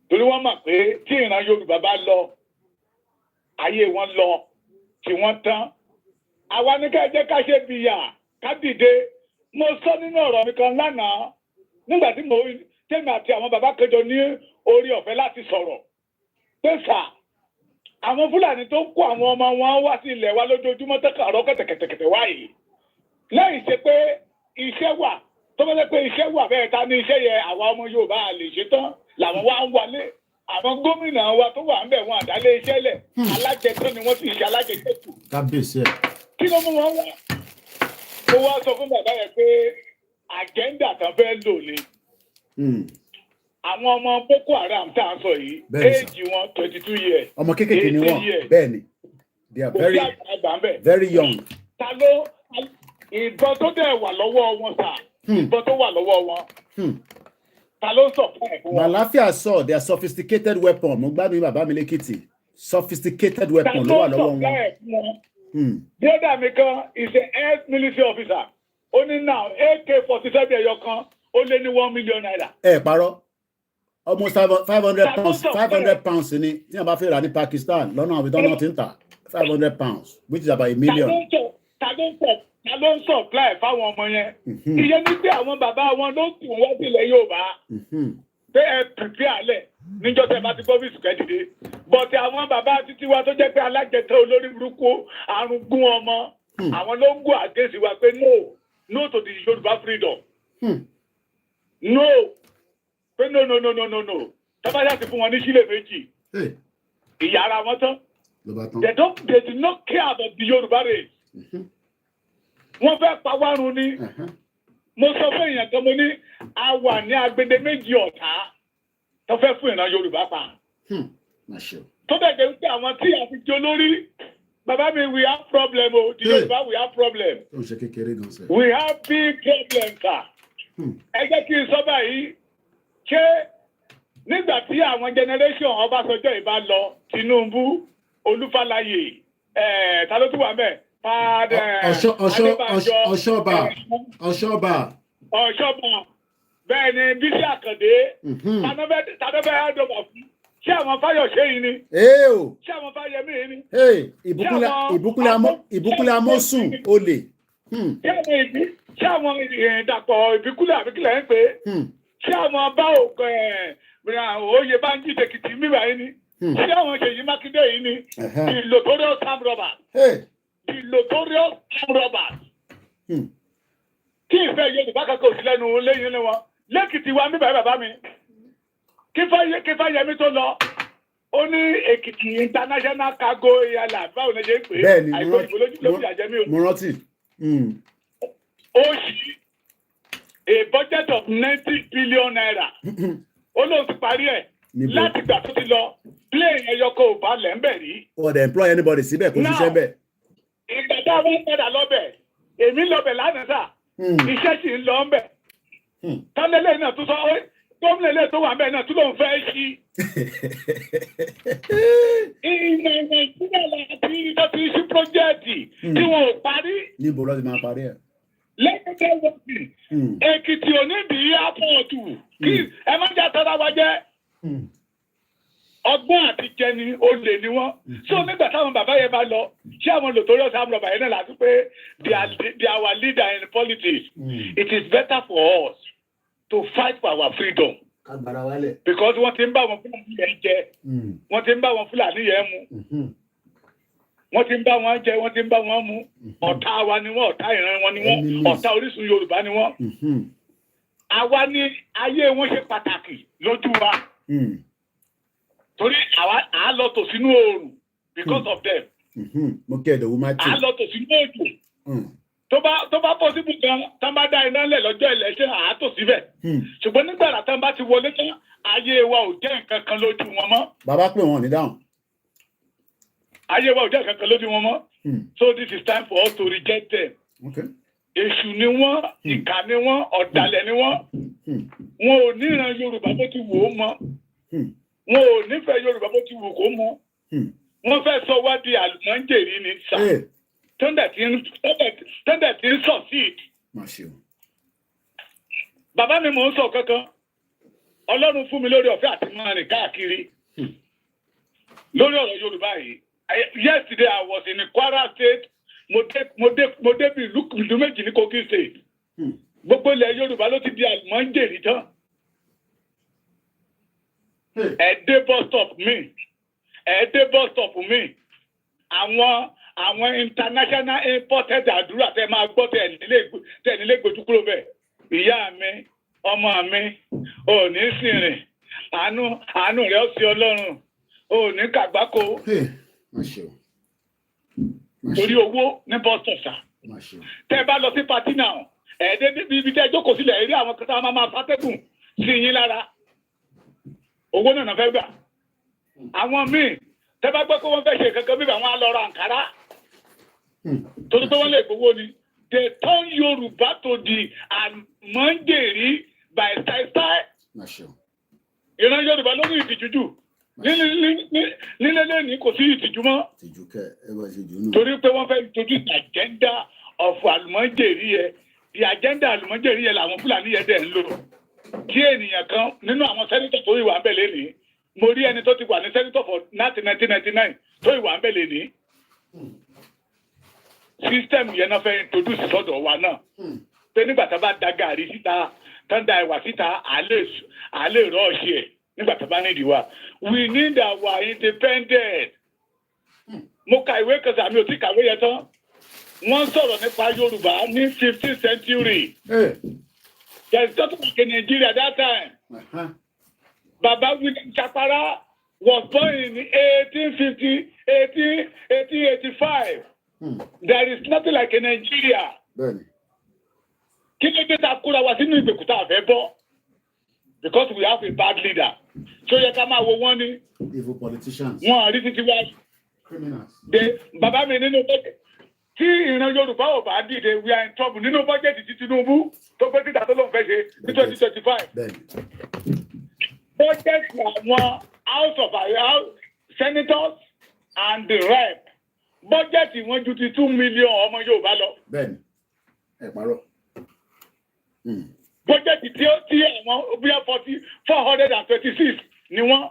torí wọ́n mọ̀ pé tí ìran Yorùbá bá lọ ayé wọn lọ tí wọ́n tán àwa ní ká jẹ́ ká ṣe bìyà ká dìde mo sọ nínú ọ̀rọ̀ mi kan lánàá nígbà tí tèmi àti àwọn bàbá kẹjọ ní orí ọ̀fẹ́ láti sọ̀rọ̀ pé sà àwọn Fúlàní tó kó àwọn ọmọ wọn wá sí ilẹ̀ wa lójoojúmọ́ tẹ́kàrọ́ kẹ̀tẹ̀kẹ̀tẹ̀ wáyé lẹ́yìn ṣe pé iṣẹ́ wà tó bá jẹ́ pé iṣẹ́ wà bẹ́ẹ̀ ta ní iṣẹ́ yẹ àwa ọmọ Yorùbá lè ṣe tán làwọn wá ń wálé àwọn gómìnà wa tó wà ń bẹ̀ wọn àdálé iṣẹ́ lẹ̀ alájẹtọ́ ni wọ́n sì ṣe alájẹtẹ́tù. kábíyèsí ẹ. kí ló mú wọn wá mo wá sọ fún bàbá yẹn pé àjẹ́ńdà kan fẹ́ lò ní àwọn ọmọ Boko Haram tá à ń sọ yìí éèjì wọn 22 years ọmọ kékeré ni wọn bẹ́ẹ̀ ni they are very young. ta ló ìbọn tó dẹ̀ wà lọ́wọ́ wọn sà ìbọn tó wà lọ́wọ́ wọn ta ló sọ fún ẹ̀ fún wọn. Màláfíà sọ they are sophisticated weapon mo gbádùn bàbá mi lẹ́kìtì sophisticated weapon ló wà lọ́wọ́ wọn. Brother mi kan is a ex-military officer. Ó ní now AK-47 ẹyọ kan ó lé ní 1 million naira. Ẹ parọ́ almost 500 pounds ni tí wọ́n bá fẹ́ rà ní Pakistan lọ́nà àwọn ìtọ́nà tí ń tà 500 pounds which is about $1 million. Ta ló ń supply fáwọn ọmọ yẹn. Ìyẹn ní pé àwọn bàbá wọn ló tù wọ́n sílẹ̀ Yorùbá. Pé ẹ prepare alẹ̀ níjọ́ tẹ́ bá ti gbọ́ fíìsì kẹ́dìdé but àwọn bàbá títí wa tó jẹ́ pé alájẹtẹ olórí burúkú àrùn gún ọmọ àwọn ló ń gún àgẹ́sì wa pé no to the Yorùbá freedom no pé no tábàyà ti fún wọn ní sílẹ̀ méjì ìyá ara wọn tán they do not care about the Yorùbá race wọ́n fẹ́ pa wárun ni mo sọ fún èèyàn kan mo ní a wà ní agbede méjì ọ̀tá tó fẹ́ fún ìran Yorùbá pa tó bẹ̀ jẹ́ wípé àwọn tí a fi jẹ olórí bàbá mi we have problem o the Yorùbá we have problem we have big problem sir ẹ jẹ́ kí n sọ báyìí ṣé nígbà tí àwọn generation Ọbásanjọ́ ìbá lọ Tinubu Olúfàlàyé ta ló tún wà mẹ́ Ọ̀ṣọ́bà bẹ́ẹ̀ ni Bísí Àkàndé tàbí àdọ́bà fún ṣé àwọn Fáyọ̀ṣe yìí ni ṣé àwọn Fáyẹmí yìí ni Ìbúkúnlé Amósùn olè ṣé àwọn Dàpọ̀ Ìbíkúnlé àbíkílẹ̀ ń pè ṣé àwọn bá òye bá ń jí Èkìtì mìíràn yìí ni ṣé àwọn Ṣèyí Mákindé yìí ni the notorious armed robbers the notorious armed robbers kí ìfẹ́ Yorùbá kankan òsì lẹ́nu lẹ́yìn lé wọn lẹ́kìtì wa mí bàbá mi kí Fáyẹmí tó lọ ó ní Èkìtì international cargo airline báwo ni ṣe ń pè é àìkú ìbò lójú àjẹmí o mo rántí ó ṣí a budget of 90 billion naira ó lóun ti parí ẹ̀ láti gbà tó ti lọ plane ẹyọkọ ò bá lẹ̀ ń bẹ̀ rí. or they employ anybody síbẹ̀ kó ṣiṣẹ́ bẹ̀. ìgbà tá a wọ́n padà lọ́bẹ̀ èmi lọ́bẹ̀ lánàá sà iṣẹ́ sì ń lọ ń bẹ̀. tọ́lẹ́lẹ́ náà tó sọ gómìnà ilé tó wà ń bẹ̀ náà tó lóun fẹ́ ṣí. ìmọ̀ ìpínlẹ̀ láti tó ti ṣí pọ́jẹ́ẹ̀tì tí wọn ò parí. níbo ló ti máa parí ẹ̀. lẹ́gbẹ̀ẹ́ wọ́pì Èkìtì ò ní bí ápọ̀tù kí ẹ má jà tọ́ra wa jẹ́. Ọgbọ́n àti jẹni olè ni wọ́n. So nígbà táwọn bàbá yẹn bá lọ ṣé àwọn notorious armed robbers yẹn náà láti pé they are our leader in politics. It is better for us to fight for our freedom. Because wọ́n ti ń bá wọn Fúlàní yẹn jẹ wọ́n ti ń bá wọn Fúlàní yẹn mu wọ́n ti ń bá wọn jẹ wọ́n ti ń bá wọn mu ọ̀tá wa ni wọ́n ọ̀tá ìran wọn ni wọ́n ọ̀tá orísun Yorùbá ni wọ́n. Àwa ni ayé wọn ṣe pàtàkì lójú wa. Torí àá lọ tò sínú oòrùn because of them. Mo kẹ́ ẹ̀dọ̀ woman too. Àá lọ tò sínú òjò. Tó bá possible gan tán bá dá iná lẹ̀ lọ́jọ́ election àá tò síbẹ̀. Ṣùgbọ́n nígbà tán bá ti wọlé tán ayé wa ò jẹ́ nǹkan kan lójú wọn mọ́. Bàbá pè wọ́n ní dáhùn. Ayé wa ò jẹ́ nǹkan kan lójú wọn mọ́. So this is time for us to reject them. Èṣù ni wọ́n, ìkà ni wọ́n, ọ̀dàlẹ̀ ni wọ́n. Wọn ò níran Yorùbá bó ti wò ó mọ́. Wọn ò nífẹ̀ẹ́ Yorùbá bó ti wù kó mọ́. Wọ́n fẹ́ sọ wá di àlùmọ́ńjèrì ni sà. Tẹ́ndẹ̀ tí ń succeed. Bàbá mi mò ń sọ kankan. Ọlọ́run fún mi lórí ọ̀fẹ́ àti máa rìn káàkiri. Lórí ọ̀rọ̀ Yorùbá yìí. Yesterday I was in Kwara State. Mo dé bí ìlú méjì ní Kogi State. Gbogbo ilẹ̀ Yorùbá ló ti di àlùmọ́ńjèrì tán. Ẹ̀ẹ́dẹ́ bus stop mi àwọn international imported àdúrà tẹ máa gbọ́ tẹ nílé gbójú kúrò bẹ́ẹ̀ ìyá mi ọmọ mi ò ní sìnrìn àánú rẹ̀ ó sí Ọlọ́run ò ní kàgbákò torí owó ní bus stop sà tẹ bá lọ sí pati náà ẹ̀ẹ́dẹ́ níbi ibi tẹ jókòó sílẹ̀ eré àwọn kan tá a máa fàtẹ́gùn sí yín lára. Owó náà fẹ́ gbà. Àwọn míì tẹ́ bá gbọ́ pé wọ́n fẹ́ ṣe kankan bíbẹ̀ wọ́n á lọ ra àǹkárá. Torí pé wọ́n lè gbowó ni. They turn Yorùbá to the àmọ́ǹjèrì by style. Ìran Yorùbá ló ní ìtìjú jù. Nílé ní kò sí ìtìjú mọ́. Torí pé wọ́n fẹ́ introduce the agenda of àlùmọ́ǹjèrì yẹn. The agenda àlùmọ́ǹjèrì yẹn làwọn Fúlàní yẹn dẹ̀ ń lò. Kí ènìyàn kan nínú àwọn sẹ́nitọ̀ tó ìwà ń bẹ̀ lénìí mo rí ẹni tó ti wà ní sẹ́nitọ̀ for 1999 tó ìwà ń bẹ̀ lénìí. System yẹn náà fẹ́ introduce sọ́dọ̀ wa náà pé nígbà tá a bá da gàrí síta tán da ẹ̀wà síta à lè rọ́ọ̀ṣì ẹ̀ nígbà tó bá nídìí wa. We need our independence. Mo ka ìwé kan sàmì ò tí kàwé yẹn tán. Wọ́n sọ̀rọ̀ nípa Yorùbá ní 15th century. There is nothing like in Nigeria that time. Baba William Chapara was born in 1885. There is nothing like in Nigeria. Kí ló dé ta kúra wá sínú ìgbèkúta àfẹ́ bọ́? Because we have a bad leader. So yẹ ká máa wo wọ́n ní. Evil politicians. Wọ́n àrí títí wá. Criminals. Bàbá mi nínú bọ́jẹ̀. Tí ìran Yorùbá ò bá dìde, we are in trouble. Nínú bọ́jẹ̀tì tí Tinubu tó fẹ́ títà tó lóun fẹ́ ṣe ní 2025. Bọ́jẹ̀tì àwọn House of Senators and the Rep. Bọ́jẹ̀tì wọn ju ti 2 million ọmọ Yorùbá lọ. Bẹ́ẹ̀ni, ẹ parọ́. Bọ́jẹ̀tì tí àwọn bíi 426 ni wọ́n.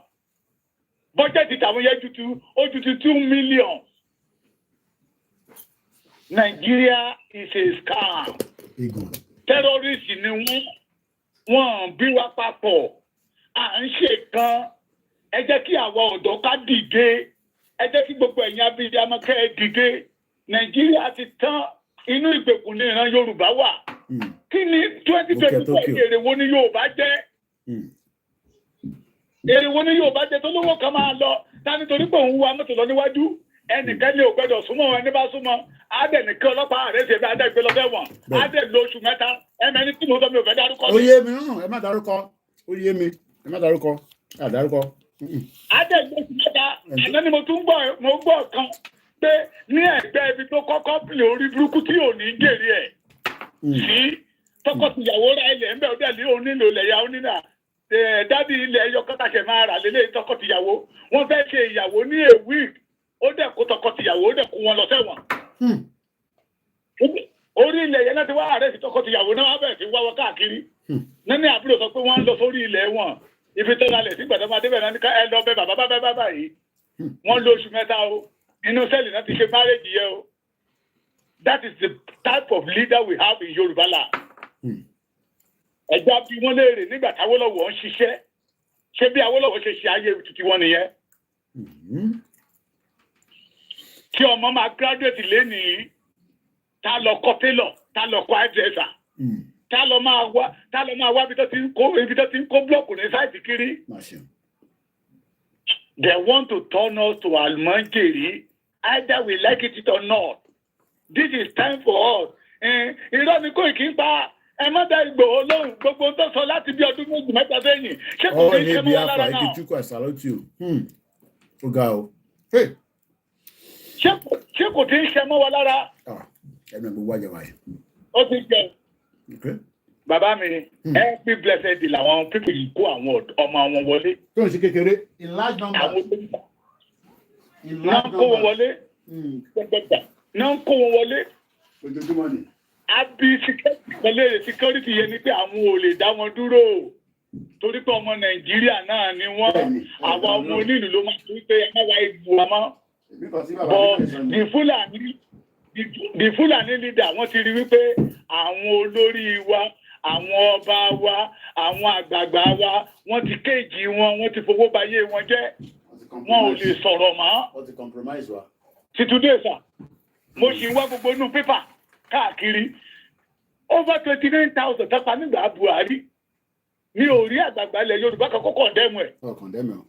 Bọ́jẹ̀tì tàwọn yẹn ju ti 2 million. Nigeria is a scam. Terrorists ni wọ́n bí wá papọ̀. À ń ṣe kan. Ẹ jẹ́ kí àwa ọ̀dọ́ ká dìde. Ẹ jẹ́ kí gbogbo ẹ̀yin abiyamọ kẹ́ ẹ dìde. Nàìjíríà ti tán inú ìgbèkùn ní ìran Yorùbá wà. Kí ni 2024 èrè wo ni Yorùbá jẹ́? Èrè wo ni Yorùbá jẹ́ tó lówó kan máa lọ? Ta nítorí pé òun wa mọ́tò lọ níwájú. Ẹnìkan lè ò gbẹ́dọ̀ súnmọ́ wọn ní bá súnmọ́. Adé nìkan ọlọ́pàá rẹ̀ ṣe bí Adé gbé lọ fẹ́wọ̀n. Adé lo oṣù mẹ́ta. Ẹ̀mẹ́ni tí mo sọ mi ò fẹ́ dárúkọ. Ó yé mi náà, ẹ má dárúkọ. Ó yé mi, ẹ má dárúkọ. Àdárúkọ. Adé gbé oṣù mẹ́ta. Àná ni mo gbọ́ kan pé ní ẹ̀gbẹ́ ibi tó kọ́kọ́ pìlè orí burúkú tí ò ní gèrè ẹ̀. Sí tọkọtìyàwó ra ilẹ̀ ń bẹ̀ ó dẹ̀ lé onílò ilẹ̀ ya onílà. Dádì ilẹ̀ ẹyọ kọ́tàkẹ́ máa rà lélẹ̀ tọkọtìyàwó. Wọ́n fẹ́ ṣe ìyàwó ní a week. Ó dẹ̀ kó tọkọtìyàwó ó dẹ̀ kó wọn lọ sẹ́wọ̀n. Orí ilẹ̀ yẹn láti wá ààrẹ sí tọkọtìyàwó náà wá bẹ̀rẹ̀ sí wáwọ́ káàkiri. Nání àbúrò sọ pé wọ́n ń lọ sórí ilẹ̀ wọn. Ibi tó lálẹ̀ sí gbàdọ́ máa débẹ̀ náà ní ká ẹ lọ bẹ bàbá yìí. Wọ́n lo oṣù mẹ́ta o. Inú sẹ́ẹ̀lì náà ti ṣe márèjì yẹn o. That is the type of leader we have in Yorùbá land. Ẹja bí wọ́n léèrè nígbà táwọ́lọ́wọ́ ń ṣiṣẹ́. Ṣé bí Awólọ́wọ̀ ṣe ṣe ayé títí wọn nìyẹn? Kí ọmọ máa graduate lénìí, tá lọ kọ́ tailor, tá lọ kọ́ hairdresser, tá lọ máa wá ibi tó ti ń kó blọọkù ní sáìtì kiri. They want to turn us to Almanjeri, either we like it or not. This is time for us. Irọ́ ni Koiki ń pa. Ẹ má dá Ìgbòho lóhùn gbogbo tó sọ láti bí ọdún méjì mẹ́ta sẹ́yìn. Ṣé kò tí ń ṣe mọ́ wa lára náà? Ṣé kò tí ń ṣe mọ́ wa lára? Ẹnu gbogbo àjẹwà yìí. Ó ti jẹ. Bàbá mi, every blessed day làwọn pípì yìí kó àwọn ọmọ wọn wọlé. Tó ń ṣe kékeré, in large number. Àwọn olóyìnbó. Náà ń kó wọn wọlé. Náà ń kó wọn wọlé. Ojoojúmọ́ ni. Àbí security yẹn ni pé àwọn ò lè dá wọn dúró. Torí pé ọmọ Nàìjíríà náà ni wọ́n. Àwọn ọmọ onílù ló máa ń pè é ẹ̀ka wa ìbò àmọ́. But the Fulani leader wọ́n ti rí wípé àwọn olórí wa, àwọn ọba wa, àwọn àgbààgbà wa, wọ́n ti kéèjì wọn, wọ́n ti fowó bayé wọn jẹ́. Wọn ò lè sọ̀rọ̀ mọ́. Wọ́n ti compromise wa. Ti today sir, mo ṣì ń wá gbogbo inú pépà káàkiri. Over 29,000 tọ́pa nígbà Buhari. Mi ò rí àgbààgbà ilẹ̀ Yorùbá kan kó kọ̀ndẹ́mù ẹ̀. Kọ̀ndẹ́mù ẹ̀.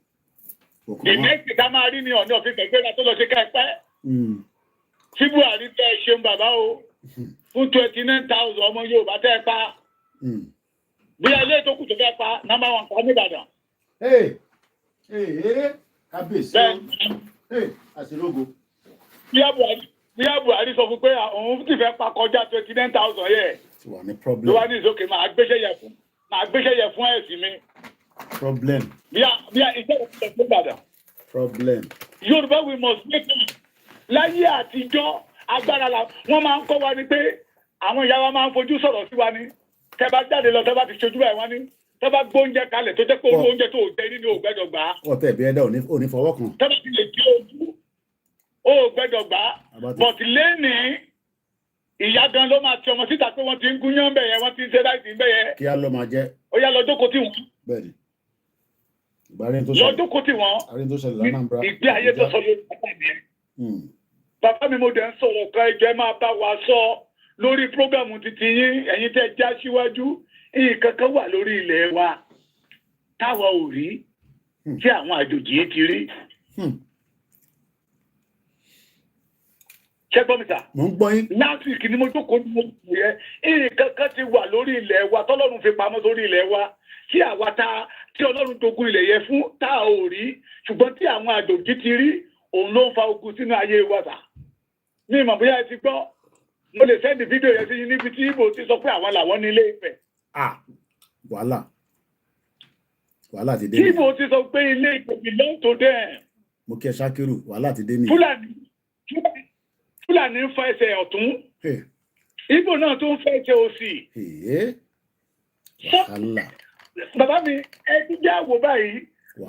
The next thing máa rí ní ọ̀nà òfin gbẹ̀gbẹ́ra tó lọ ṣe ká ẹ̀pẹ́. Tí Buhari tẹ́ ẹ ṣeun bàbá o. Fún 29,000 ọmọ Yorùbá tẹ́ ẹ pa. Bí ilé tó kù tó fẹ́ pa, number 1 pa nígbàdàn. Kábíyèsí. Àṣìlógo. Bí Buhari sọ fún pé òun ti fẹ́ pa kọjá 29,000 yẹ. Ti wà ní problem. Ló wá ní ìsókè máa gbéṣẹ́ yẹ fún ẹ̀sìn mi. Problem. Bí iṣẹ́ ìpínlẹ̀ fún Ìbàdàn. Problem. Yorùbá we must make it. Láyé àtijọ́ agbára la wọ́n máa ń kọ́ wa ni pé àwọn ìyá wa máa ń fojú sọ̀rọ̀ sí wa ni. Tẹ́ bá jáde lọ tẹ́ bá ti ṣojú ẹ̀ wọ́n ní. Tẹ́ bá gbóúnjẹ kalẹ̀ tó jẹ́ pé oúnjẹ tó jẹ nínú ògbẹ́dọ̀ gbà. Ọ̀tẹ̀ ìbí ẹ̀dá ò ní fọwọ́ kan. Tẹ́ bá ti lè kí ojú ògbẹ́dọ̀ gbà. But lẹ́nìí ìyá gan ló máa ti ọmọ síta pé wọ́n ti ń gúnyán bẹ̀ yẹn, wọ́n ti ń ṣe láìsí bẹ̀ yẹn. Kí á lọ máa jẹ. Ó yá lọ jókòó tí wọ́n. Bẹ́ẹ̀ni. lọ́dún kó tí wọ́n ìgbé ayé tó sọ lórí bàbá mi. Bàbá mi mo dẹ̀ ń sọ̀rọ̀ kan ẹjọ́ ẹ máa bá wa sọ lórí prógámù títí yín ẹ̀yin tẹ́ já síwájú nǹkan kan wà lórí ilẹ̀ wa táwa ò rí tí àwọn àjòjì ti rí. Ṣẹ́gbọ́n mi sà. Mo ń gbọ́ yín. Láti ìkíni mo jókòó ní mo kù yẹ nǹkan kan ti wà lórí ilẹ̀ wa tọ́lọ́run fi pamọ́ sórí ilẹ̀ wa tí àwa tí Ọlọ́run jogún ilẹ̀ yẹn fún tá a ò rí ṣùgbọ́n tí àwọn àjòjì ti rí òun ló ń fa ogun sínú ayé wa sà. Ní ìmọ̀ bóyá ẹ ti gbọ́ mo lè sẹ́ndì fídíò yẹn sí yín níbi tí Ìgbò ti sọ pé àwọn làwọn ní Ilé Ifẹ̀. Wàhálà ti dé. Ìgbò ti sọ pé Ilé Ifẹ̀ belong to them. Mo kí ẹ Ṣákírù wàhálà ti dé ní. Fúlàní ń fa ẹsẹ̀ ọ̀tún. Ìgbò náà tó ń fa ẹsẹ̀ òsì. Wàhálà. Bàbá mi ẹ ti já wò báyìí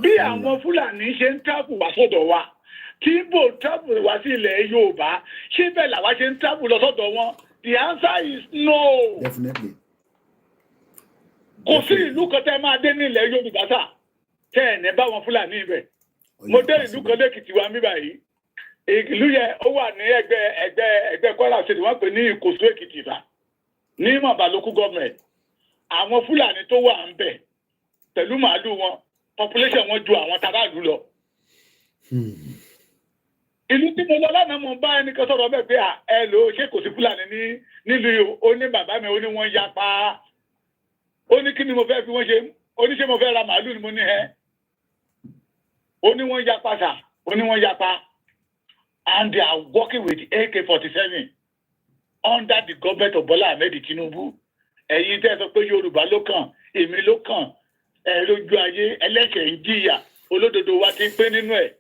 bí àwọn Fúlàní ṣe ń tábù wá sọ́dọ̀ wa tí Ìgbò tábù wá sí ilẹ̀ Yorùbá ṣé bẹ́ẹ̀ làwa ṣe ń tábù lọ sọ́dọ̀ wọn? The answer is no. Definitely. Kò sí ìlú kan tẹ́ máa dé ní ilẹ̀ Yorùbá sà tẹ́ ẹ̀ ní bá wọn Fúlàní ibẹ̀. Mo dé ìlú kan lẹ́kìtì wa mí báyìí. Ìlú yẹn ó wà ní ẹgbẹ́ Kwara State wọ́n pè ní Ìkòsó Èkìtì sà ní Mọ̀bà local government. Àwọn Fúlàní tó wà ń bẹ̀ pẹ̀lú màálù wọn population wọn ju àwọn taráàlú lọ. Ìlú tí mo lọ lánàá mo bá ẹnìkan sọ̀rọ̀ bẹ́ẹ̀ pé ẹ lò ó ṣé kò sí Fúlàní nílùú ó ní bàbá mi ó ní wọ́n yapa ó ní kí ni mo fẹ́ fi wọ́n ṣe ó ní ṣé mo fẹ́ ra màálù ni mo ní ẹ́ ó ní wọ́n yapa sà ó ní wọ́n yapa and they are working with AK-47 under the government of Bola Ahmed Tinubu. Ẹ̀yin tẹ́ sọ pé Yorùbá ló kàn èmi ló kàn lójú ayé ẹlẹ́ṣẹ̀ ń jìyà olódodo wa ti pé nínú ẹ̀.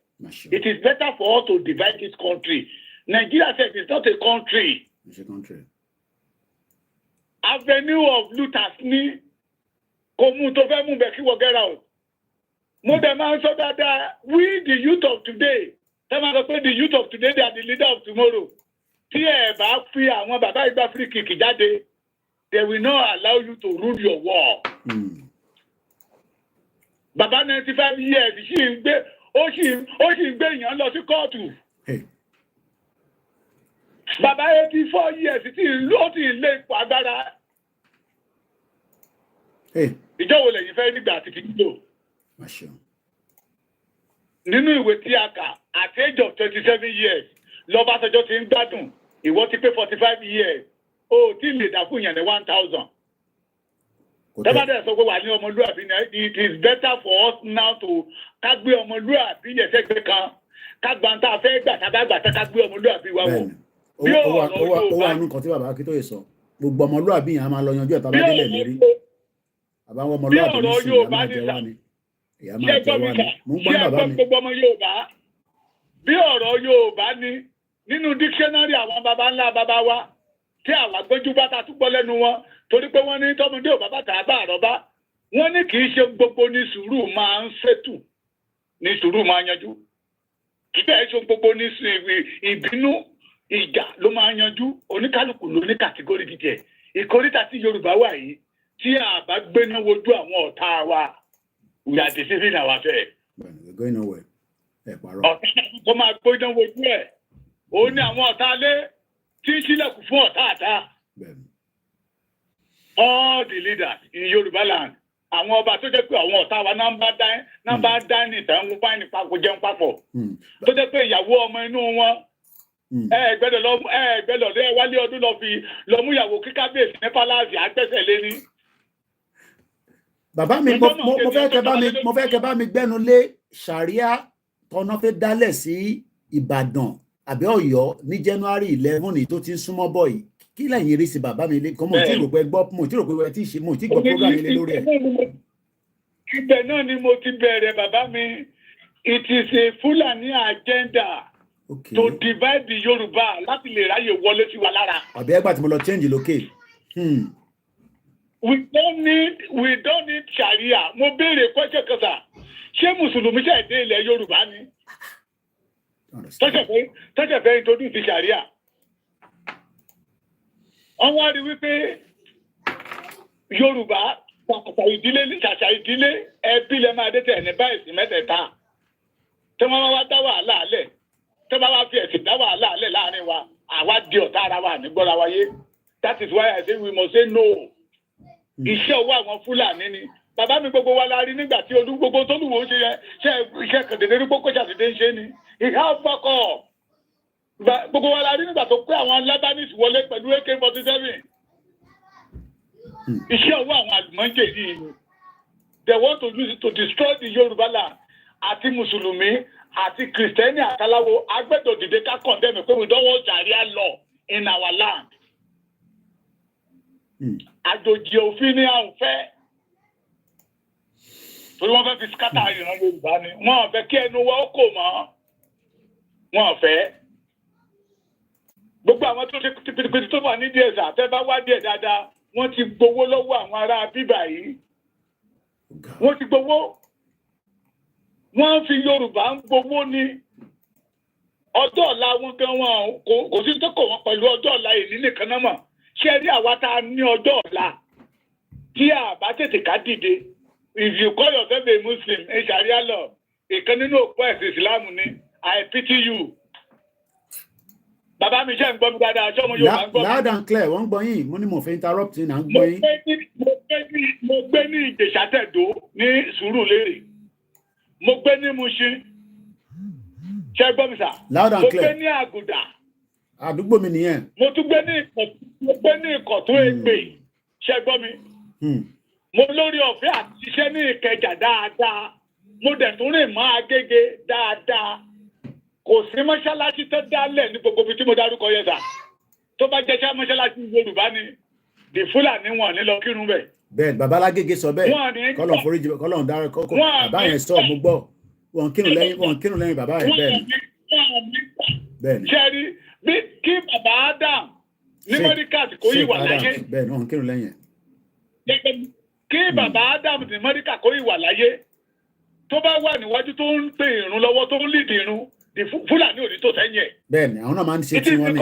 It is better for us to divide this country. Nigeria self is not a country. It's a country. Avenue of looters ní kò mú tó fẹ́ mú bẹ̀ kí wọ́n get out. Mo dẹ̀ máa ń sọ dáadáa we the youth of today tẹ́ máa sọ pé the youth of today they are the leader of tomorrow. Tí ẹ bá fi àwọn bàbá ìgbà free kick jáde they will not allow you to rule your war. Bàbá 95 years ṣì ń gbé ó sì ń gbé èèyàn lọ sí kóòtù. Bàbá 84 years ó ti lé ipò agbára. Ìjọ wo lẹ́yìn fẹ́ nígbà àti fi gbò? Nínú ìwé tí a kà at age of 27 years l'Ọbásanjọ́ ti ń gbádùn ìwọ ti pé 45 years ó tí lè dá fún ìyàn ní 1,000. Tẹ́bàdẹ̀ sọ pé wà ní ọmọlúwàbí ni it is better for us now to ká gbé ọmọlúwàbí yẹn sẹ́gbẹ́ kan ká gba tá a fẹ́ gbà tá a bá gbà tá ká gbé ọmọlúwàbí wa wọ̀. Ó wà nínú kan tí bàbá Akíntóyè sọ gbogbo ọmọlúwàbí yẹn a máa lọ yanjú ẹ̀ tá a bá délẹ̀ lérí. Àbáwọn ọmọlúwàbí ní sìn ìyá máa jẹ wá ni. Ìyá máa jẹ wá ni. Mo ń gbọ́ ní bàbá mi. Bí ọ̀rọ̀ Yorùbá ni nínú dictionary àwọn baba ńlá baba wa tí àwọn agbójú bá ta túbọ̀ lẹ́nu wọn torí pé wọ́n ní tọ́mọdé ò bàbá tàbá àrọ́bá wọ́n ní kì í ṣe gbogbo ní sùúrù máa ń ṣètù ní sùúrù máa yanjú kì í bẹ́ẹ̀ ṣe gbogbo ní ìbínú ìjà ló máa yanjú oníkálukú ló ní kàtígórì jíjẹ ìkórìtà tí Yorùbá wà yìí tí a bá gbéná wojú àwọn ọ̀tá wa we are deceiving ourselves. Ọ̀tá kò máa gbóná wojú ẹ̀ ó ní àwọn ọ̀tá lé tí ń sílẹ̀kùn fún ọ̀tá àtá. All the leaders in Yoruba land àwọn ọba tó jẹ́ pé àwọn ọ̀tá wa náà bá dá ní ìtàn ń bá ní papọ̀ jẹun papọ̀ tó jẹ́ pé ìyàwó ọmọ inú wọn ẹgbẹ́dọ̀ lé wálé ọdún lọ mú ìyàwó kí kábíyèsí ní pálásì àgbẹ̀sẹ̀ lé ní. Bàbá mi mo fẹ́ kẹ́ bá mi gbẹ́nu lé ṣàríà tọ́nà fẹ́ dálẹ̀ sí Ìbàdàn àbí Ọ̀yọ́ ní January 11 tó ti ń súnmọ́ bọ̀ yìí kí lẹ́yìn rí sí bàbá mi lé kọ́ mo tí rò pé gbọ́ mo tí rò pé wẹ́ẹ́ tí ṣe mo tí gbọ́ program ilé lórí ẹ̀. Ibẹ̀ náà ni mo ti bẹ̀rẹ̀ bàbá mi it is a Fulani agenda to divide the Yorùbá láti lè ráyè wọlé sí wa lára. Àbí ẹgbà tí mo lọ change lókè. We don't need Sharia. Mo béèrè question kan sà ṣé Mùsùlùmí ṣe dé ilẹ̀ Yorùbá ni? Tọ́jà fẹ́ introduce Sharia. Wọ́n wá rí wípé Yorùbá ṣàṣà ìdílé ẹbí lẹ máa dé tẹ̀ ní báyìí sí mẹ́tẹ̀ẹ̀ta tí wọ́n wá dá wàhálà alẹ̀ tí wọ́n wá fi ẹ̀sìn dá wàhálà alẹ̀ láàrin wa àwa di ọ̀tá ara wa nígbọ́ra wáyé. That is why I say we must say no. Iṣẹ́ owó àwọn Fúlàní ni. Bàbá mi gbogbo wa la rí nígbà tí olú gbogbo tó lùwọ́ ṣe yẹ ṣe iṣẹ́ kẹ̀dẹ̀dẹ̀ rí gbogbo ṣàdédé ń ṣe ni. Ìhà ọ̀fọ̀kọ̀. Gbogbo wa la rí nígbà tó pé àwọn Lebanese wọlé pẹ̀lú AK-47. Iṣẹ́ owó àwọn àlùmọ́ńjẹ̀ yìí ni. They want to use it to destroy the Yoruba land. Àti Mùsùlùmí àti Kìrìsìtẹ́nì àtàláwo agbẹ́dọ̀ dìde ká condemn pé we don't want Sharia law in our land. Àjòjì òfin ni à ń fẹ́. Torí wọ́n fẹ́ fi skátà ìran Yorùbá ni. Wọ́n ò fẹ́ kí ẹnu wa ó kò mọ́. Wọ́n ò fẹ́. Gbogbo àwọn tó ṣe pìtìpìtì tó wà ní díẹ̀ tẹ́ bá wá díẹ̀ dáadáa, wọ́n ti gbowó lọ́wọ́ àwọn ará bíbà yìí. Wọ́n ti gbowó. Wọ́n fi Yorùbá ń gbowó ní. Ọjọ́ ọ̀la wọn gan wọn kò sí tó kò wọ́n pẹ̀lú ọjọ́ ọ̀la èyí nìkan náà mọ̀. Ṣé rí àwa tá a ní ọjọ́ ọ̀la tí a bá tètè ká dìde? If you call yourself a Muslim, a Sharia law, ìkan nínú òpó ẹ̀sìn Ìsìlámù ni, I pity you. Bàbá mi ṣe ń gbọ́ mi dáadáa, ṣé ọmọ Yorùbá ń gbọ́ mi? Loud and clear, wọ́n ń gbọ́ yín, mo ní mo fẹ́ interrupt yín, à ń gbọ́ yín. Mo gbé ní Ìjẹ̀ṣà Tẹ̀dó ní Sùúrùlérè. Mo gbé ní Mushin. Ṣé gbọ́ mi sà? Loud and clear. Mo gbé ní Àgùdà. Àdúgbò mi nìyẹn. Mo tún gbé ní Ìkọ̀tún Ègbè. Ṣé gbọ́ mi? Mo lórí ọ̀fẹ́ àti ṣiṣẹ́ ní Ìkẹjà dáadáa. Mo dẹ̀ tún rìn mọ́ Agége dáadáa. Kò sí mọ́ṣáláṣí tó dálẹ̀ ní gbogbo ibi tí mo dárúkọ yẹn sà. Tó bá jẹ́ mọ́ṣáláṣí Yorùbá ni, the Fúlàní wọn ní lọ kírun bẹ̀. Bẹ́ẹ̀ Bàbá Alágége sọ bẹ́ẹ̀. Kọ́lọ̀ foríjì Kọ́lọ̀ dára kọ́kọ́. Bàbá yẹn sọ mo gbọ́. Wọ́n kírun lẹ́yìn bàbá yẹn bẹ́ẹ̀ ni. Bẹ́ẹ̀ ni. Ṣẹ́rí bí kí bàbá Adam ní Mọ́ríkà kò yí wà láyé. Bẹ́ẹ̀ ni wọ́n kírun lẹ́yìn. Kí bàbá Adam ní Mọ́ríkà kò yí wà láyé. Tó bá wà níwájú tó ń pè ìrun lọ́wọ́ tó ń lead ìrun, Fúlàní ò ní tó sẹ́yìn ẹ̀. Bẹ́ẹ̀ ni àwọn náà máa ń ṣe tí wọ́n ní.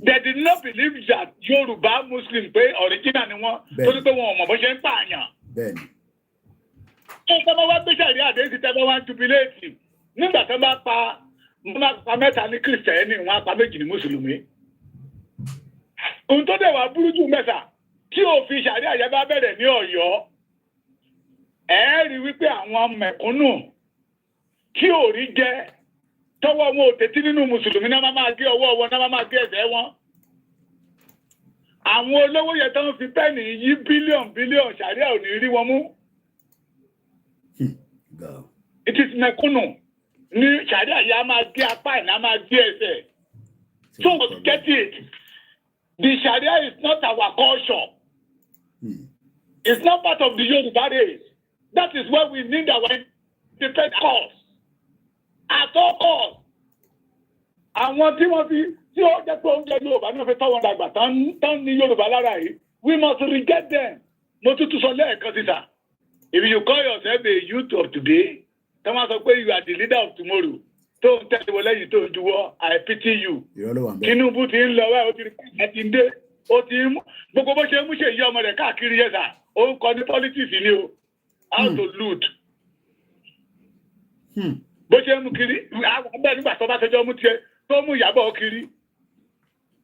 They did not believe that Yoruba Muslim pé original ni wọ́n torí pé wọn ò mọ̀ bó ṣe ń pààyàn. Bẹ́ẹ̀ ni. Tó bá wá gbé sàrí àdéhùn tẹ́ bá wá ń jubiléètì nígbà tó bá pa mẹ́ta ní Kìrìsìtẹ́nì wọn á pa méjì ní Mùsùlùmí. Ohun tó dẹ̀ wá burú jù mẹ́ta tí òfin sàrí àyẹ́ bá bẹ̀rẹ̀ ní Ọ̀yọ́ ẹ rí wípé àwọn mẹ̀kúnnù tí ò rí jẹ tọwọ́ wọn ò tètè nínú Mùsùlùmí náà máa gé ọwọ́ wọn náà máa gé ẹsẹ̀ wọn. Àwọn olówó yẹn tó ń fi pẹ́ẹ́nì yí bílíọ̀nù sàríà ò ní rí wọn mú. It is mẹ̀kúnnù ní sàríà yìí á máa gé apá ẹ̀ náà máa gé ẹsẹ̀. So get it. The Sharia is not our culture. It's not part of the Yoruba race. That is why we need our independent cause. At all costs. Àwọn tí wọ́n fi tí ó jẹ́ pé oúnjẹ Yorùbá náà fi tọ́wọ́n dàgbà tán ní Yorùbá lára yìí. We must reject them. Mo tútù sọ lẹ́ẹ̀kan sísà. If you call yourself a youth of today, tí wọ́n sọ pé you are the leader of tomorrow. Tó ń tẹ̀lé wọlé yìí tó ń juwọ́, I pity you. Tinubu ti ń lọ wá, ó ti rí pàṣẹ ti ń dé. Ó ti ń gbogbo bó ṣe ń mú ṣe yí ọmọ rẹ̀ káàkiri yẹn sà. Ó ń kọ ní politics ni o. How to loot. Bó ṣe ń mú kiri, abẹ́ nígbà tó bá ṣẹjọ́ mú tiẹ̀ tó mú Ìyábọ̀ kiri.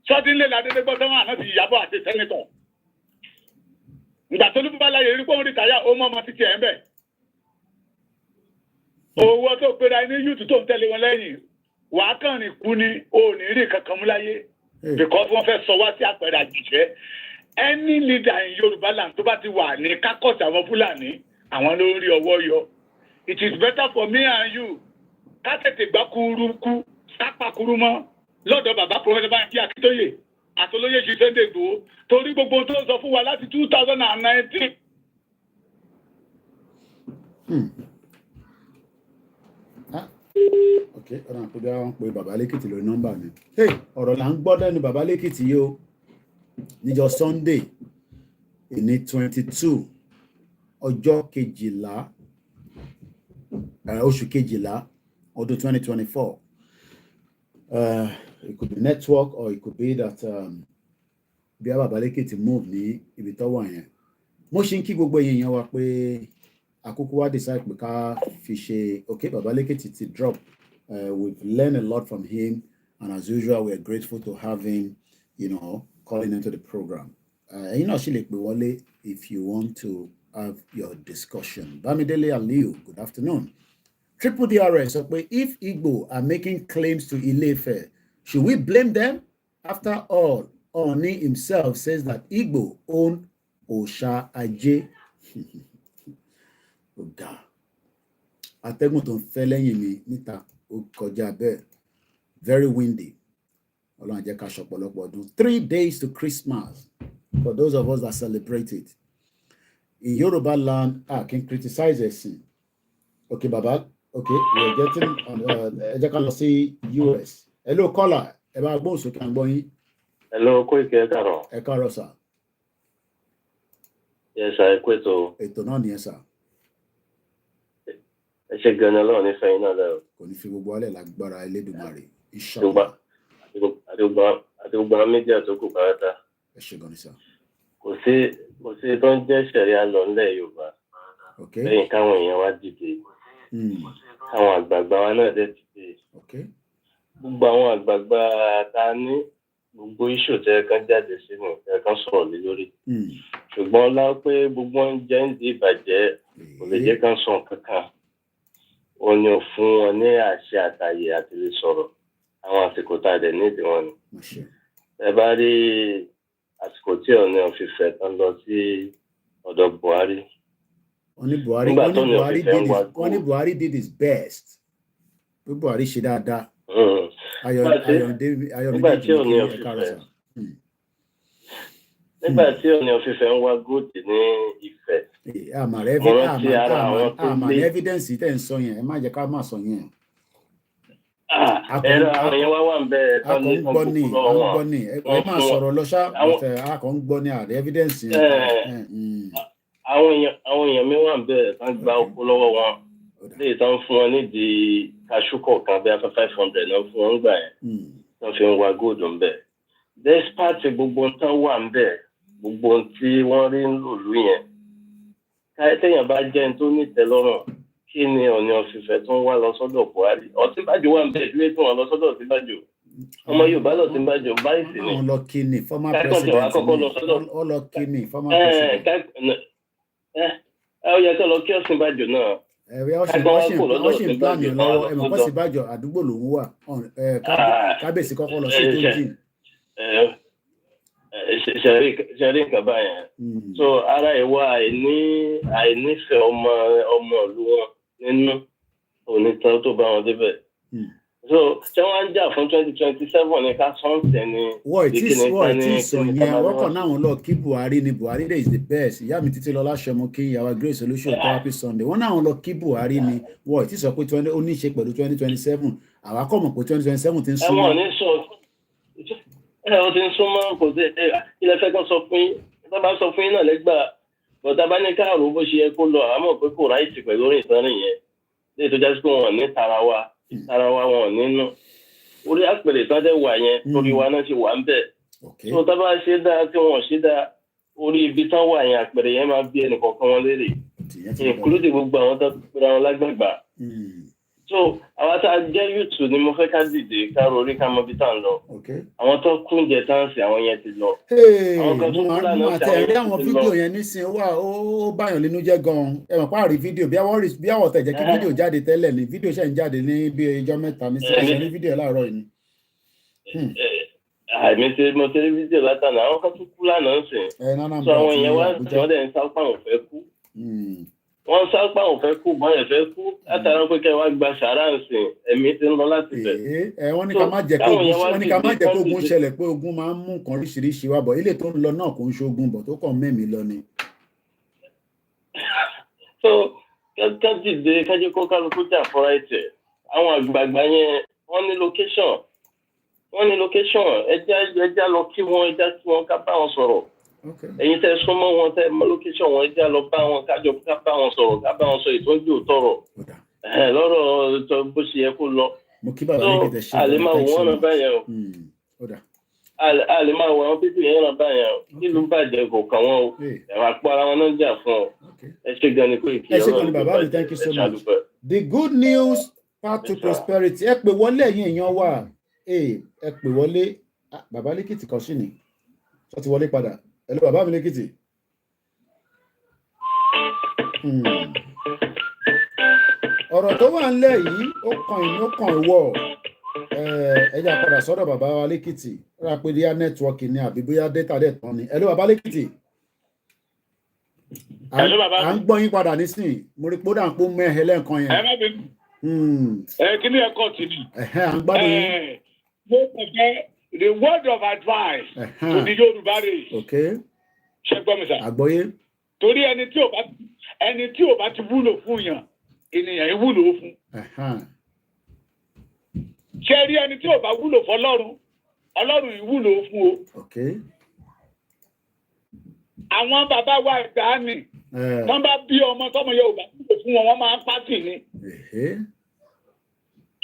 Sọ́dínlé ládélé gbọ́ sọ́wọ́n àná ti Ìyábọ̀ àti sẹ́nitọ̀. Ìgbà tó ní bá láyé rí pé òun rí tàyà ó mọ́ ọmọ títí ẹ̀ ń bẹ̀. Owó tó pera ní yúùtù tó ń tẹ̀lé wọn lẹ́yìn wà á kàn rìn kú ni ò ní rí kankan mú láyé because wọ́n fẹ́ sọ wá sí àpẹẹrẹ àjìṣẹ́. Any leader in Yorùbá land tó bá ti wà ní kákọ́sì àwọn Fúlàní àwọn ló ń rí ọwọ́ yọ. It is better for me and you ká tètè gbá kúrúkú sápàkúrú mọ́ lọ́dọ̀ bàbá Professor Banji Akíntóyè àtolóyè ṣe Sunday Igboho torí gbogbo tó ń sọ fún wa láti 2019. Ok, ọ̀rọ̀ àpòjọ àwọn pé bàbá lẹ́kìtì lórí nọ́mbà ni. Ọ̀rọ̀ là ń gbọ́ lẹ́nu bàbá lẹ́kìtì yìí o níjọ́ Sunday ní 22 ọjọ́ kejìlá oṣù kejìlá ọdún 2024. It could be network or it could be that bí a bàbá lẹ́kìtì move ní ibi tó wà yẹn mo ṣe ń kí gbogbo èèyàn wa pé àkókò wa decide pé ká fi ṣe okay Baba Lekiti ti drop we've learned a lot from him and as usual we are grateful to have him calling into the program ẹ̀yin náà ṣì lè pè wọlé if you want to have your discussion. Bamidele Aliu, good afternoon. Triple DRS sọ pé if Igbo are making claims to Ile-Ife, should we blame them? After all, Oni himself says that Igbo own Osha Aje. Ọ̀gá. Atẹ́gùn tó ń fẹ́ lẹ́yìn mi níta ó kọjá bẹ́ẹ̀. Very windy. Ọlọ́run jẹ́ ká ṣọ̀pọ̀lọpọ̀ ọdún. 3 days to Christmas for those of us that celebrate it. In Yoruba land, I can criticize ẹ̀sìn. Okay, Baba. Okay, we're getting ẹ jẹ́ ká lọ sí US. Hello, caller. Ẹ bá gbóhùn sókè à ń gbọ́ yín. Hello, Koiki, ẹ káàárọ̀. Ẹ káàárọ̀ sir. Yes, sir, ẹ kú ètò. Ètò náà nìyẹn sir. Ẹ ṣe gan-an lọ́wọ́ nífẹ̀ẹ́ iná lẹ́rọ. Kò ní fi gbogbo alẹ́ lágbára Elédùmarè. Inshallah. Àti gbogbo àwọn méjì àtòkù pàrátà. Ẹ ṣe gan-an sir. Kò sí tó ń jẹ́ ṣẹ̀ríà lọ nílẹ̀ Yorùbá. Okay. Lẹ́yìn káwọn èèyàn wá dìde. Káwọn àgbààgbà wa náà dẹ̀ dìde. Okay. Gbogbo àwọn àgbààgbà ta ní gbogbo iṣu tẹ́ kan jáde sínú tẹ́ kan sọ̀rọ̀ lé lórí. Ṣùgbọ́n ọlá pé gbogbo ń jẹ́ ń di ìbàjẹ́ kò lè jẹ́ kán sọ kankan. Ó ní ò fún wọn ní àṣẹ àtàyè àti lè sọ̀rọ̀. Àwọn àsìkò tá a dẹ̀ nídìí wọn ni. Ẹ bá rí àsìkò tí Ọọ̀ni of Ifẹ̀ tán lọ sí ọ̀dọ̀ Buhari. Wọ́n ní Buhari did his best. Pé Buhari ṣe dáadáa. Nígbà tí Ọọ̀ni of Ifẹ̀ ń wá gòtì ní Ifẹ̀. Àmà evidence tẹ́ ń sọ yẹn, ẹ má jẹ́ ká má sọ yẹn. Ẹ̀rọ àwọn èèyàn wá wà ń bẹ̀ a kò ń gbọ́ ní ẹ máa sọ̀rọ̀ lọ́ṣà a kò ń gbọ́ ní àrí evidence yẹn. Àwọn èèyàn mi wà ń bẹ̀ tán gba oko lọ́wọ́ wọn léè tán fún wọn nídìí kaṣú kọ̀ọ̀kan bí afẹ́ 500 náà fún wọn gbà yẹn tán fi ń wa góòdù ń bẹ̀. Despite gbogbo tán wà ń bẹ̀ gbogbo tí wọ́n rí ń lòlú yẹn téèyàn bá jẹ́ ní tó nítẹ́lọ́rùn kí ni Ọọ̀ni of Ifẹ̀ tó ń wá lọ sọ́dọ̀ Buhari Ọ̀túnbàjò wà ń bẹ̀ ìdílé tí wọ́n lọ sọ́dọ̀ Ọ̀túnbàjò ọmọ Yorùbá lọ Ọ̀túnbàjò báyìí sí ni. Wọ́n lọ kí ni former president ó lọ kí ni former president. Ó yẹ kó lọ kí Ọ̀túnbàjò náà. Wọ́n ṣì ń plan yẹn lọ́wọ́ ẹ̀mọ̀ Ọ̀túnbàjò àdúgbò lòún wà kábíyèsí kọ́kọ́ lọ sí tó jìn. Ṣẹ̀rí nǹkan báyẹn. So ara ìwà àìnífẹ̀ẹ́ ọmọ ìlú wọn nínú onítàn tó bá wọn débẹ̀. So ṣé wọ́n ń jà fún 2027 ní ká sọ́ǹtẹ̀ ni. Wọ́n ti sọ yẹn wọ́kàn náà lọ kí Buhari ni Buhari is the best. Ìyá mi títí lọ́lá ṣọmọ kí ìyàwó Grace Solution Therapy Sunday. Wọ́n náà lọ kí Buhari ni wọ́n ti sọ pé ó ní í ṣe pẹ̀lú 2027. Àwa kọ̀ mọ̀ pé 2027 ti ń súnmọ́. Ẹ̀wọ̀n ní sọ ó ti ń súnmọ́ kò sí ilẹ̀ fẹ́ kan sọ fún yín tó bá sọ fún yín náà lẹ́gbàá bọ̀dá bá ní káàró bó ṣe yẹ kó lọ àmọ́ pé kò ráìtì pẹ̀lú orin ìtọ́rin yẹn lè tó jásí pé wọn ní tarawa wọn nínú orí àpèrè tán dẹ̀ wà yẹn torí wa náà ṣe wà ń bẹ̀ tó tá bá ṣe dáa tí wọn ṣe dáa orí ibi tán wà yẹn àpèrè yẹn máa bí ẹnì kọ̀ọ̀kan wọn léèrè include gbogbo àwọn tó pera wọn lágbàgbà so àwọn tá a jẹ́ YouTube ni mo fẹ́ ká dìde ká rorí ká mọ bí tá à ń lọ àwọn tó kúnjẹ táǹsì àwọn yẹn ti lọ. mo àtẹ̀rí àwọn fídíò yẹn nísìnyí wà ó báyọ̀ nínú jẹ́ gan-an ẹ mọ̀ páàrí fídíò bí àwọ̀ tẹ̀ jẹ́ kí fídíò jáde tẹ́lẹ̀ ni fídíò ṣẹ̀ ń jáde ní bí ọjọ́ mẹ́ta ní sí ẹ̀ṣẹ̀ ní fídíò láàárọ̀ yìí. mo tẹ́lẹ̀ fídíò látàná àwọn kan tún kú lánàá ń sìn so àwọn èèyàn wá tí wọ́n dẹ̀ ń sápá àwọn fẹ́ kú wọ́n sápá àwọn fẹ́ kú bọ́yẹ̀ fẹ́ kú látara pé kẹ́ wá gba sàárà ń sìn ẹ̀mí ti ń lọ láti bẹ̀. wọ́n ní ká má jẹ́ kó ogun ṣẹlẹ̀ pé ogun máa ń mú nǹkan oríṣiríṣi wá bọ̀ ilé tó ń lọ náà kò ń ṣogun bọ̀ tó kàn mẹ́mí lọ ni. so kájíde kájí kó kálukú jà fọ́ra ẹ̀tẹ̀ àwọn àgbààgbà yẹn wọ́n ní location ẹja lọ kí wọ́n ká bá wọn sọ̀rọ̀ ẹ̀yin tẹ́ súnmọ́ wọn tẹ́ location wọn ẹja lọ bá wọn ká bá wọn sọ̀rọ̀ ká bá wọn sọ ìtọ́jú òtọ́rọ̀ lọ́rọ̀ bó ṣe yẹ kó lọ. mo kí bàbá yìí kìí ṣe àlè máa wọ́n náà báyẹn o a lè máa wọ àwọn pípì yẹn náà báyẹn ìlú bàjẹ́ kò kàn wọ́n o ẹ̀wà pọ̀ ara wọn náà jà fún ọ ẹ ṣe gan ni Koiki ẹ ṣe gan ni bàbá mi thank you so much. The good news path to prosperity ẹ pè wọlé ẹ̀yin èèyàn wa ẹ pè wọlé bàbá lẹ́kìtì kan sí ni sọ ti wọlé padà ẹ lọ bàbá mi lẹ́kìtì. ọ̀rọ̀ tó wà ńlẹ̀ yìí ó kàn ìní ó kàn ìwọ ẹja padà sọ́dọ̀ bàbá wa lẹ́kìtì rà pé díà nẹ́tíwọ́ọ̀kì ni àbí bóyá dẹ́tà dẹ̀ tán ni ẹ lọ bàbá lẹ́kìtì. à ń gbọ́ yín padà nísìnyí mo rí pódà ń pọ́ mẹ́hẹ́ lẹ́ẹ̀kan yẹn. ẹ má bínú kí ni ẹ̀kọ́ tì ní. à ń gbádùn yín. mo prefer the word of advice to the Yorùbá race. ṣe gbọ́ mi sà. àgbọ́yé. torí ẹni tí ò bá ti wúlò fún yàn ènìyàn yìí wúlò fún. ṣe rí ẹni tí ò bá wúlò fọ́lọ́run Ọlọ́run yìí wúlò fún o. àwọn bàbá wa ẹ̀dá ni wọ́n bá bí ọmọ tọ́mọ Yorùbá wúlò fún wọn wọ́n máa ń pàtì ni.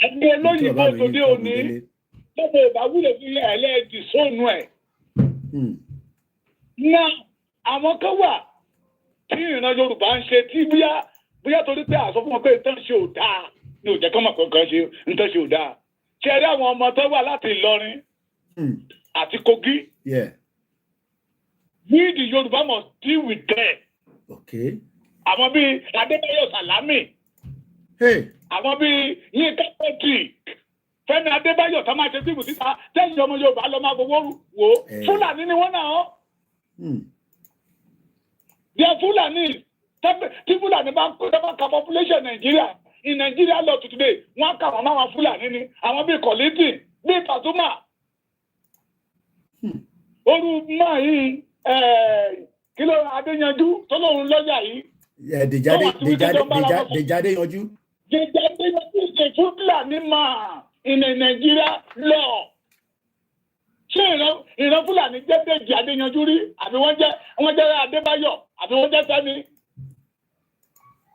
ẹgbẹ́ olóyìnbó tòde òní tọ́mọ Yorùbá wúlò fún ẹlẹ́ẹ̀dì sóònù ẹ̀. náà àwọn kan wà tí ìran Yorùbá ń ṣe tí bóyá torí pé àsọ fún wọn pé nǹkan ṣe ò dáa ní òjẹ́ kọ́mọ̀ kankan ṣe nǹkan ṣe ò dáa. ṣe rí àwọn ọmọ tó wà láti Ìlọrin àti Kogi. We the Yoruba must deal with them. Àwọn bíi Adébáyọ̀ Sàlámì. Àwọn bíi Yínká Pẹ́tì. Fẹ́mi Adébáyọ̀ tó máa ṣe fíìmù síta tẹ́yìn ọmọ Yorùbá lọ máa fowó wò ó. Fúlàní ni wọ́n náà. They Fúlàní. Tí Fúlàní bá ka population Nàìjíríà in Nigeria law today wọ́n kà wọ́n máa Fúlàní ni. Àwọn bíi Kọ̀lítì bíi Pasuma. Orú máa yìí kí ló Adéyanjú tó lóun lọ́jà yìí. Dèjádé yanjú. Dèjádé yanjú ṣe Fúlàní máa in Nigeria law. Ṣé ìran Fúlàní jẹ́ Dèjì Adéyanjú rí àbí wọ́n jẹ́ Adébáyọ̀ àbí wọ́n jẹ́ Fẹ́mi?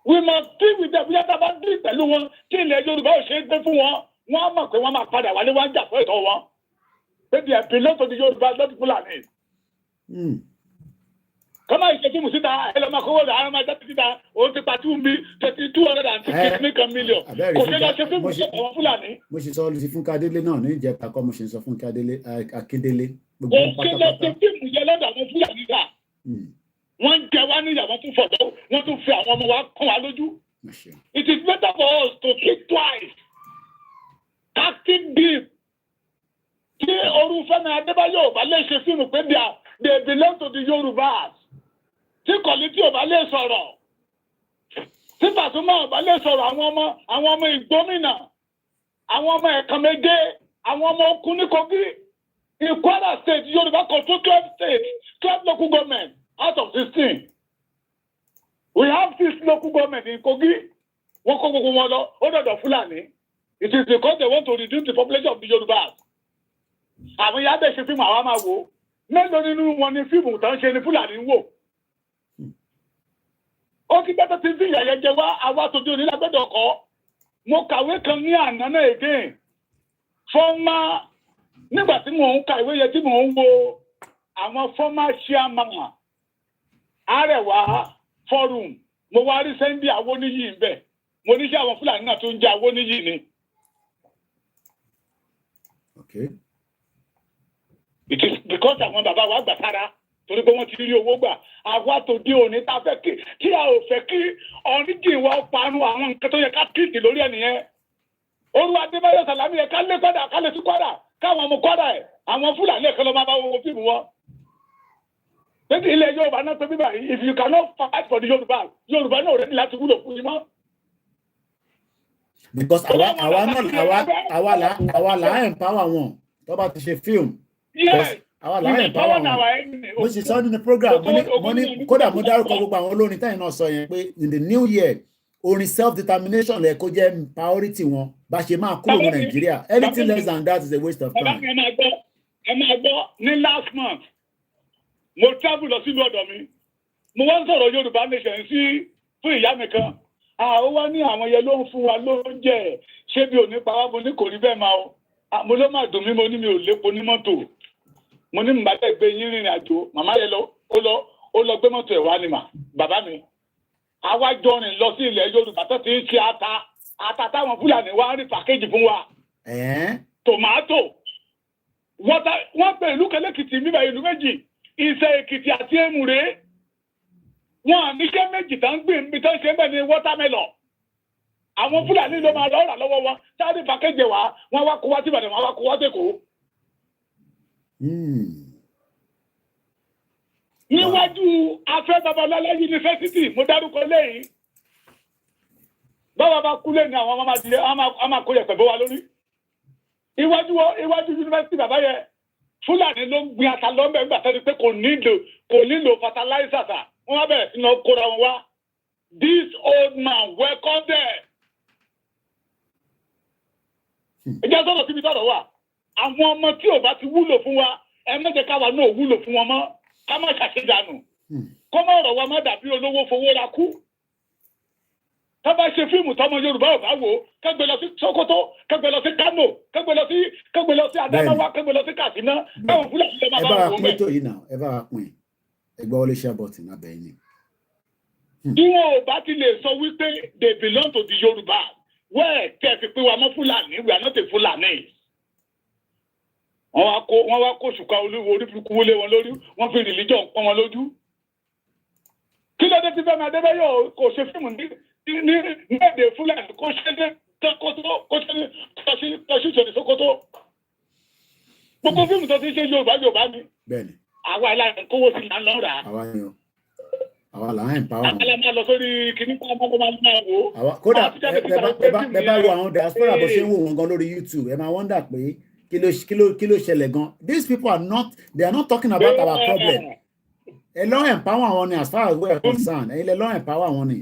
We must deal with them. Bí yàtọ̀ bá dín pẹ̀lú wọn kí ilẹ̀ Yorùbá ò ṣe é gbé fún wọn wọ́n á mọ̀ pé wọ́n máa padà wálé wọ́n á jà fún ẹ̀tọ́ wọn. Maybe I belong to the Yoruba, not the Fulani. Kọ́má ìṣẹ́jú síta ẹlọ́mọ kówó rẹ̀ àwọn ọmọ ẹgbẹ́ síta òun ti pa 260 million. Kò ṣe lọ ṣe fún àwọn Fúlàní. Mo ṣe sọ sí fún Kádélé náà ní ìjẹta kọ́ mo ṣe sọ fún Akíndélé. Kò ṣe lọ ṣe fíìmù yẹn lọ́dọ̀ àwọn Fúlàní gbà. Wọ́n jẹ wá níyàwó tún fọ̀dọ̀ wọ́n tún fi àwọn ọmọ wa kàn wá lójú. It is better for us to think twice. Acting deep. Tí Olúfẹ́mi Adébáyọ̀ ò bá lè ṣe fíìmù pé they belong to the Yorùbás. Tí Kọ̀lítì ò bá lè sọ̀rọ̀. Tí Pasuma ò bá lè sọ̀rọ̀ àwọn ọmọ Ìgbómìnà. Àwọn ọmọ Ẹ̀kànmẹ́gẹ́. Àwọn ọmọ Okun ní Kogi. In Kwara State, Yorùbá control 12 states, 12 local government out of 16. We have 6 local government in Kogi. Wọ́n kó gbogbo wọn lọ, ó dọ̀dọ̀ Fúlàní. It is because they want to reduce the population of the Yorùbás. Àwọn ìyá bẹ̀ ṣe fíìmù àwa máa wò ó mélòó nínú wọn ni fíìmù tó ń ṣe ni Fúlàní ń wò. Ó kí bẹ́tẹ̀ tí fi ìyàyẹ jẹ wá àwa tó di onílágbẹ́dọ̀ kọ́. Mo kàwé kan ní àná náà again. Fọ́nmá nígbà tí mò ń ka ìwé yẹn tí mò ń wo àwọn fọ́nmá chairman Arewa forum mo wá rí Sunday Awoniyi ń bẹ̀. Mo ní ṣé àwọn Fúlàní náà tó ń jẹ́ Awoniyi ni. It is because àwọn bàbá wa gbà sára torí pé wọ́n ti rí owó gbà àwa tó dé òní tá a fẹ́ kí a ò fẹ́ kí ọ̀ríjì wa parun àwọn nǹkan tó yẹ ká kíìtì lórí ẹ̀ nìyẹn. Olú Adébáyọ̀ Sàlámì yẹ ká lé padà ká lè sí Kwara káwọn ọmọ Kwara ẹ̀ àwọn Fúlàní ẹ̀kọ́ ló máa bá wọn fíìmù wọn. Lẹ́yìn ilẹ̀ Yorùbá náà tó bíbá if you cannot fight for the Yorùbá náà rẹ̀ ní láti wúlò fún yín mọ́. Because àwa là ń empower wọn tó bá ti ṣe fíìmù. Yes. Àwa là ń empower wọn. Mo sì sọ nínú program mo ní kódà mo dárúkọ gbogbo àwọn olórin táyì náà sọ yẹn pé in the new year orin self determination lẹ kó jẹ́ priority wọn bá ṣe máa kúrò ní Nàìjíríà anything less than that is a waste of time. Ẹ máa gbọ́ ní last month mo travel lọ sílùú ọ̀dọ̀ mi mo wá ń sọ̀rọ̀ Yorùbá nation sí fún ìyá mi kan ó wá ní àwọn yẹn ló ń fún wa lóúnjẹ ṣé bí ò ní pa wá mo ní kò rí bẹ́ẹ̀ máa o mo ló máa dùn mí mo ní mi ò lépo ní mọ́tò mo ní mbà tẹ́ gbé yín rìnrìn àjò màmá yẹn ó lọ gbé mọ́tò ẹ̀ wá ni mà bàbá mi àwa jọ rìn lọ sí ilẹ̀ Yorùbá tó ti ń ṣe ata táwọn Fúlàní wá rí pàkéjì fún wa tòmátò wọ́n pè ìlú kẹlẹ́kìtì níbà ìlú méjì Ìṣẹ̀ Èkìtì àti Èmùrè wọn àníṣẹ́ méjì tá ń gbé níbi tó ń ṣe bẹ́ẹ̀ ni wọ́támẹ́lọ̀ àwọn Fúlàní ló máa lọ́ọ́ rà lọ́wọ́ wọn sáré pàkéjì wa wọ́n wá kó wá sí Ìbàdàn wọ́n wá kó wá sẹ́kọ̀ọ́. níwájú Afẹ́ Babalọ́lá yunifásitì mo dárúkọ lẹ́yìn báwa bá kú lẹ́nu àwọn ọmọ máa kó yẹ̀pẹ̀ bọ́ wa lórí iwájú yunifásitì bàbá yẹ Fúlàní ló ń gbin ata lọ́mọ ẹgbà sẹ́ni pé kò nílò fertilizer ta wọ́n wá bẹ̀rẹ̀ sí lọ kóra wọn wá this old man welcome there. ìjẹ́ sọ̀rọ̀ síbi tọ̀rọ̀ wà àwọn ọmọ tí ò bá ti wúlò fún wa ẹ mẹ́jẹ̀ káwa náà wúlò fún wọn mọ́ ká má ṣàṣedànù kó má ọ̀rọ̀ wa má dàbí olówó fowó ra kú. tá bá ṣe fíìmù tọmọ Yorùbá ò bá wò ó kẹgbẹ́ lọ sí Sókótó kẹgbẹ́ lọ sí Kánò kẹgbẹ́ lọ sí Adamawa kẹgbẹ́ lọ sí Katsina báwọn Fúlàní lè má bá wọn wò mẹ́. ẹ bá wa pín ẹgbẹ́ wọlé ṣe bọ̀tì nábẹ́ yín ni. bí wọn ò bá ti lè sọ wípé they belong to the Yorùbá wẹ́ẹ̀ tẹ́ fi pé wa mọ́ Fúlàní we are not a Fúlàní. wọ́n wá kó ṣùkà olúwo orí fi kúwó lé wọn lórí wọ́n fi religion pọ́n wọn lójú. kí ló dé tí Fẹ́mi Adébáyọ̀ kò ṣe fíìmù ní èdè Fúlàní kó ṣe dé tọ́sí Sókótó. gbogbo fíìmù tó ti ṣe Yorùbá ni. bẹ́ẹ̀ni. àwa ìlànà kówó sí là ń lọ rà. àwa là ń empower wọn. àwa máa lọ sórí kìnnì kan ọmọ máa wò. kódà ẹ bá wo àwọn diaspora bó ṣe ń wò wọn gan lórí YouTube ẹ máa wonder pé kí ló ṣẹlẹ̀ gan. These people they are not talking about our problem. ẹ lọ empower wọn ni as far as we are concerned ẹ̀yin lẹ lọ empower wọn ni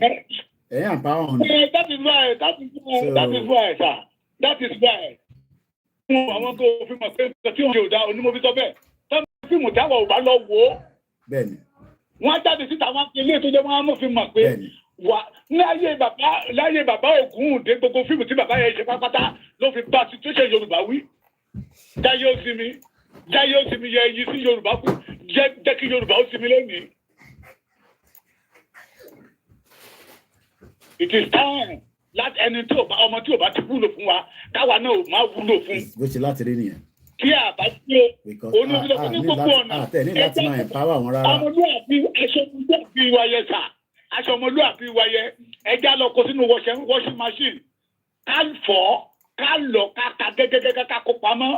ẹ̀yin empower wọn ni. that is why sir that is why. àwọn tó fi mọ̀ pé tí òun yóò dá onímọ̀ fi sọ bẹ́ẹ̀ tọ́jú fíìmù táwọn ò bá lọ wò ó. bẹ́ẹ̀ni. wọ́n jáde síta wọn ilé tó jẹ́ wọn mọ̀ fi mọ̀ pé wà láyé bàbá Ògúndé gbogbo fíìmù tí bàbá yẹn ṣe pátápátá ló fi bá situation Yorùbá wí. jáyé ó sinmi yẹ èyí sí Yorùbá kù jẹ́ kí Yorùbá ó sinmi lónìí. it is time láti ẹni tí ọmọ tí ò bá ti wúlò fún wa káwa náà ò máa wúlò fún. bó ṣe láti rí nìyẹn. kí àbá tí o olùdókòwò ní gbogbo ọ̀nà àtẹ̀ní láti máa empower wọn rárá. ọmọlúwàbí aṣọ ọmọlúwàbí wa yẹ sà aṣọ ọmọlúwàbí wa yẹ ẹja lọ kó sínú washing machine ká fọ̀ ká lọ ká ka gẹ́gẹ́gẹ́ ká kó pamọ́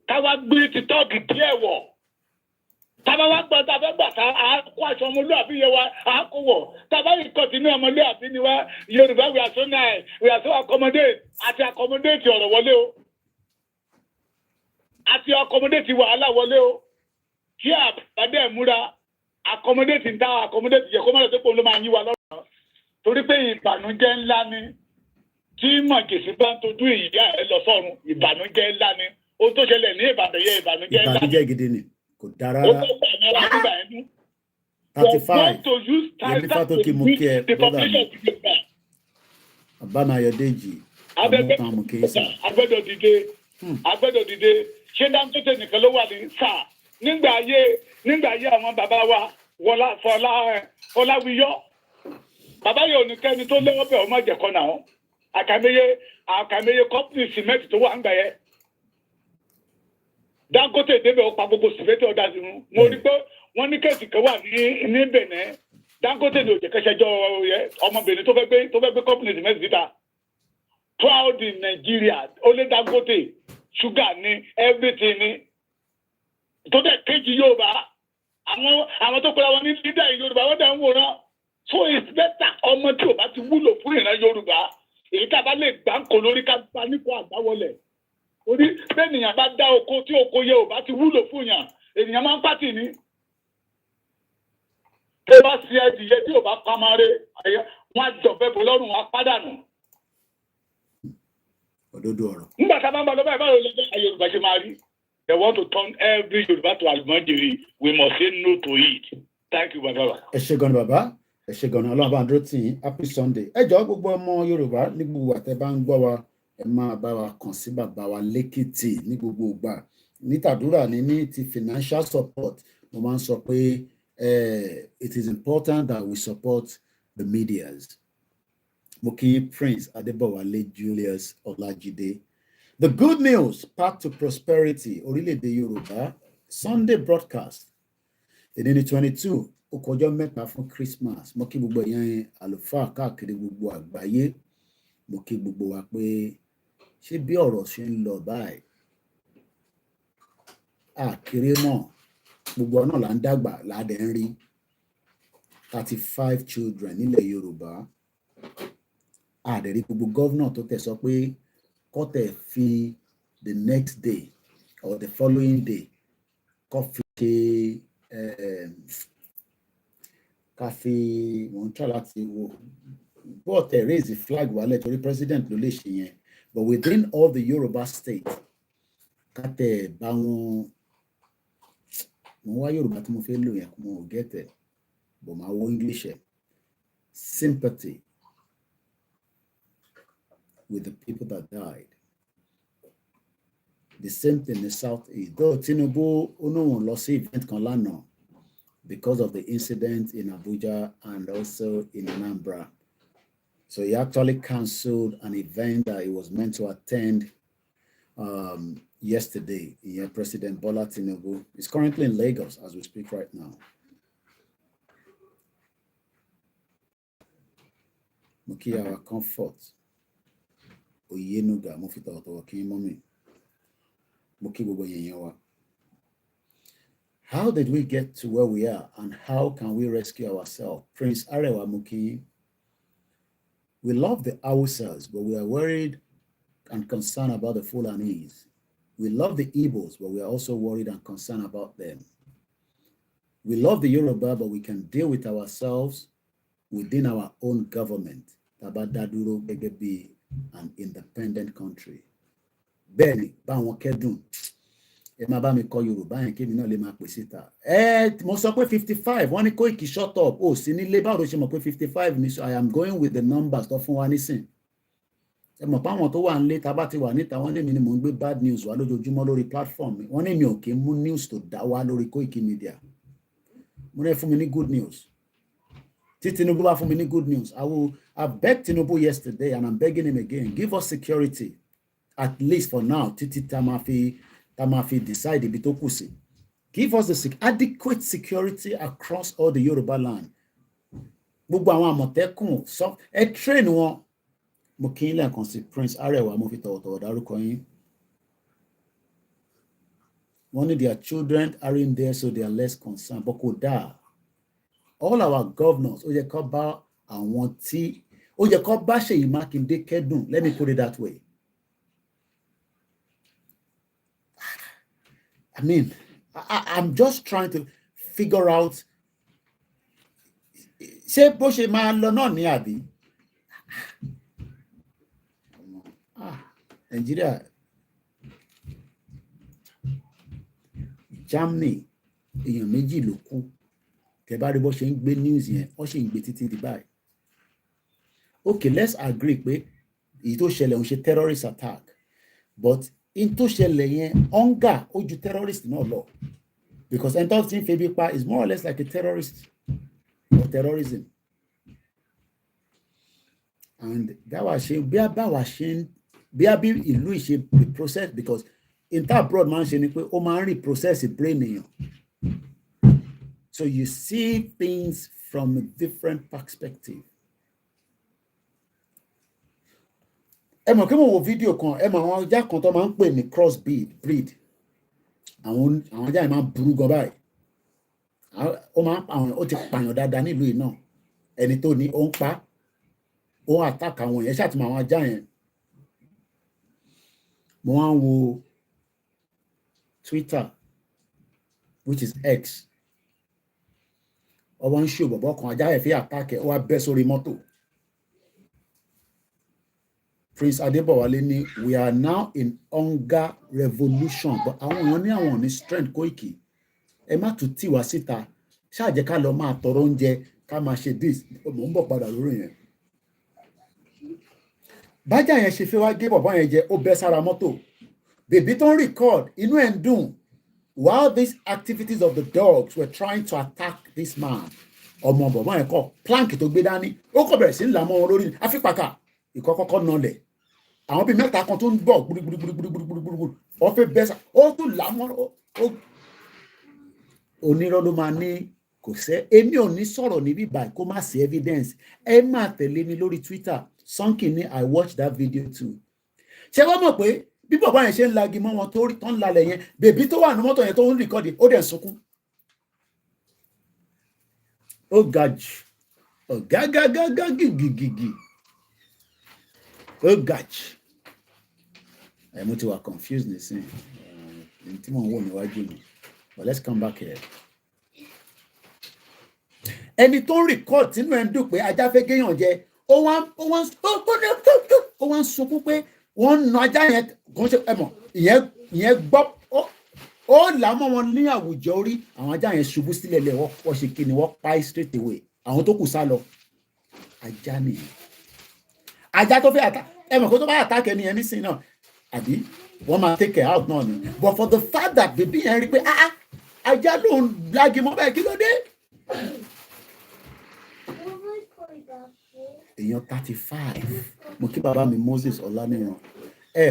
ká wá gbé títọ́ọ̀gì díẹ̀ wọ̀ tábà wá gbọ́ tábà gbà tá a kó aṣọ ọmọlúwàbí yẹ wa a kó wọ̀ tábà yìí kọ́tínú ọmọlúwàbí ni wa Yorùbá we are so nice we are so accommodate àti accommodate ọ̀rọ̀ wọlé o àti accommodate wàhálà wọlé o kí àbádẹ́ múra accommodate ń dá accommodate yẹ kó má lọ sí pé òun ló máa yí wa lọ́rùn torí pé ìbànújẹ́ ńlá ni tí mọ̀jèsí bá ń tojú ìyá ẹ lọ sọ́run ìbànújẹ́ ńlá ni ohun tó ṣẹlẹ̀ ní Ìbàdàn yẹ ìbànújẹ́ ńlá ni. ìbànújẹ́ gidi ni kò dára rárá. 35 Yẹmí Fátókì mú kí ẹ brother mi Abánáyọ̀déjì àmútan mú kí ẹ sà. agbẹ́dọ̀ dìde ṣé Dangote nìkan ló wà ní sáà nígbà ayé àwọn bàbá wa Fọláwíyọ́ bàbá yóò ní kẹ́ni tó lẹ́wọ́ bẹ̀ ọmọ ìjẹ̀kọ́ náà àkàìmọye kọ́pìnì sìmẹ́ǹtì tó wà ń gbà yẹ Dangote débẹ̀ ó pa gbogbo sìmẹ́ǹtì ọ̀dà sí mu mo rí pé wọ́n ní kẹ́sì kan wà ní Benin Dangote ní òjò kẹsẹ̀jọ́ ọmọbìnrin tó fẹ́ gbé kọ́pìnì sìmẹ́ǹtì síta proud in Nigeria ó lé Dangote sugar ní everything ní tó dẹ̀ kéjì Yorùbá àwọn tó kọ́ra wọn ní lídà Yorùbá wọ́n dẹ̀ ń wòran so it's better ọmọ tí ò bá ti wúlò fún ìran Yorùbá èyí tá a bá lè gbà ń kó lórí ká bá nípò àgbáwọlẹ̀ orí bẹ́ẹ̀ nìyàn bá dá oko tí oko yẹ ò bá ti wúlò fún yàn ènìyàn máa ń pàtì ní. tó bá ṣe ẹdìyẹ tí ò bá pamare wọn á jọ̀bẹ́ bò lọ́rùn wọn á pàdánù. òdodo ọ̀rọ̀. nígbà tá a bá ń bá lọ báyìí báwo ló jẹ́ Yorùbá ṣe máa rí. They want to turn every Yorùbá to àlùmọ́jèrè we must say no to it. Thank you bàbá. ẹ ṣé gan ni bàbá ẹ ṣé gan ni Ọlọ́run bá ń dúró tì yín happy Sunday. ẹ jọ̀ọ́ gbogbo ọmọ Yorùbá ní gbogbo àtẹ bá ń gbọ́ wa ẹ máa bá wa kàn sí bàbá wa lẹ́kìtì ní gbogbo ìgbà ní tàdúrà ní ti financial support mo máa ń sọ pé it is important that we support the medias. Mo kí Prince Adébọ̀wálé Julius Ọlájídé. The good news, path to prosperity, Orileede Yoruba, Sunday broadcast. Èdè ní 22, ó kọjọ́ mẹ́ta fún Christmas. Mo kí gbogbo èèyàn àlùfáà káàkiri gbogbo àgbáyé. Mo kí gbogbo wa pé ṣé bí ọ̀rọ̀ ṣe ń lọ báyìí. Àkèrè mọ́, gbogbo ọ̀nà là ń dàgbà ládẹ̀ ń rí. 35 children nílẹ̀ Yorùbá. Àdẹ̀rí gbogbo gọ́vnà tó tẹ̀ sọ pé kọ́tẹ̀ fi the next day or the following day kọ́ fi ṣe ká fi wọ́n try láti wo but raise the flag wálẹ̀ torí president ló lè ṣe yẹn but within all the Yoruba states kátẹ̀ bá wọn mo wá Yorùbá tí mo fẹ́ lò yẹn mo get it but máa wo English ẹ̀ sympathy with the people that died. The same thing in the Southeast. Though Tinubu Uno lost the event kan lánàá because of the incident in Abuja and also in Anambra. So he actually cancelled an event that he was meant to attend yesterday. President Bola Tinubu is currently in Lagos as we speak right now. Muki our comfort. Oyenuga mufita otoki mommy. Muki gbogbo yẹn wa. How did we get to where we are and how can we rescue ourselves? Prince Arewa Muki. We love the Hausas, but we are worried and concerned about the Fulanis. We love the Igbos, but we are also worried and concerned about them. We love the Yoruba, but we can deal with ourselves within our own government. Tabadaduro Begebi, an independent country. Bẹ́ẹ̀ni, báwọn kẹ́dùn. Ẹ máa bá mi kọ Yorùbá yẹn kí èmi náà lè máa pè síta. Mo sọ pé 55, wọ́n ní Koiki shut up. Ó sì nílé báwo ló ṣe mọ̀ pé 55 ni, so I am going with the numbers tó fún wa nísìn. Ẹ mọ̀ pé àwọn tó wà nílé tá bá ti wà níta wọ́n ní mi ni mò ń gbé bad news wá lójoojúmọ́ lórí platform mi. Wọ́n ní mi ò kí ń mú news tó dá wá lórí Koikimedia. Mo ní fún mi ní good news. Tí Tinubu bá fún mi ní good news. I begged Tinubu yesterday and I'm begging him again. Give us security, at least for now. Títí tá máa fi decide ibi tó kù sí. Give us the adequate security across all the Yoruba land. Gbogbo àwọn Àmọ̀tẹ́kùn sọ ẹ train wọn. Mo kí n lẹ́ẹ̀kan sí Prince Arewa mo fi tọ̀wọ̀tọ̀wọ̀ dárúkọ yín. Wọ́n ní their children are in there so they are less concerned. But kò dáa. All our governors ó yẹ kó bá àwọn tí ó yẹ kó bá Ṣèyí Mákindé kẹ́dùn. Let me put it that way. I mean, I'm just trying to figure out ṣé bó ṣe máa lọ náà ní àbí? Nigeria, Germany, èèyàn méjì ló kú. Tẹ́ bá rí bó ṣe ń gbé news yẹn, wọ́n ṣì ń gbé títí di báyìí. Okay, let's agree pé èyí tó ṣẹlẹ̀ ń ṣe terrorist attack, but in tó ṣẹlẹ̀ yẹn hunger ó ju terrorist náà lọ, because ẹni tó ti ń febi pa is more or less like a terrorist or terrorism. And dáwà ṣe bí abáwà ṣe ń bí ìlú ìṣe reprocess, because inter-abroad máa ń ṣe ni pé ó máa ń reprocess brain èèyàn. So you see things from a different perspective. Ẹ mọ̀ kí mo wo fídíò kan, ẹ mọ̀ àwọn ajá kan tó máa ń pè ní breed. Àwọn ajá yìí máa ń burú gan báyìí. Ó ti pààyàn dáadáa nílùú yìí náà. Ẹni tó ní ó ń pa, ó ń attack àwọn yẹn, ṣáà ti mọ̀ àwọn ajá yẹn. Mo wá ń wo Twitter, which is X. Ọwọ́ ń ṣe bọ̀bọ̀ kan, ajá yẹn fi attack ẹ̀, ó wá bẹ́ sórí mọ́tò. Prince Adébọ̀wálé ní we are now in hunger revolution, but àwọn èèyàn ní àwọn ní strength Koiki. Ẹ má tún tì wá síta, ṣáà jẹ́ ká lọ máa tọrọ oúnjẹ, ká máa ṣe this. Mo ń bọ̀ padà lórí yẹn. Bájá yẹn ṣe fẹ́ wá gé bọ̀bọ̀ yẹn jẹ, ó bẹ́ sára mọ́tò. Baby don't record. Inú ẹ̀ ń dùn. While these activities of the dogs were trying to attack this man, ọmọ bọ̀bọ̀ yẹn kọ́ plank tó gbé dání ó kọ́ bẹ̀rẹ̀ sí ń là mọ́ wọn lórí àfipàkà ìkọ́kọ́kọ́ nọlẹ̀ àwọn bíi mẹ́ta kan tó ń bọ̀ gbúgbúgbúgbúgbúgbúgbúgbú wọ́n fẹ́ bẹ́sà ó tún là mọ́ onírọ́ ló máa ní kò sẹ́ èmi ò ní sọ̀rọ̀ níbí báyìí kó má sí evidence ẹ máa tẹ̀lé mi lórí Twitter Sunkin ní I watched that video too ṣé wọ́n mọ̀ pé bí bọ̀bọ̀ yẹn ṣe ń lagi mọ́ wọn tó ń lalẹ̀ yẹn bèbí tó wà ní mọ́tò yẹn tó ń rìkọ́dì ó dẹ̀ sunkún ó ga jù ọ̀gágágágá gìgìgìgì ó ga jù mo ti wà confused nísìnyí tí mò ń wò níwájú mi but let's come back here. ẹni tó ń record tínú ẹ̀ ń dùn pé ajá fẹ́ géèyàn jẹ ó wá ń sunkún pé wọ́n ń na ajá yẹn kò ń ṣe ẹ̀mọ̀ ìyẹn gbọ́ ó là mọ́ wọn ní àwùjọ orí àwọn ajá yẹn ṣubú sílẹ̀ lẹ̀ wọ́n ṣe kí ni wọ́n pa straight away àwọn tó kù sá lọ ajá nìyẹn ajá tó fẹ́ àtà ẹ̀mọ̀ kó tó bá àtàkẹ́ ni ẹni sìn náà àbí wọ́n máa take her out náà ni but for the fact that baby yẹn rí pé ajá ló ń lági mọ́ bẹ́ẹ̀ kí ló dé. èèyàn 35 mo kí bàbá mi Moses Ọláníran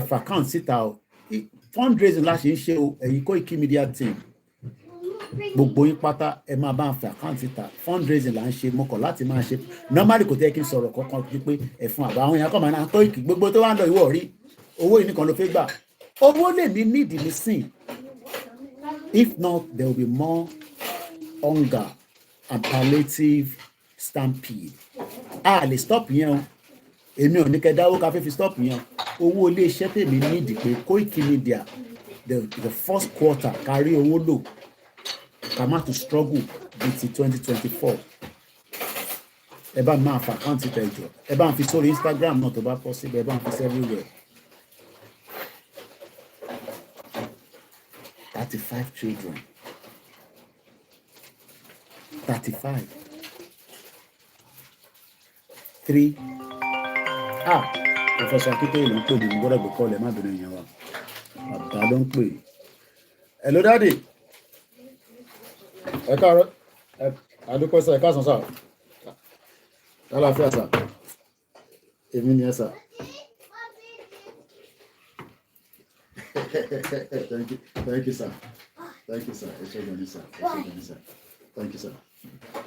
fàkàn síta o fundraising la ṣe ń ṣe o ẹ̀yin Koikimedia team gbogbo yín pátá ẹ máa bá ń fẹ́ àkáǹtì ta fundraising là ń ṣe mọ́kàn láti máa ṣe normally kò tẹ́ kí n sọ̀rọ̀ kankan wípé ẹ̀fún àbá àwọn èèyàn kọ́ máa ń Koiki gbogbo tó wá ń lọ ìwọ rí owó yìí nìkan ló fẹ́ gbà owó lè ní need nísìn if not there will be more hunger and palliative stampede lè stop yẹn o èmi ò ní kẹ́ dáwó ká fẹ́ fi stop yẹn owó ilé iṣẹ́ tèmi need pé Koikimedia the first quarter kárí owó lò ká má tún struggle bíi ti 2024 ẹ bá máa fa àkáǹtì tẹjọ ẹ bá ń fi sórí Instagram náà tó bá possible ẹ bá ń fi everywhere 35 children 35 3 Professor Akitoye ló ń pè ní gbọ́dọ̀ gbé kọ́ọ̀lù ẹ̀ má bẹ̀rẹ̀ yẹn wa bàbá ló ń pè hello daddy ẹ káàárọ̀ adúpẹ́ sá ẹ káàsán sá lálàáfíà sá èmi ni ẹ sá thank you sir ẹ ṣé gan ni sir thank you sir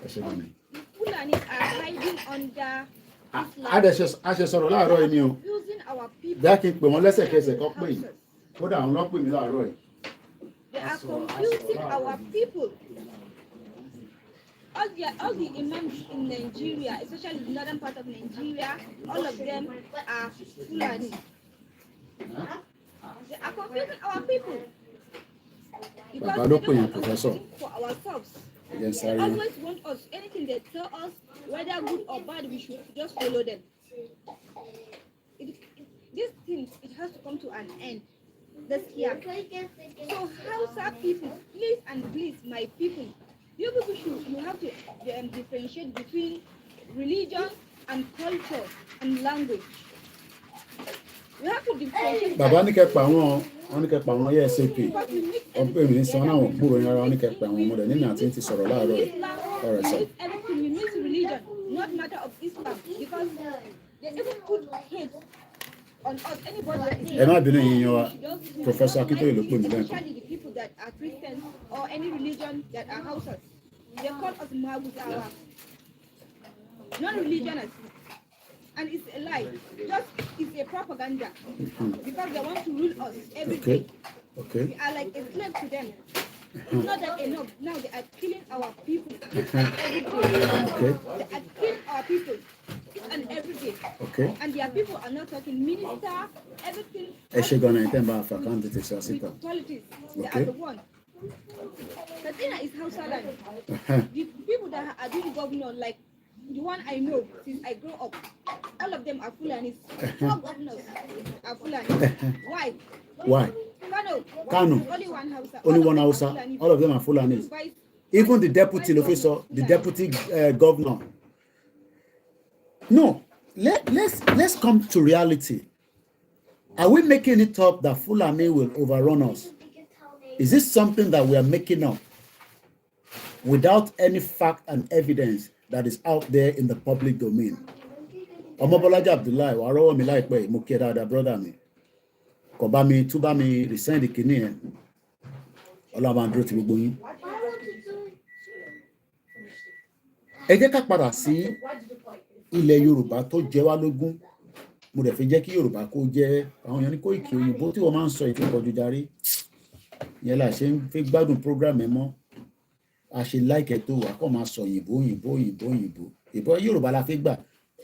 ẹ ṣé gan ni. Fulani are hiding under a ṣe sọ̀rọ̀ láàárọ̀ yìí ni o bí kí n pè wọ́n lẹ́sẹ̀kẹsẹ̀ kọ́ pè yìí kódà àwọn lọ́ pè mí láàárọ̀ yìí. They are confusing our people. All the imams in Nigeria, especially the northern part of Nigeria, all of them are Fulani. They are confusing our people. Because they don't want us to think for ourselves. Yes, they always want us, anything they tell us, whether good or bad, we should just follow them. This thing, it has to come to an end. This year. So Hausa people, please, my people, you have to differentiate between religion and culture and language. You have to differentiate. Bàbá ní kẹ́ pa àwọn SAP wọ́n pè mí sọ náà wọ́n gbúrò yín ara wọn ní kẹ́ pa àwọn ọmọdé nínú àti ti sọ̀rọ̀ láàárọ̀ yìí. Everything you need religion, not matter of Islam, because they even put hate on us. Anybody. Ẹ má bínú yín yan wa Professor Akitoye ló pè mí lẹ́nu. Especially the people that are Christians or any religion that are Hausas, they call us Maguzawa, non-religionists. And it's a lie. It's a propaganda. Because they want to rule us every day. Okay. We are like a slave to them. It's not that enough. Now they are killing our people every day. Okay. They are killing our people and every day. Okay. And their people are not talking minister, everything. With politics. They are the one. The thing is Hausa land. The people that are doing governor, like the one I know since I grew up, all of them are Fulanis. All governors are Fulani. Why? Why? Kano. Only one Hausa. All of them are Fulanis. Even the deputy officer, the deputy governor. No, let's come to reality. Are we making it up that Fulani will overrun us? Is this something that we are making up without any fact and evidence that is out there in the public domain? Omobolaji Abdullahi, wa rowo mi láìpẹ́, mo kí dáadáa brother mi. Kò bá mi tún bá mi resend kíní ẹ̀. Ọlọ́run bá ń dúró ti gbogbo yín. Ẹ jẹ́ ká padà sí ilẹ̀ Yorùbá tó jẹ wá lógún. Mo dẹ̀ fi jẹ́ kí Yorùbá kó jẹ́ àwọn èèyàn ní Koiki òyìnbó tí wọ́n máa ń sọ ètò ìpọ̀jù darí. Ìyẹn là ṣe ń fi gbádùn program ẹ̀ mọ́. A ṣe láìkẹ́ tó wà kọ́ máa sọ òyìnbó. Ìbọn Yorùbá la fi gbà.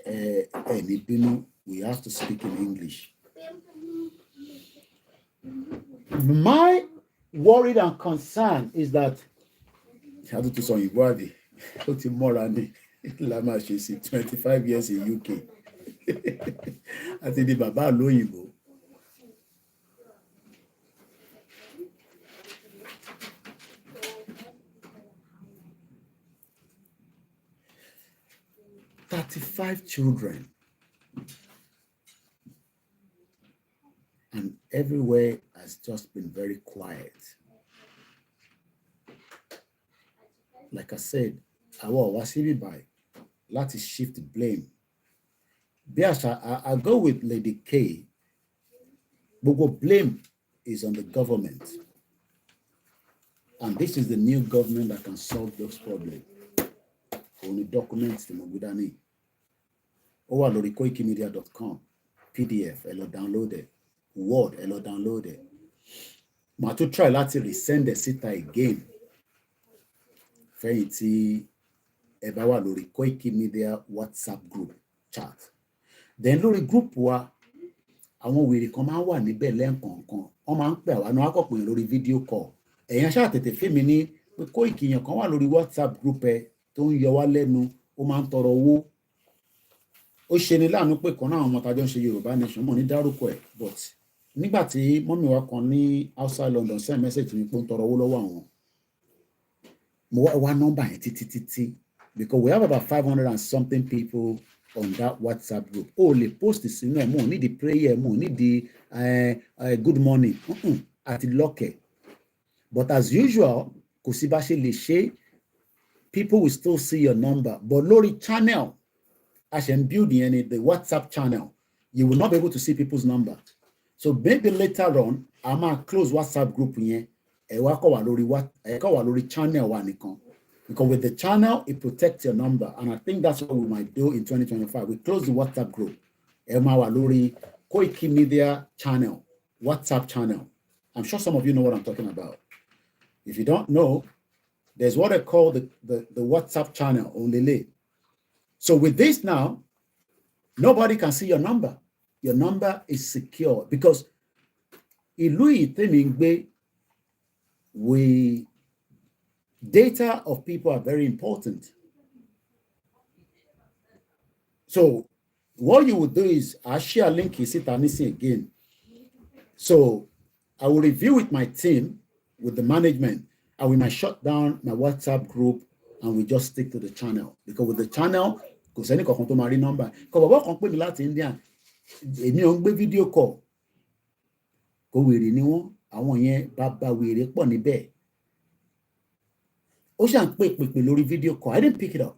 Ẹni bínú, we have to speak in English. My worry and concern is that how to sọ òyìnbó àbí ó ti mọ́ra ní la máa ṣe sí 25 years in UK àti di bàbá lóyìnbó. "35 children, and everywhere has just been very quiet." Like I said, àwa wá síbí báyìí láti shift blame. I go with Lady K. Gbogbo blame is on the government. And this is the new government that can solve those problems. Only documents tí mo gbé dání. Ó wà lórí koikimedia.com. PDF, ẹ lọ download it. Word, ẹ lọ download it. Màá tún try láti resend it síta again. Fẹ́yìn tí ẹ bá wà lórí Koikimedia WhatsApp group chat. Then lórí group wa, àwọn wèrè kan máa ń wà níbẹ̀ lẹ́ǹkọ̀ọ̀kan. Wọ́n máa ń pè àwa náà kọ̀ pé lórí video call. Èèyàn ṣáà tètè fẹ́ mi ní pé Koiki yẹn kan wà lórí WhatsApp group ẹ tó ń yọ wá lẹ́nu, ó máa ń tọrọ owó. Ó ṣe ni láàánú pé kan náà àwọn ọmọ tájọ́ ń ṣe Yorùbá nation mọ̀ ní dárúkọ ẹ̀, but nígbà tí mọ́mí wa kan ní outside London send message mi pé ń tọrọ owó lọ́wọ́ àwọn. Mo wá nọ́mbà yẹn títí because we have about 500 and something people on that WhatsApp group. Oh, le post sínú ẹ̀, mo ní the prayer, mo ní the good morning. Àti lọ́kẹ̀. But as usual, kò sí bá ṣe lè ṣe, people will still see your number. But lórí channel, as you build the WhatsApp channel, you will not be able to see people's number. So maybe later on, I might close WhatsApp group yẹn. Ẹ wá kọ́ wà lórí channel wa nìkan. Because with the channel, it protects your number. And I think that's what we might do in 2025. We close the WhatsApp group. Ẹ máa wà lórí Koikimedia channel, WhatsApp channel. I'm sure some of you know what I'm talking about. If you don't know, there's what I call the WhatsApp channel, Orileede. So with this now, nobody can see your number. Your number is secure because ìlú ìtẹ́mìgbé, data of people are very important. So what you would do is I share a link again. So I will review with my team, with the management, and we might shut down my WhatsApp group and we just stick to the channel. Because with the channel, because any kankan tó máa rí number. Because bàbá kan pè mí láti India, èmi ò ń gbé video call. Kò wèrè ni wọ́n, àwọn yẹn bàbá wèrè pọ̀ níbẹ̀. Ó ṣàn pè lórí video call. I didn't pick it up.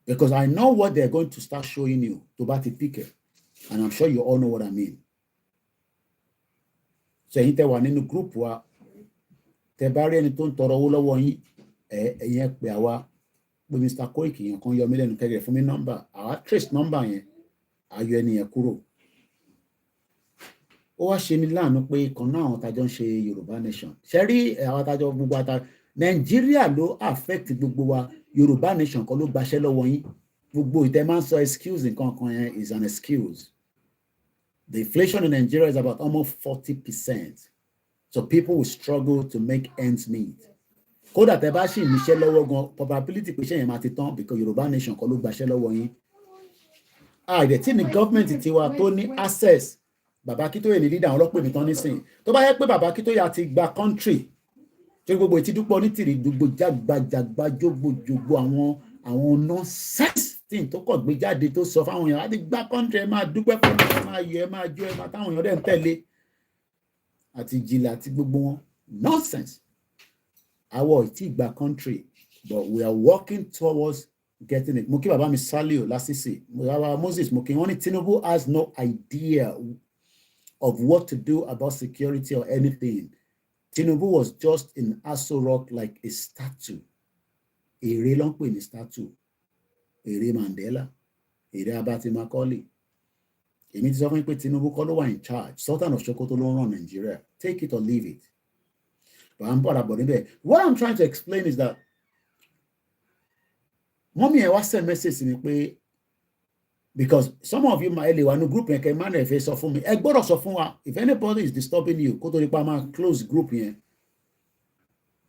Because I know what they're going to start showing you tó bá ti pick it. And I'm sure you all know what I mean. So ẹ̀yin tẹ́ wà nínú group wa, tẹ́ bá rí ẹni tó ń tọrọ owó lọ́wọ́ yín, ẹ̀yin pè àwa pé Mr. Koiki yẹn kan yọ mí lẹ́nu kẹ́gẹ̀ẹ́ fún mi number. Àwa trace number yẹn, ayọ̀ ẹni yẹn kúrò. Ó wá ṣe ní láàánú pé kan náà àwọn tájọ́ ń ṣe Yorùbá nation. Ṣé rí àwọn tájọ́ gbogbo ata Nàìjíríà ló affect gbogbo wa, Yorùbá nation kan ló gbaṣẹ́ lọ́wọ́ yín. Gbogbo ìtẹ́ máa ń sọ excuse nǹkan kan yẹn is an excuse. The inflation in Nigeria is about almost 40%. So people will struggle to make ends meet. Kódà tẹ́ bá ṣì níṣẹ́ lọ́wọ́ gan, probability pé iṣẹ́ yẹn máa ti tán because Yorùbá nation kan ló gbaṣẹ́ lọ́wọ́ yín. Ìdẹ̀tí ni government tiwa tó ní access. Bàbá Akíntóyè ní leader àwọn ọlọ́pàá mi tán nísìn. Tó bá yẹ pé Bàbá Akíntóyè ti gba country, tí gbogbo ìtì dúpọ̀ onítìrì gbogbo jágbajàgba jógbòjògbò àwọn nonsense thing tó kọ̀ gbé jáde tó sọ fáwọn èèyàn láti gba country ẹ máa dúpẹ́ fún máa yọ ẹ máa jó ẹ máa táwọn èèyàn dẹ̀ ń tẹ̀lé àti ìjìnlẹ̀ àti gbogbo wọn nonsense. Our ìtìgbà country, but we are working towards getting it. Mo kí bàbá mi Sálíò lásìsì, Moses mo kí wọ́n ní Tinubu has no idea of what to do about security or anything. Tinubu was just in Aso Rock like a statue. Èrè ló ń pè ní statue. Èrè Mandela. Èrè Abati Macaulay. Èmi ti sọ fún yín pé Tinubu kọ́ ló wà in charge. Sultan of Sokoto ló ń run Nigeria. Take it or leave it. But I'm bothered about it. What I'm trying to explain is that mommy ẹ wá send message to me because some of you might live in a group yẹn kẹ́ máa nẹ̀ fẹ́ sọ fún mi. Ẹ gbọ́dọ̀ sọ fún wa if anybody is disturbing you kó tó di pa máa close group yẹn.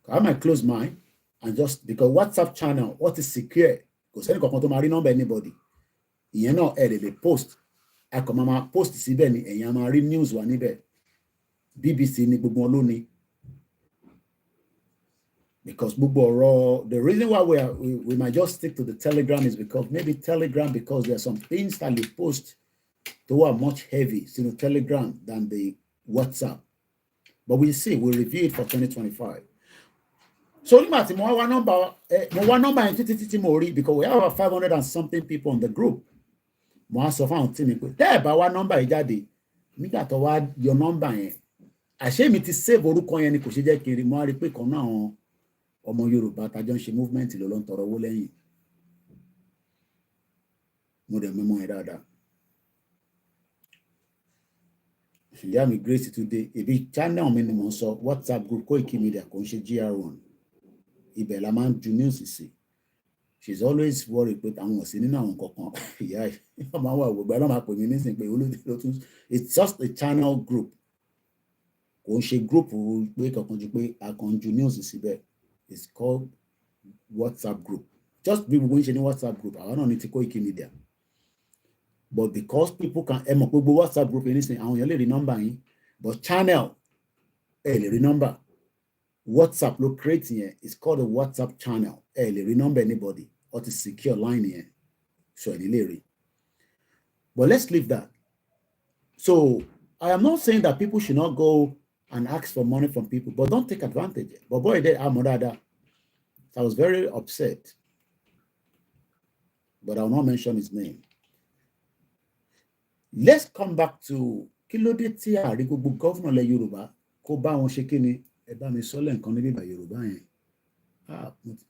I might close mine and just because WhatsApp channel what is secure kò sẹ́ni kankan tó máa rí number anybody. Ìyẹn náà ẹ lè post. A kò máa post síbẹ̀ ni ẹ̀yin á máa rí news wà níbẹ̀. BBC ni gbogbo wọn ló ní. Because the reason why we might just stick to the Telegram is because maybe Telegram, because there are some things that you post that are much heavy in the Telegram than the WhatsApp. But we'll see, we'll review it for 2025. So more number because we have about 500 and something people on the group. More so found there about one number ijade. Nígbà tó wá your number yẹn. Àṣé mi ti save orúkọ yẹn ni kò ṣe jẹ́ kiri mo rí pé kan náà ọmọ Yorùbá tájọ ń ṣe movement ló ń tọrọ owó lẹ́yìn mo dẹ̀ mẹ́mọ́ ẹ̀ dáadáa ìyá mi Grace today ibi channel mi ni mo ń sọ WhatsApp group Koikimedia kò ń ṣe GR1 ibẹ̀ la máa ń ju news sí she's always worried pé àwọn ò sí nínú àwọn kankan ìyá ẹ̀ ọmọ àwọn àwògbà náà máa pè mí nísìnyí pé olóòtú it's just a channel group kò ń ṣe group pé kankan ju pé a kàn ju news síbẹ̀. It's called WhatsApp group. Just people going to WhatsApp group. I don't need to Koikimedia. But because people can WhatsApp group anything, I only the number in. But channel, the number. WhatsApp lo creating here. It's called a WhatsApp channel. The remember anybody or to secure line here. So but let's leave that. So I am not saying that people should not go and ask for money from people, but don't take advantage. But boy, I was very upset. But I will not mention his name. Let's come back to Kílódé tí àrí gbogbo governor le Yoruba kó bá wọn ṣe kíni ẹ bá mi sọ lẹ́ǹkan níbi ìgbà Yorùbá yẹn.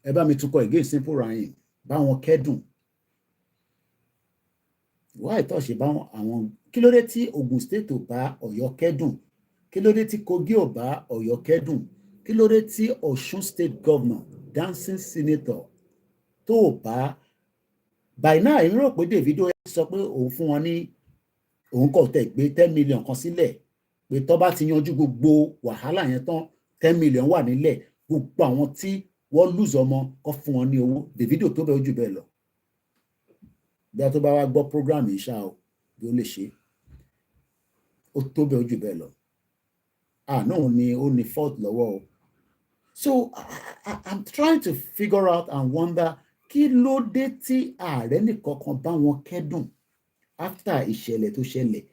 Ẹ bá mi tún kọ again simple rhyme bá wọn kẹ́dùn. Why tó ṣe bá wọn àwọn Kílódé tí Ogun State ò bá Ọ̀yọ́ kẹ́dùn. Kílódé tí Kogi ò bá Ọ̀yọ́ kẹ́dùn. Kílódé tí Ọ̀ṣun State Governor dancing senator tó bá by now èmi rò pé Davido sọ pé òun fún wọn ní òun kò tẹ̀ gbé 10 million kan sílẹ̀ pé tó bá ti yanjú gbogbo wàhálà yẹn tán 10 million wà nílẹ̀ gbogbo àwọn tí wọ́n lose ọmọ kó fún wọn ní owó Davido tó bẹ́ẹ̀ ojú bẹ́ẹ̀ lọ bí a tó bá wá gbọ́ program yìí ṣá o bí ó lè ṣe ó tó bẹ́ẹ̀ ojú bẹ́ẹ̀ lọ náà ni ó ní fault lọ́wọ́ o. So I'm trying to figure out and wonder kí ló dé tí ààrẹ nìkankan bá wọn kẹ́dùn after ìṣẹ̀lẹ̀ tó ṣẹlẹ̀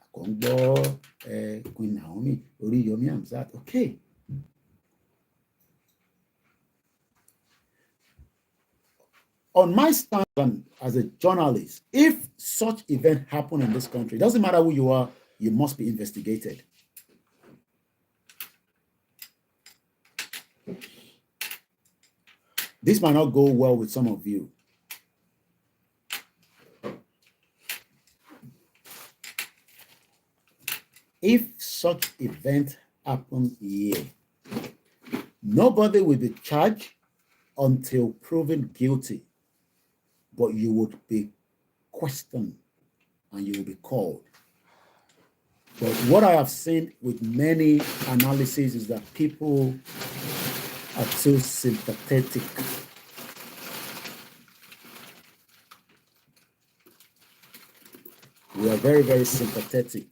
àkọ́ngbọ́ Queen Naomi Oriyomi Hamzat okay. On my stand as a journalist, if such event happen in this country, it doesn't matter who you are, you must be investigated. This might not go well with some of you. If such event happens here, nobody will be charged until proven guilty, but you would be questioned and you will be called. But what I have seen with many analyses is that people are too sympathetic. We are very, very sympathetic.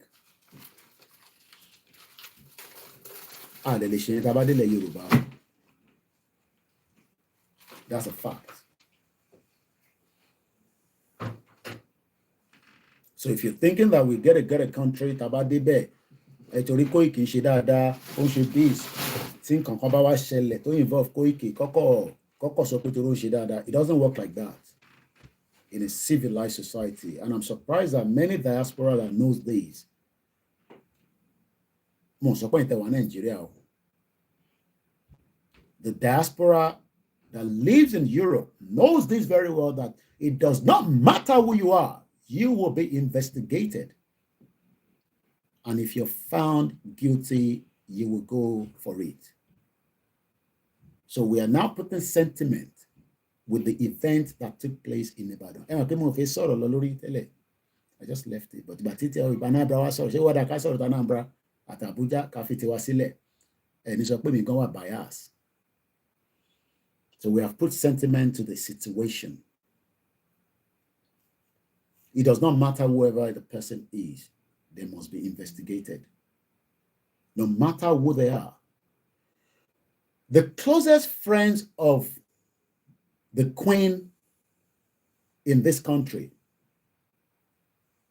That's a fact. So if you're thinking that we get a country, Tabadebe, Etori Koiki ṣe dáadáa, ó ṣe this, tí nǹkan kan bá wá ṣẹlẹ̀ tó involve Koiki, kọ́kọ́ sọ pé torí ó ṣe dáadáa. It doesn't work like that in a civilized society. And I'm surprised that many diaspora that knows this. Mo sọ pé ìtẹ̀wà Nigeria. The diaspora that lives in Europe knows this very well, that it does not matter who you are, you will be investigated. And if you're found guilty, you will go for it. So we are now putting sentiment with the event that took place in Ibadan. I just left it. But at Abuja, and it's a bias. So we have put sentiment to the situation. It does not matter whoever the person is, they must be investigated. No matter who they are. The closest friends of the Queen in this country,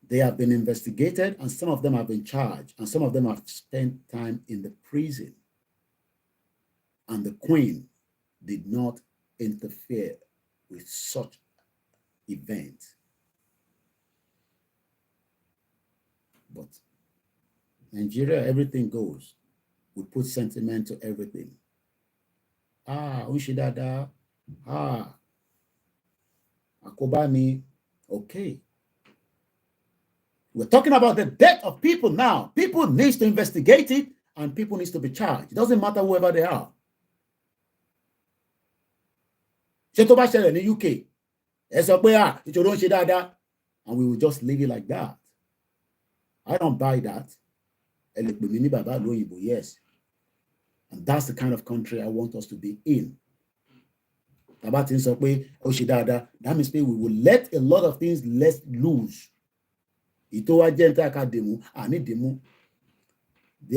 they have been investigated, and some of them have been charged, and some of them have spent time in the prison. And the Queen did not interfere with such events. But Nigeria, everything goes. We put sentiment to everything. Unshidada. Akobani. Okay. We're talking about the death of people now. People need to investigate it, and people need to be charged. It doesn't matter whoever they are. In the UK, and we will just leave it like that. I don't buy that. Yes. And that's the kind of country I want us to be in. That means we will let a lot of things let loose. There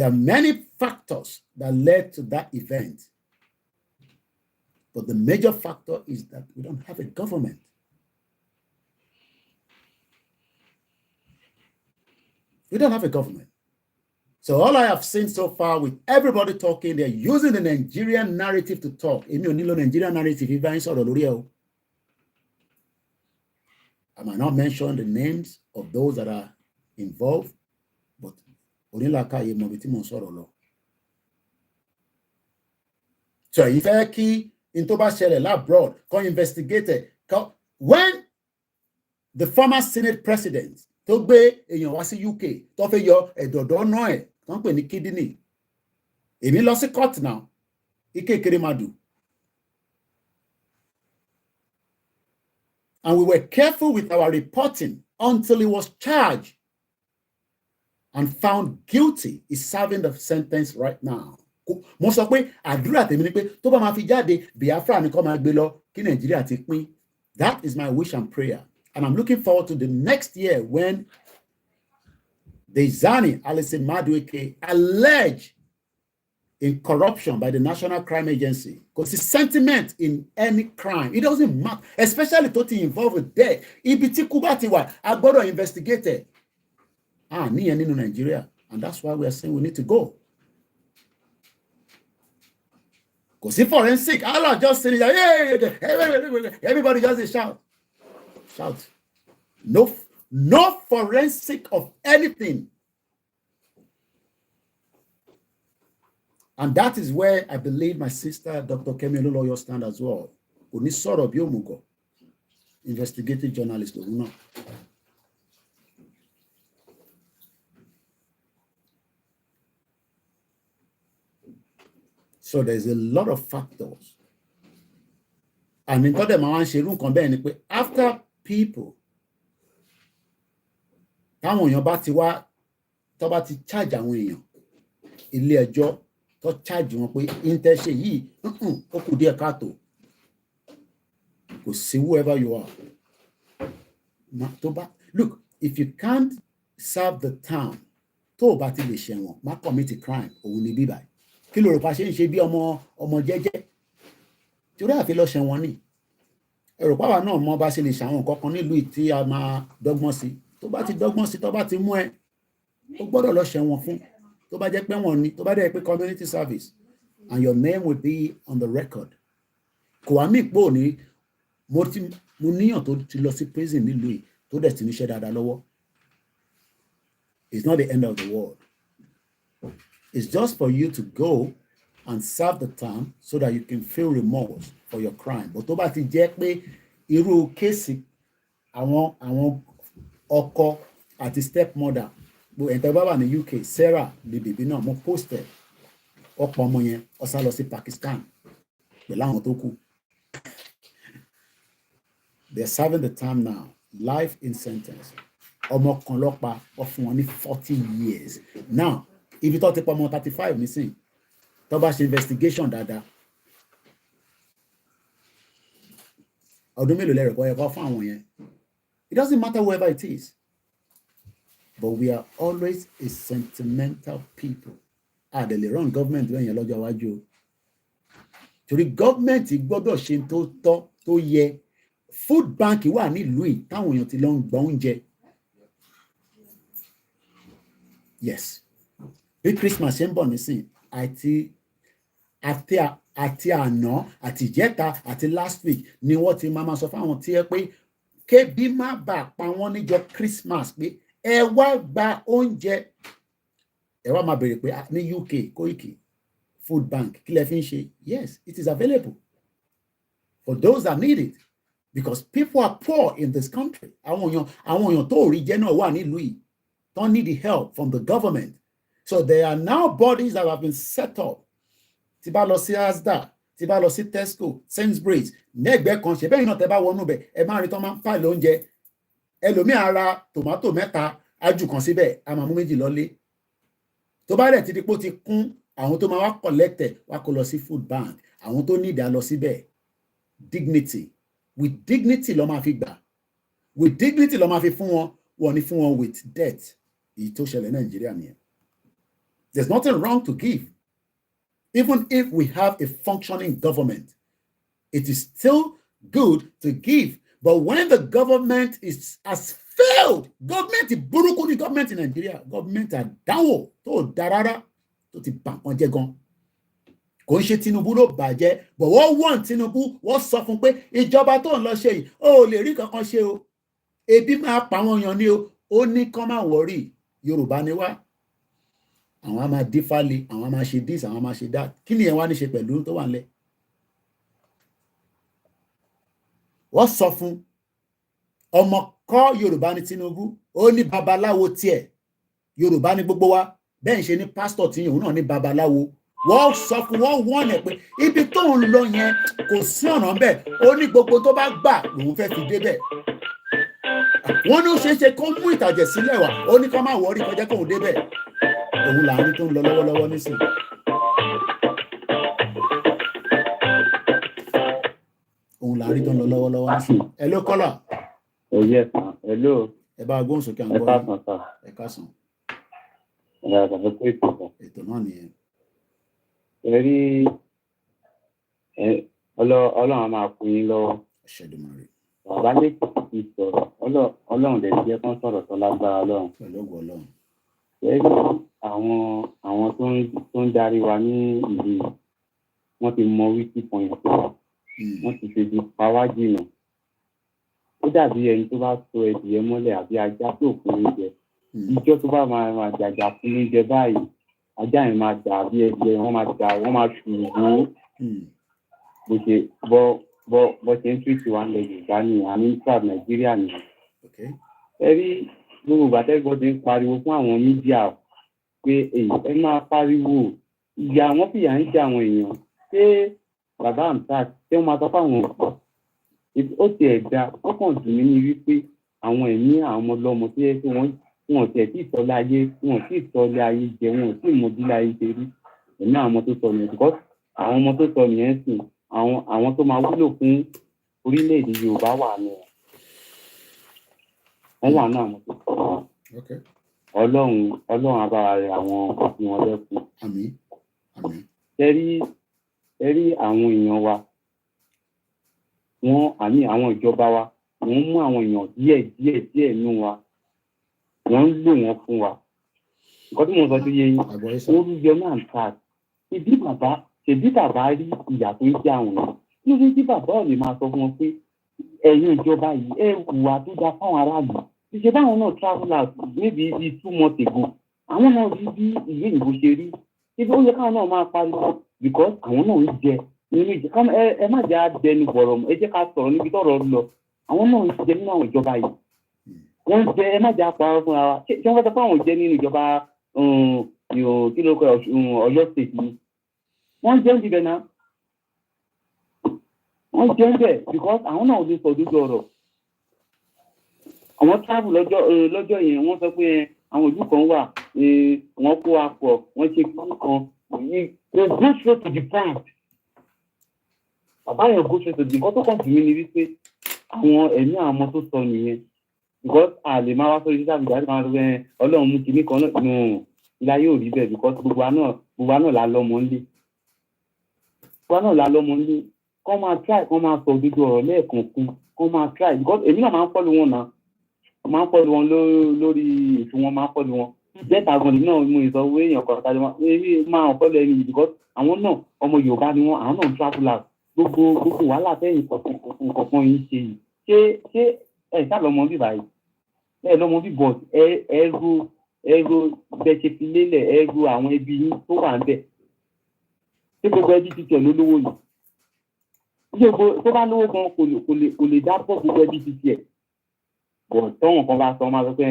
are many factors that led to that event. But the major factor is that we don't have a government. We don't have a government. So all I have seen so far with everybody talking, they're using the Nigerian narrative to talk. Nigerian narrative. I might not mention the names of those that are involved, but so if I key into abroad, investigated when the former Senate president tó gbé èèyàn wá sí UK tó fẹ́ yọ ẹ̀dọ̀dọ̀ náà ẹ̀ tó ń pè ní kidney èmi lọ sí court now ike Keremadu, and we were careful with our reporting until he was charged and found guilty. He's serving the sentence right now. Mo sọ pé àdúrà tèmi ni pé tó bá máa fi jáde Biafra ni kó máa gbé lọ kí Nàìjíríà ti pín. That is my wish and prayer. And I'm looking forward to the next year when the Zani Alison Madueke alleged in corruption by the National Crime Agency. Because it's sentiment in any crime. It doesn't matter, especially totally involved with death. Ibiti Kubatiwa, I got to investigate it. In Nigeria. And that's why we are saying we need to go. Because if forensic, Allah just saying, hey, everybody just shout. Shout. No forensic of anything. And that is where I believe my sister, Dr. Kemi Ololoyo, stand as well. Unisoro Biomugo, investigative journalist. So there's a lot of factors. And in after people, táwọn èèyàn bá ti wá tó bá ti charge àwọn èèyàn ilé ẹjọ́ tó charge wọn pé internship yìí ó kù díẹ̀ káàtó kò sí whoever you are. Look, if you can't serve the town tó o bá ti lè ṣẹ̀wọ̀n má commit a crime òun ni bíbá kí ló rò pa ṣe ń ṣe bí ọmọ jẹ́jẹ́ torí àfi lọ ṣẹ̀wọ̀n ni ẹ̀rọ pàwọ́ náà mọ bá ṣe lè ṣàwọn nǹkan kan nílùú tí a máa dọ́gbọ́n sí tó bá ti dọ́gbọ́n sí tó bá ti mú ẹ ó gbọ́dọ̀ lọ ṣẹ̀wọ̀n fún tó bá jẹ́ pé wọ́n ní tó bá dẹ̀ pé community service and your name will be on the record kò wá mí pò ní mo níyàn tó ti lọ sí prison nílùú yìí tó dẹ̀ ti níṣẹ́ dáadáa lọ́wọ́. It's not the end of the world. It's just for you to go and serve the term so that you can feel remorse for your crime. But tó bá ti jẹ́ pé irú kéèsì àwọn ọkọ àti stepmother ẹ̀ntẹ́ bá wà ní UK Sarah the baby náà mo posted ọ̀pọ̀ ọmọ yẹn ó sá lọ sí Pakistan pẹ̀lú àwọn tó kù. They're serving the term now, life in sentence. Ọmọ kan ló pa ó fún wọn ní 40 years. Now, ibi tó ti pa ọmọ 35 nísìn, tó bá ṣe investigation dáadáa. Ọdún mélòó lẹ́rẹ̀ kọ́ ẹ̀kọ́ fún àwọn yẹn. It doesn't matter whoever it is. But we are always a sentimental people. They lè run government when yẹn lọ́jọ́ iwájú o. Torí government gbọ́dọ̀ ṣe tó tọ́ tó yẹ. Food bank wà nílùú yìí táwọn èèyàn ti lọ ń gba oúnjẹ. Yes. Bí Christmas ṣe ń bọ̀ nísìn àti àná àti ìjẹta àti last week ni wọ́n ti máa sọ fáwọn tí ẹ pé kébí má bàa pa wọ́n níjọ́ Christmas pé ẹ wá gba oúnjẹ. Ẹ wá máa béèrè pé ní UK Koiki food bank kí lẹ fi ń ṣe? Yes, it is available for those that need it. Because people are poor in this country. Àwọn èèyàn tó rí jẹ náà wà nílùú yìí. Don't need the help from the government. So there are now bodies that have been set up. Tí bá lọ sí Asda, tí bá lọ sí Tesco, Sainsbury's, nẹ́gbẹ̀ẹ́ kan ṣe bẹ́ẹ̀ náà tẹ́ bá wọnú bẹ̀ ẹ máa rí tán máa ń pàlẹ́ oúnjẹ. Ẹlòmíì á ra tòmátò mẹ́ta ájù kan síbẹ̀ á máa mú méjì lọ́lé. Tó bá dẹ̀ ti di pé ó ti kún àwọn tó máa wá kọ̀lẹ́tẹ̀ wá kó lọ sí food bank. Àwọn tó ní ìdá lọ síbẹ̀. Dignity. With dignity ló máa fi gbà. With dignity ló máa fi fún wọn. Wọ́n ní fún wọn with debt. Èyí tó ṣẹlẹ̀ Nàìjíríà nìyẹn. There's nothing wrong to give. Even if we have a functioning government, it is still good to give. But when the government has failed, government burúkú ni government in Nigeria, government àdánwò tó dárára tó ti bà wọ́n jẹ́ gan. Kò ń ṣe Tinubu ló bàjẹ́, but wọ́n wọ́n Tinubu wọ́n sọ fún pé ìjọba tó ń lọ ṣe yìí ó lè rí kankan ṣe o. Ebi máa pa wọ́n yan ni o. Ó ní kán máa wọ̀rí Yorùbá ni wá. Àwọn á máa dífálé, àwọn á máa ṣe this, àwọn á máa ṣe that. Kí ni ẹ wá ní ṣe pẹ̀lú tó wà nílẹ̀? Wọ́n sọ fún ọmọ kọ́ Yorùbá ní Tinubu, ó ní babaláwo tiẹ̀. Yorùbá ní gbogbo wa, bẹ́ẹ̀ ń ṣe ní pásítọ̀ tí òun náà ní babaláwo. Wọ́n sọ fún wọ́n wọ́n ẹ̀ pé ibi tó ń lọ yẹn kò sí ọ̀nà bẹ́ẹ̀. Ó ní gbogbo tó bá gbà lòun fẹ́ fi débẹ̀. Wọ́n ní ó ṣeé ṣe kó mú ìtàjẹ̀ sílẹ̀ wá. Ó ní ká má wọrí kọjá kóun débẹ̀. Òun làárín tó ń lọ lọ́wọ́lọ́wọ́ nísìn. Òun làárín tó ń lọ lọ́wọ́lọ́wọ́ nísìn. Hello caller. Yes, hello. Ẹ bá gbóhùn sókè àwọn ọmọ. Ẹ káàsán. Ètò náà nìyẹn. Ẹ rí Ọlọ́run máa kún yín lọ́wọ́. Ṣèdùmarè. Bàbá lè ti sọ̀rọ̀. Ọlọ́run dẹ̀ jẹ́ kán sọ̀rọ̀ tó lágbára Ọlọ́run. Pẹ̀lú ògo Ọlọ́run. Ẹ rí àwọn tó ń darí wa ní ìlú wọ́n ti mọ wíkì point wa. Wọ́n ti ṣe di pàwájì náà. Ó dàbí ẹni tó bá so ẹdìyẹ mọ́lẹ̀ àbí ajá tó fún oúnjẹ. Ìjọ tó bá máa jàjà fún oúnjẹ báyìí, ajá yẹn máa dà bí ẹdìyẹ, wọ́n máa ṣùgbọ́n bó ṣe ń tún ìwà ilẹ̀ Yorùbá ní àmì South Nàìjíríà nìyẹn. Ẹ rí gbogbo ìgbàtẹ́gbọ́n ti ń pariwo fún àwọn mídíà pé ẹ máa pariwo ìyà wọn fìyà ń ṣe àwọn èèyàn. Ṣé bàbá Amsat ṣé wọ́n máa sọ fáwọn ọ̀pọ̀? Ó ti ẹ̀dá ó kàn dùn mí ní wípé àwọn ẹ̀mí àwọn ọmọ ọlọ́mọ tó yẹ kí wọ́n tiẹ̀ tí ìtọ́lé ayé wọn tí ìtọ́lé ayé jẹ wọn tí ìmọ̀dílé ayé ṣe rí ẹ̀mí àwọn ọmọ tó sọ nìyẹn because àwọn ọmọ tó sọ nìyẹn sìn àwọn tó máa wúlò fún orílẹ̀-èdè Yorùbá wà ní wọ́n wà náà àwọn tó sọ Ọlọ́run abára rẹ̀ àwọn òfin wọn lẹ́kùn. Àmín. Ẹ rí àwọn èèyàn wa àwọn ìjọba wa wọ́n mú àwọn èèyàn díẹ̀ nínú wa wọ́n ń lò wọ́n fún wa nǹkan tí mo sọ sí yé yín Orileede and tax ṣèbí bàbá rí ìyà tó ń jẹ àwọn èèyàn lórí tí bàbá ò lè máa sọ fún wọn pé ẹ̀yin ìjọba yìí ẹ hùwà tó dáa fáwọn aráàlú ṣe báwọn náà travel out maybe 2 months ago àwọn náà rí bí ìlú òyìnbó ṣe rí ibi ó yẹ káwọn náà máa pariwo because àwọn náà ń jẹ nínú ìjẹ ẹ má jẹ́ àdẹnu bọ̀rọ̀ ẹ jẹ́ ká sọ̀rọ̀ níbi tọ́rọ̀ lọ àwọn náà ń jẹ nínú àwọn ìjọba yìí wọ́n jẹ ẹ má jẹ́ àpárọ̀ fúnra wa ṣé wọ́n fẹ́ sọ pé àwọn jẹ nínú ìjọba kí ló kọ Ọ̀yọ́ state ni wọ́n jẹ́ ń bibẹ̀ náà wọ́n jẹ́ ń bẹ̀ because àwọn náà ò lè sọ dúdú ọ̀rọ̀ àwọn travel lọ́jọ́ yẹn wọ́n sọ pé àwọn ìlú kan wà wọ́n kó apọ̀ wọ́n ṣe kí kan they go straight to the point bàbá yẹn go straight to the point tó kàn sí mi ni wípé àwọn ẹ̀mí àwọn ọmọ tó sọ nìyẹn because a lè máa wá sórí títà ìgbà tí wọ́n sọ pé Ọlọ́run mú kinní kan náà nù ilá yóò rí bẹ́ẹ̀ because gbogbo wa náà la lọ́mọ ńlé kọ́ máa try kọ́ máa sọ òdodo ọ̀rọ̀ lẹ́ẹ̀kan fún kọ́ máa try because èmi náà máa ń fọ́lù wọn náà máa ń fọ́lù wọn lórí ètò wọn máa ń fọ́lù wọn bẹ́ẹ̀ta gan náà mo ìsọwọ́ èèyàn kan tàbí wọn máa ń fọ́lù ẹni yìí because àwọn náà ọmọ Yorùbá ni wọn àwọn náà ń travel out gbogbo wàhálà fẹ́yìn kọ̀ọ̀kan yìí ṣe yìí ṣé ẹ̀ ṣàlọ́mọ bí báyìí ẹ̀ lọ́mọ bí bọ̀ ẹ̀rù bẹ́ẹ̀ ṣe fi lélẹ̀ ẹ̀rù àwọn ẹbí yín tó wà ń bẹ̀ ṣé gbogbo ẹbí ti tẹ̀ lólówó yìí ṣé tó bá lówó kan kò lè dá pọ̀ gbogbo ẹbí ti tiẹ̀ bọ̀ tọ́wọ̀n kan bá sọ máa sọ pé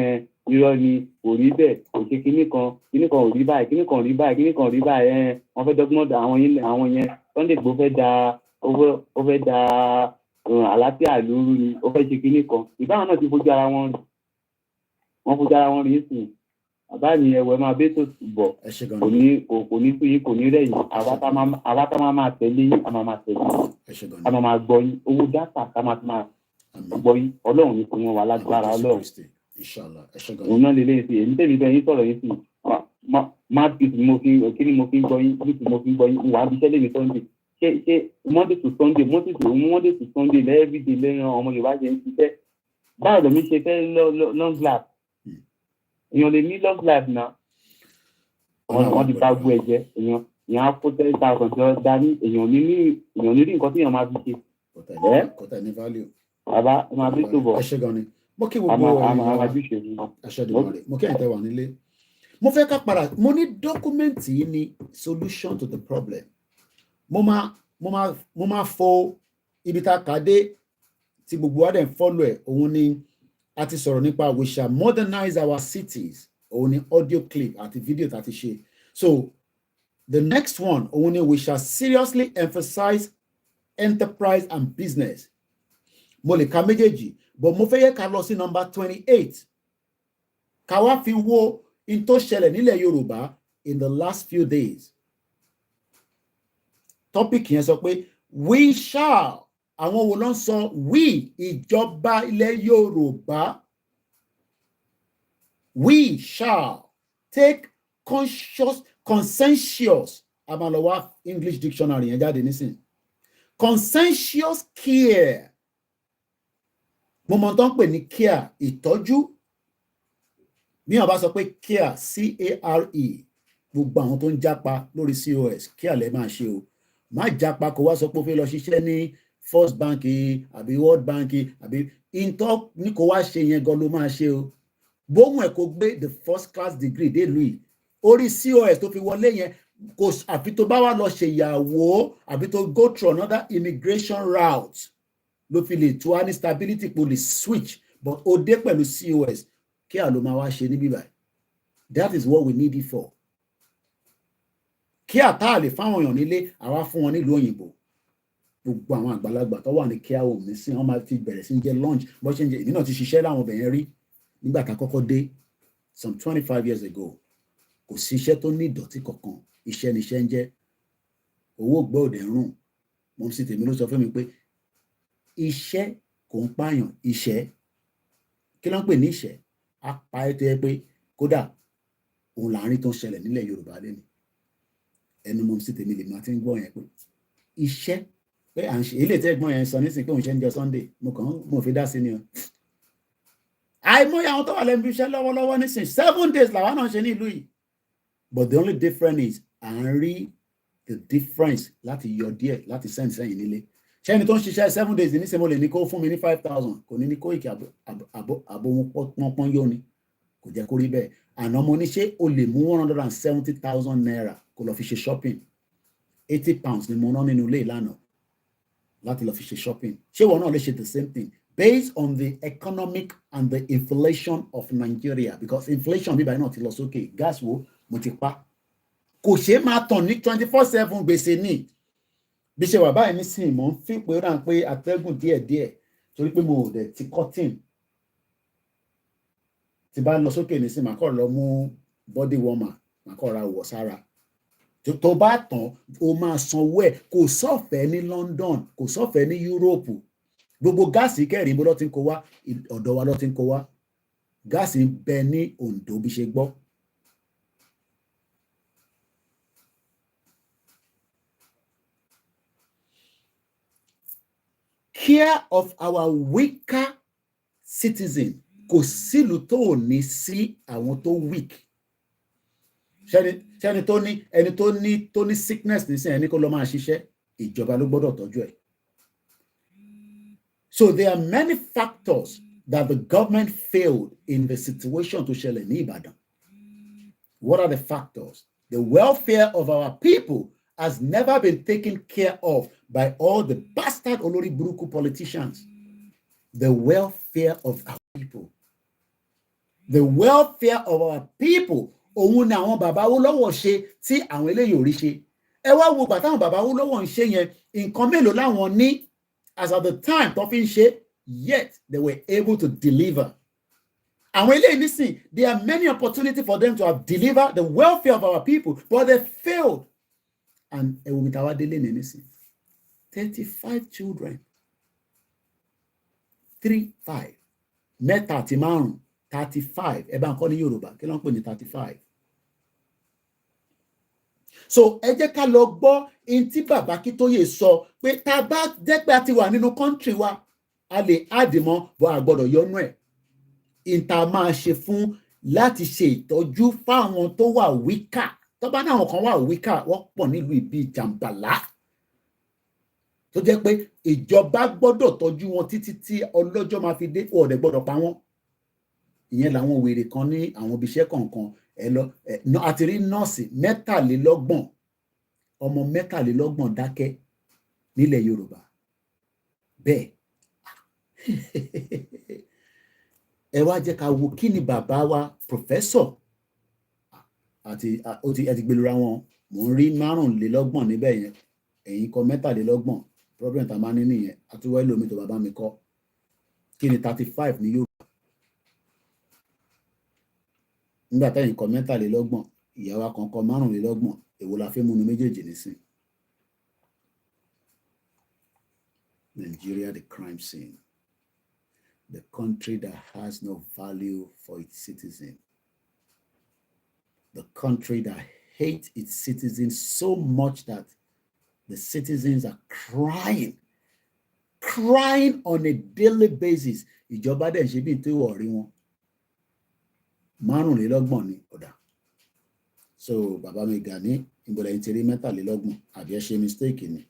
irọ́ ni kò rí bẹ́ẹ̀ kò ṣe kinní kan ò rí báyìí kinní kan ò rí báyìí wọ́n fẹ́ dọ́gbọ́n da àwọn yẹn Sunday Igboho fẹ́ da ó fẹ́ da àlàáfíà lóru ni ó fẹ́ ṣe kinní kan ìbáwọn náà ti fojú ara wọn rí sí bàbá mi ẹwẹ máa bẹ tó bọ̀ kò ní fún yín kò ní rẹ̀yìn àwa tá máa tẹ̀lé yín a máa tẹ̀lé yín a máa gbọ́ yín owó dátà ká máa gbọ́ yín Ọlọ́run ní fún wọn wà lágbára Ọlọ́run òun náà lè léyìn sí èyí tẹ̀lé bẹ́ẹ̀ yín sọ̀rọ̀ yín sí má kí ni mo fi ń gbọ́ yín wà á bí iṣẹ́ lèmi Sunday ṣe Monday to Sunday everyday lẹ́yìn ọmọ Yorùbá ṣe ń ṣiṣẹ́ báwo lèmi ṣe fẹ́ long life èèyàn lè ní long life náà wọ́n ti bá gbó ẹ̀jẹ̀ èèyàn á kó 10,000 jọ dání èèyàn ní rí nǹkan tí èèyàn máa fi ṣe kọ́tà ní value. bàbá máa bí tó bọ̀ ẹ ṣé gan ni mo kí gbogbo mo kí ẹ̀yin tẹ́ wà nílé mo fẹ́ ká padà mo ní dọ́kúmẹ́ǹtì yìí ni solution to the problem mo máa fọ ibi tá a kà dé tí gbogbo wa dẹ̀ ń follow ẹ̀ òun ni a ti sọ̀rọ̀ nípa we shall modernize our cities òun ni audio clip àti video tá a ti ṣe so the next one òun ni we shall seriously emphasize enterprise and business mo lè ka méjèèjì but mo fẹ́ yẹ ká lọ sí number 28 ká wá fi wo in tó ṣẹlẹ̀ nílẹ̀ Yorùbá in the last few days topic yẹn sọ pé we shall àwọn wo ló ń sọ we ìjọba ilẹ̀ Yorùbá we shall take conscientious amalowa English dictionary yẹn jáde nísìn conscientious care mo mọ̀ tó ń pè ní care ìtọ́jú ní ọba sọ pé care C-A-R-E gbogbo àwọn tó ń jápa lórí COS care lè máa ṣe o má jápa kó wá sọ pé ó fẹ́ lọ ṣiṣẹ́ ní First Bank àbí World Bank àbí intọ́ ní kó wá ṣe yẹn gan ló máa ṣe o bóun ẹ̀ kó gbé the first class degree dé lùi orí COS tó fi wọlé yẹn kò àfi tó bá wà lọ ṣèyàwó àbí tó go through another immigration route ló fi lè tó wá ní stability kò lè switch but ó dé pẹ̀lú COS kí àló máa wá ṣe níbí báyìí that is what we need it for kí àtà lè fáwọn èèyàn nílé àwa fún wọn nílùú òyìnbó gbogbo àwọn àgbàlagbà tó wà ní care home nísìn wọn máa ti bẹ̀rẹ̀ sí jẹ lunch bó ṣe ń jẹ èmi náà ti ṣiṣẹ́ láwọn ọbẹ̀ yẹn rí nígbà tá a kọ́kọ́ dé some 25 years ago kò sí iṣẹ́ tó ní ìdọ̀tí kankan iṣẹ́ níṣẹ́ ń jẹ́ owó gbọ́ òde rùn mo sì tèmi ló sọ fún mi pé iṣẹ́ kò ń pààyàn iṣẹ́ kí ló ń pè ní iṣẹ́ apá ètò ẹ pé kódà òun láàrin tó ń ṣẹlẹ̀ nílẹ̀ Yorùbá lẹ́nu ẹnu mo sì tèmi lè máa ti ń gbọ́ yẹn pé iṣẹ́ pé à ń ṣe ilé tẹ́gbọ́n yẹn sọ nísìnyí pé òun ṣe ń jẹ Sunday mo fi dá sí ni o àìmọye àwọn tó wà lẹ́nu iṣẹ́ lọ́wọ́lọ́wọ́ nísìn 7 days làwọn náà ṣe ní ìlú yìí. But the only difference is à ń rí the difference láti yọ díẹ̀ láti send sẹ́yìn nílé. Ṣé ẹni tó ń ṣiṣẹ́ 7 days ní sẹ́mo lè ní kó fún mi ní 5,000 kò ní ní Koiki àbò pọ́npọ́n yóò ní kò jẹ́ kó rí bẹ́ẹ̀. Àná mo ní ṣé o lè mú 170,000 naira kó lọ fi ṣe shopping. 80 pounds ni mo ná nínú ilé ìlànà láti lọ fi ṣe shopping. Ṣé ìwọ náà lè ṣe the same thing based on the economic and the inflation of Nigeria, because inflation bí báyìí náà ti lọ sókè. Gas wo mo ti pa kò ṣe máa tàn ní 24/7 gbèsè ní bí ṣe wà báyìí nísìnyí mo ń fi pé ó dà ń pé atẹ́gùn díẹ̀díẹ̀ torí pé mo ò dẹ̀ ti cotton tí bá lọ sókè nísìnyí màá kọ́ lọ mú body warmer màá kọ́ ra wọ̀ sára tó bá tán o máa sanwó ẹ̀. Kò sọ̀fẹ́ ní London kò sọ̀fẹ́ ní Europe. Gbogbo gáàsì kẹrin bó lọ ti ń kó wá ọ̀dọ̀ wa lọ ti ń kó wá. Gáàsì ń bẹ ní Ondo bí ṣe gbọ́. Care of our weaker citizen. Kò sílùú tó ò ní sí àwọn tó weak. Ṣẹ́ni tó ní sickness nísìnyí ẹni kó lọ máa ṣiṣẹ́ ìjọba ló gbọ́dọ̀ tọ́jú ẹ̀. So there are many factors that the government failed in the situation to ṣẹlẹ̀ ní Ìbàdàn. What are the factors? The welfare of our people has never been taken care of by all the bastard olórí burúkú politicians. The welfare of our people. The welfare of our people. Òun ni àwọn bàbá Awólọ́wọ̀ ṣe tí àwọn eléyìí ò rí ṣe. Ẹ wá wo bàtà àwọn bàbá Awólọ́wọ̀ ń ṣe yẹn nǹkan mélòó láwọn ní as at the time tó fi ń ṣe, yet they were able to deliver. Àwọn eléyìí nísìn, there are many opportunities for them to have delivered the welfare of our people, but they failed. And ẹ wo mi tàwa délé ní nísìn 35 children 35 mẹ́ta àti márùn 35 ẹ bá ń kọ́ ní Yorùbá kí ló ń pè ní 35. So ẹ jẹ́ ká lọ gbọ́ in tí bàbá Akíntóyè sọ pé tá a bá jẹ́ pé a ti wà nínú country wa a lè àdìmọ́ bọ́ a gbọ́dọ̀ yọnú ẹ̀. Ìta máa ṣe fún láti ṣe ìtọ́jú fáwọn tó wà wíkà. Tó bá náà kan wà wíkà wọ́n pọ̀ nílùú ibi jàǹbàlá tó jẹ́ pé ìjọba gbọ́dọ̀ tọ́jú wọn títí tí ọlọ́jọ́ máa fi dé ọ̀dẹ̀ gbọ́dọ̀ pa wọ́n. Ìyẹn làwọn wèrè kan ní àwọn ibiṣẹ́ kọ̀ọ̀kan àti rí nọ́ọ̀sì 23 ọmọ 23 dákẹ́ nílẹ̀ Yorùbá bẹ́ẹ̀. Ẹ wá jẹ́ ká wo kí ni bàbá wa pòfẹ́sọ̀ àti ẹ ti gbèlúra wọn mò ń rí 25 níbẹ̀ yẹn ẹ̀yin kọ 23 problem tá a máa ní nìyẹn àtúwọ́ ẹlòmíì tó bàbá mi kọ́ kí ni 35 ní Yorùbá nígbà táyìn kọ 23 ìyàwó kan kọ 25 èwo la fẹ́ múnú méjèèjì nísìn. Nigeria, the crime scene, the country that has no value for its citizens, the country that hates its citizens so much that the citizens are crying on a daily basis. Ìjọba dẹ̀ ṣe bí tí wọ́n rí wọn 25 ní ọ̀dà. So bàbá mi Gani ìbọ̀lẹ̀ yìí ti rí 23 àbí ẹ ṣe mistake ni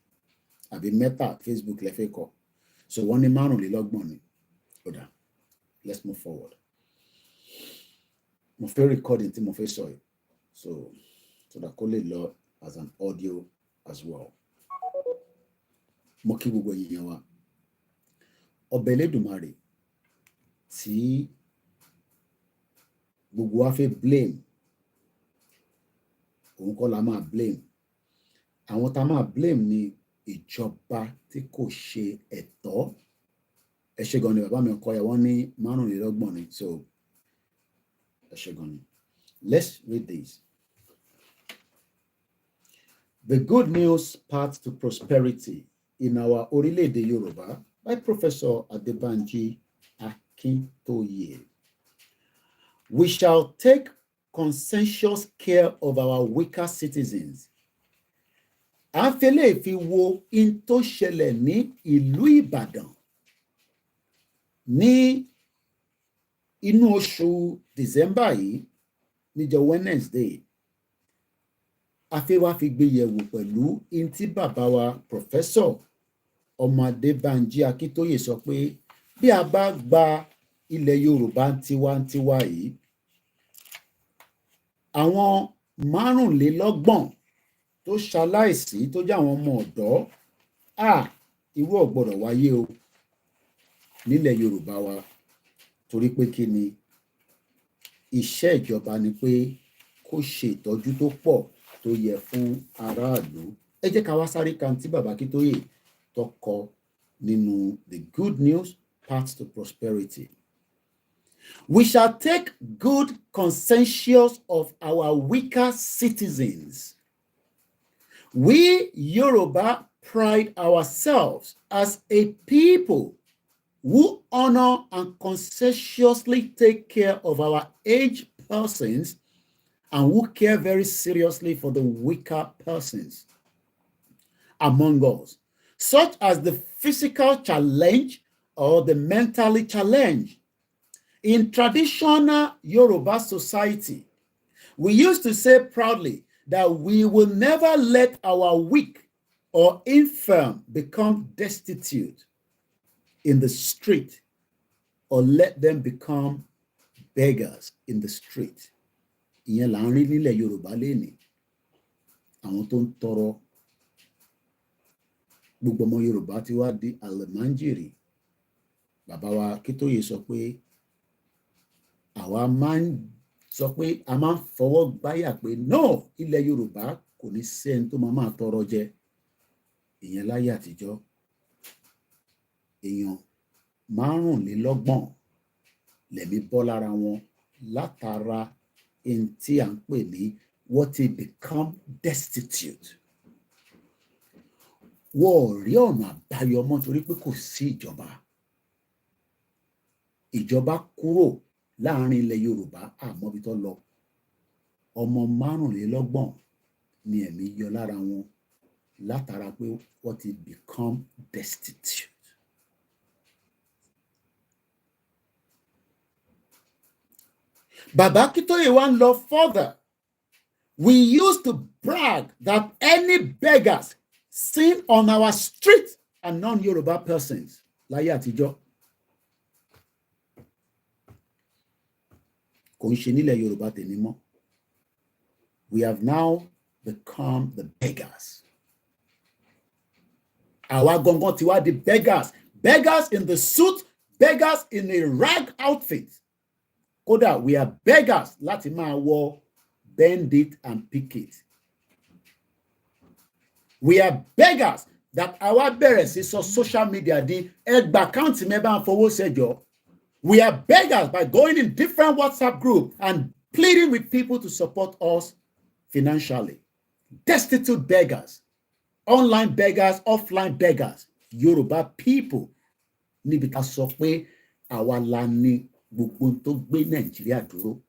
àbí mẹ́ta Facebook lẹ́fẹ̀ẹ́ kọ. So wọ́n ní 25 ní ọ̀dà. Let's move forward. Mo fẹ́ recording tí mo fẹ́ sọ yìí so that kó lè lọ as an audio as well. Mo kí gbogbo èèyàn wa ọbẹ̀ Elédùmarè tí gbogbo wa fẹ́ blame òun kọ́ la máa blame. Àwọn tá máa blame ni ìjọba tí kò ṣe ẹ̀tọ́. Ẹ ṣé gan ni bàbá mi ọkọ yà wọ́n ní 25 ni so ẹ ṣé gan ni. Let's read this. The Good News Path to Prosperity in our Orileede Yoruba by Professor Adebanji Akintoye. We shall take conscientious care of our weaker citizens. À ń fẹ́lẹ́ fi wo in tó ṣẹlẹ̀ ní ìlú Ìbàdàn ní inú oṣù December yìí níjọ́ Wednesday a fẹ́ wá fi gbé yẹ̀wò pẹ̀lú intí bàbá wa Professor ọmọ Adébánjí Akíntóyè sọ pé bí a bá gba ilẹ̀ Yorùbá tiwantiwa yìí àwọn 25 tó ṣaláìsí tó jẹ́ àwọn ọmọ ọ̀dọ́ irú ò gbọ́dọ̀ wáyé o nílẹ̀ Yorùbá wa torí pé kí ni iṣẹ́ ìjọba ni pé kó ṣe ìtọ́jú tó pọ̀ tó yẹ fún aráàlú. Ẹ jẹ́ ká wá sáré kan tí bàbá Akíntóyè tó kọ nínú The Good News Path to Prosperity. We shall take good conscience of our weaker citizens. We Yoruba pride ourselves as a people who honor and conscientiously take care of our aged persons and who care very seriously for the weaker persons among us, such as the physical challenge or the mentally challenged. In traditional Yoruba society, we used to say proudly that we will never let our weak or infirm become destitute in the street or let them become beggars in the street. Ìyẹn là ń rí nílẹ̀ Yorùbá lénìí. Àwọn tó ń tọrọ gbogbo ọmọ Yorùbá tí wá di àlẹ̀máńjèrè. Bàbá wa Akíntóyè sọ pé àwa máa ń sọ pé a máa ń fọwọ́ gbáyà pé no, ilẹ̀ Yorùbá kò ní sẹ́ni tó máa tọrọ jẹ. Ìyẹn láyé àtijọ́. Èèyàn 25 lẹ̀mí bọ́ lára wọn látara in tí à ń pè ní what they become destitute. Wọ́n rí ọ̀nà àbáyọ mọ́ torí pé kò sí ìjọba. Ìjọba kúrò láàrin ilẹ̀ Yorùbá àmọ́bi tó lọ. Ọmọ 25 ni ẹ̀mí yọ lára wọn látara pé what they become destitute. Baba Akíntóyè wá ń lọ further. We used to brag that any beggars seen on our street are non-Yoruba persons. Láyé àtijọ́. Kò ń ṣe nílẹ̀ Yorùbá tèmi mọ́. We have now become the beggars. Àwa gangan ti wá di beggars. Beggars in the suit, beggars in a rag outfit. Kódà, we are beggars láti máa wọ bandit and picket. We are beggars that àwa bẹ̀rẹ̀ sí sọ social media di ẹgbà account mi bá ń fowó ṣẹjọ. We are beggars by going in different WhatsApp groups and pleading with people to support us financially. Destitute beggars, online beggars, offline beggars, Yoruba people. Níbi tá sọ pé àwa la ní gbogbo tó gbé Nàìjíríà dúró.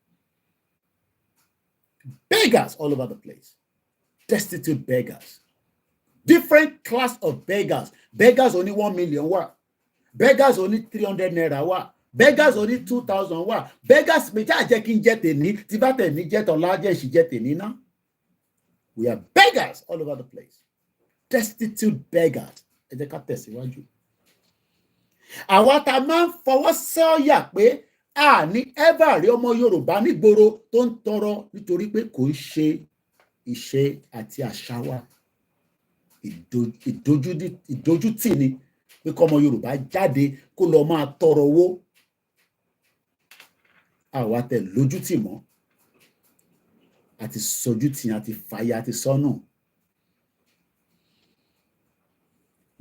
Beggars all over the place. Destitute beggars. Different class of beggars. Beggars only 1 million wà. Beggars only 300 naira wà. Beggars only 2,000 wà. Beggars me ta jẹ́ kí n jẹ́ tèmi, tí bá tèmi jẹ́ tọ́lá jẹ́ sì jẹ́ tèmi ná. We are beggars all over the place. Destitute beggars. Ẹ jẹ́ ká tẹ̀síwájú. Àwa tá máa ń fọwọ́ sọ́yà pé a ní ever rí ọmọ Yorùbá nígboro tó ń tọrọ nítorí pé kò ń ṣe ìṣe àti àṣà wa. Ìdójútì ni pé kọ́mọ Yorùbá jáde kó lọ máa tọrọ owó. Àwa tẹ̀ lójútì mọ́. Àti sojútì àti fàyà àti sọ́nù.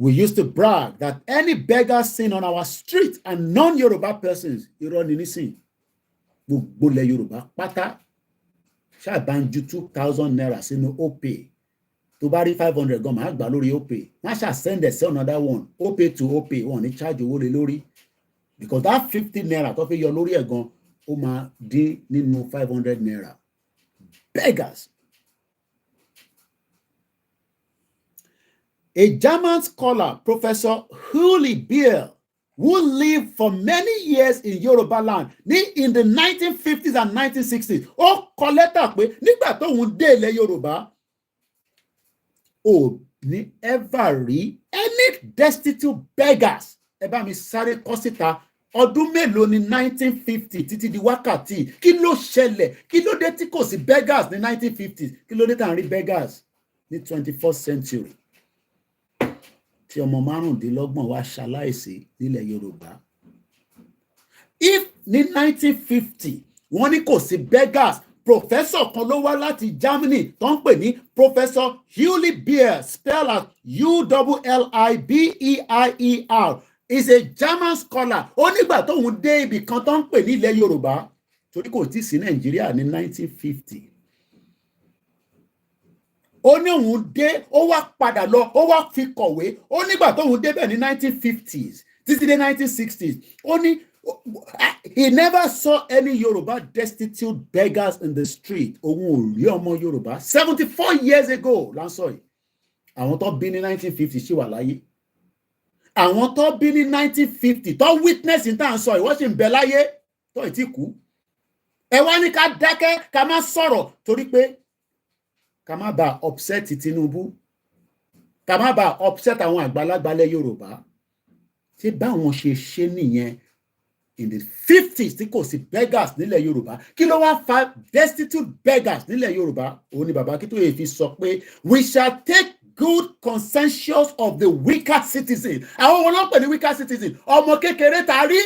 We used to brag that any beggar seen on our street and non-Yoruba persons, irọ́ ni nísìn. Gbogbo ilẹ̀ Yorùbá pátá ṣàbánjú 2,000 naira sínú OPay. Tó bá rí 500 gan máa gbà lórí OPay. Má ṣà send it, send another one. OPay to OPay, wọ́n ní charge owó lé lórí. Because that 50 naira tó fi yọ lórí ẹ̀ gan, ó máa dín nínú 500 naira. Beggars. A German scholar, Professor Orileede, who lived for many years in Yoruba land in the 1950s and 1960s. Ó kọ lẹ́tà pé nígbà tóun dé ilẹ̀ Yorùbá, ò ní ever rí any destitute beggars. Ẹ bá mi sáré kọ síta. Ọdún mélòó ní 1950 títí di wákàtí? Kí ló ṣẹlẹ̀? Kí ló dé tí kò sí beggars ní 1950s? Kí ló dé tá à ń rí beggars ní 21st century? Tí ọmọ márùndínlọ́gbọ̀n wá ṣaláìsí nílẹ̀ Yorùbá. If ní 1950 wọ́n ní kò sí beggars, professor kan ló wá láti Germany tó ń pè ní Professor Orileede, spell as Ullibeer, is a German scholar. Ó nígbà tóun dé ibì kan tó ń pè ní ilẹ̀ Yorùbá, torí kò tí sí Nàìjíríà ní 1950. Ó ní òun dé, ó wá padà lọ, ó wá fi kọ̀wé. Ó nígbà tóun débẹ̀ ní 1950s títí dé 1960s. Ó ní he never saw any Yoruba destitute beggars in the street. Òun ò rí ọmọ Yorùbá 74 years ago lánsọ yìí. Àwọn tó bí ní 1950 ṣì wà láyé. Àwọn tó bí ní 1950 tó witness ní tá à ń sọ ìwọ́n ṣì ń bẹ láyé tó ì tí kú. Ẹ wá ní ká dákẹ́ ká má sọ̀rọ̀ torí pé ká má bàa upset Tinubu, ká má bàa upset àwọn àgbàlagbà ilẹ̀ Yorùbá. Ṣé báwọn ṣe ṣe nìyẹn in the 50s tí kò sí beggars nílẹ̀ Yorùbá? Kí ló wá fa destitute beggars nílẹ̀ Yorùbá? Òun ni bàbá Akíntóyè fi sọ pé we shall take good consensus of the weaker citizen. Àwọn wọn náà pè ní weaker citizen. Ọmọ kékeré ta rí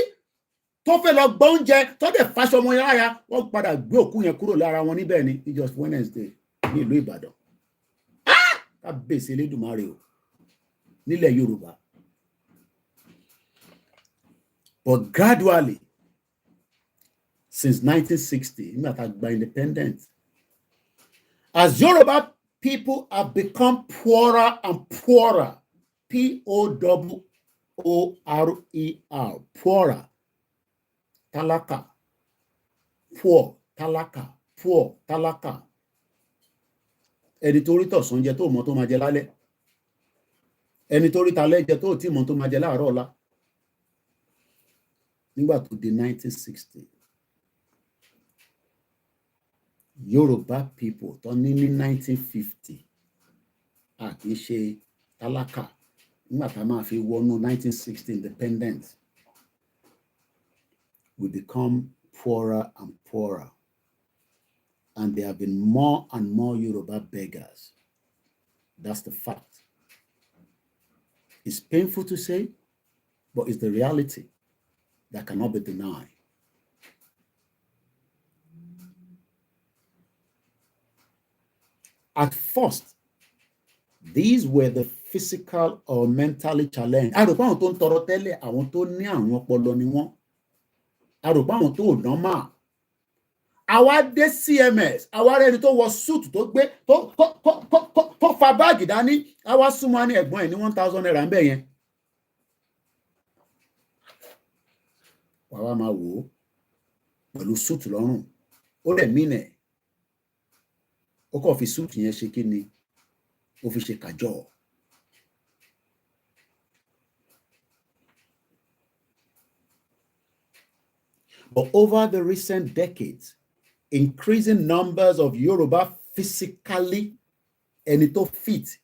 tó fẹ́ lọ gbọ́ oúnjẹ tó dẹ̀ faṣọ ọmọ yára, wọ́n padà gbé òkú yẹn kúrò lára wọn níbẹ̀ ni just Wednesday ní ìlú Ìbàdàn. Ká bèsè Elédùmarè o nílẹ̀ Yorùbá. But gradually, since 1960, nígbà tá a gba independence, as Yoruba people have become poorer and poorer, P-O-O-R-E-R, poorer, tálákà, poor, tálákà, poor, tálákà. Ẹni tó rí tọ̀sán jẹ tó mọ̀ tó máa jẹ lálẹ́. Ẹni tó rí talẹ́ jẹ tó tí mọ̀ tó máa jẹ láàárọ̀ ọ̀la. Nígbà tó di 1960, Yoruba people tó ní 1950 kì í ṣe tálákà. Nígbà tá a máa fi wọnú 1960 independence, we become poorer and poorer. And there have been more and more Yoruba beggars. That's the fact. It's painful to say, but it's the reality that cannot be denied. At first, these were the physical or mentally challenged. Àròpá àwọn tó ń tọrọ tẹ́lẹ̀, àwọn tó ní àrùn ọpọlọ ni wọ́n. Àròpá àwọn tó ò normal. Àwa dé CMS, àwa rẹ̀ ẹni tó wọ suit tó gbé tó fa báàgì dání, àwa súnmọ́ ní ẹ̀gbọ́n ẹ̀ ní 1,000 naira ń bẹ̀ yẹn. Wàá máa wò ó pẹ̀lú suit lọ́rùn. Ó rẹ̀ mínẹ̀. Ó kàn fi suit yẹn ṣe kí ni? Ó fi ṣe kàjọ́. But over the recent decades, increasing numbers of Yoruba physically, ẹni tó fit,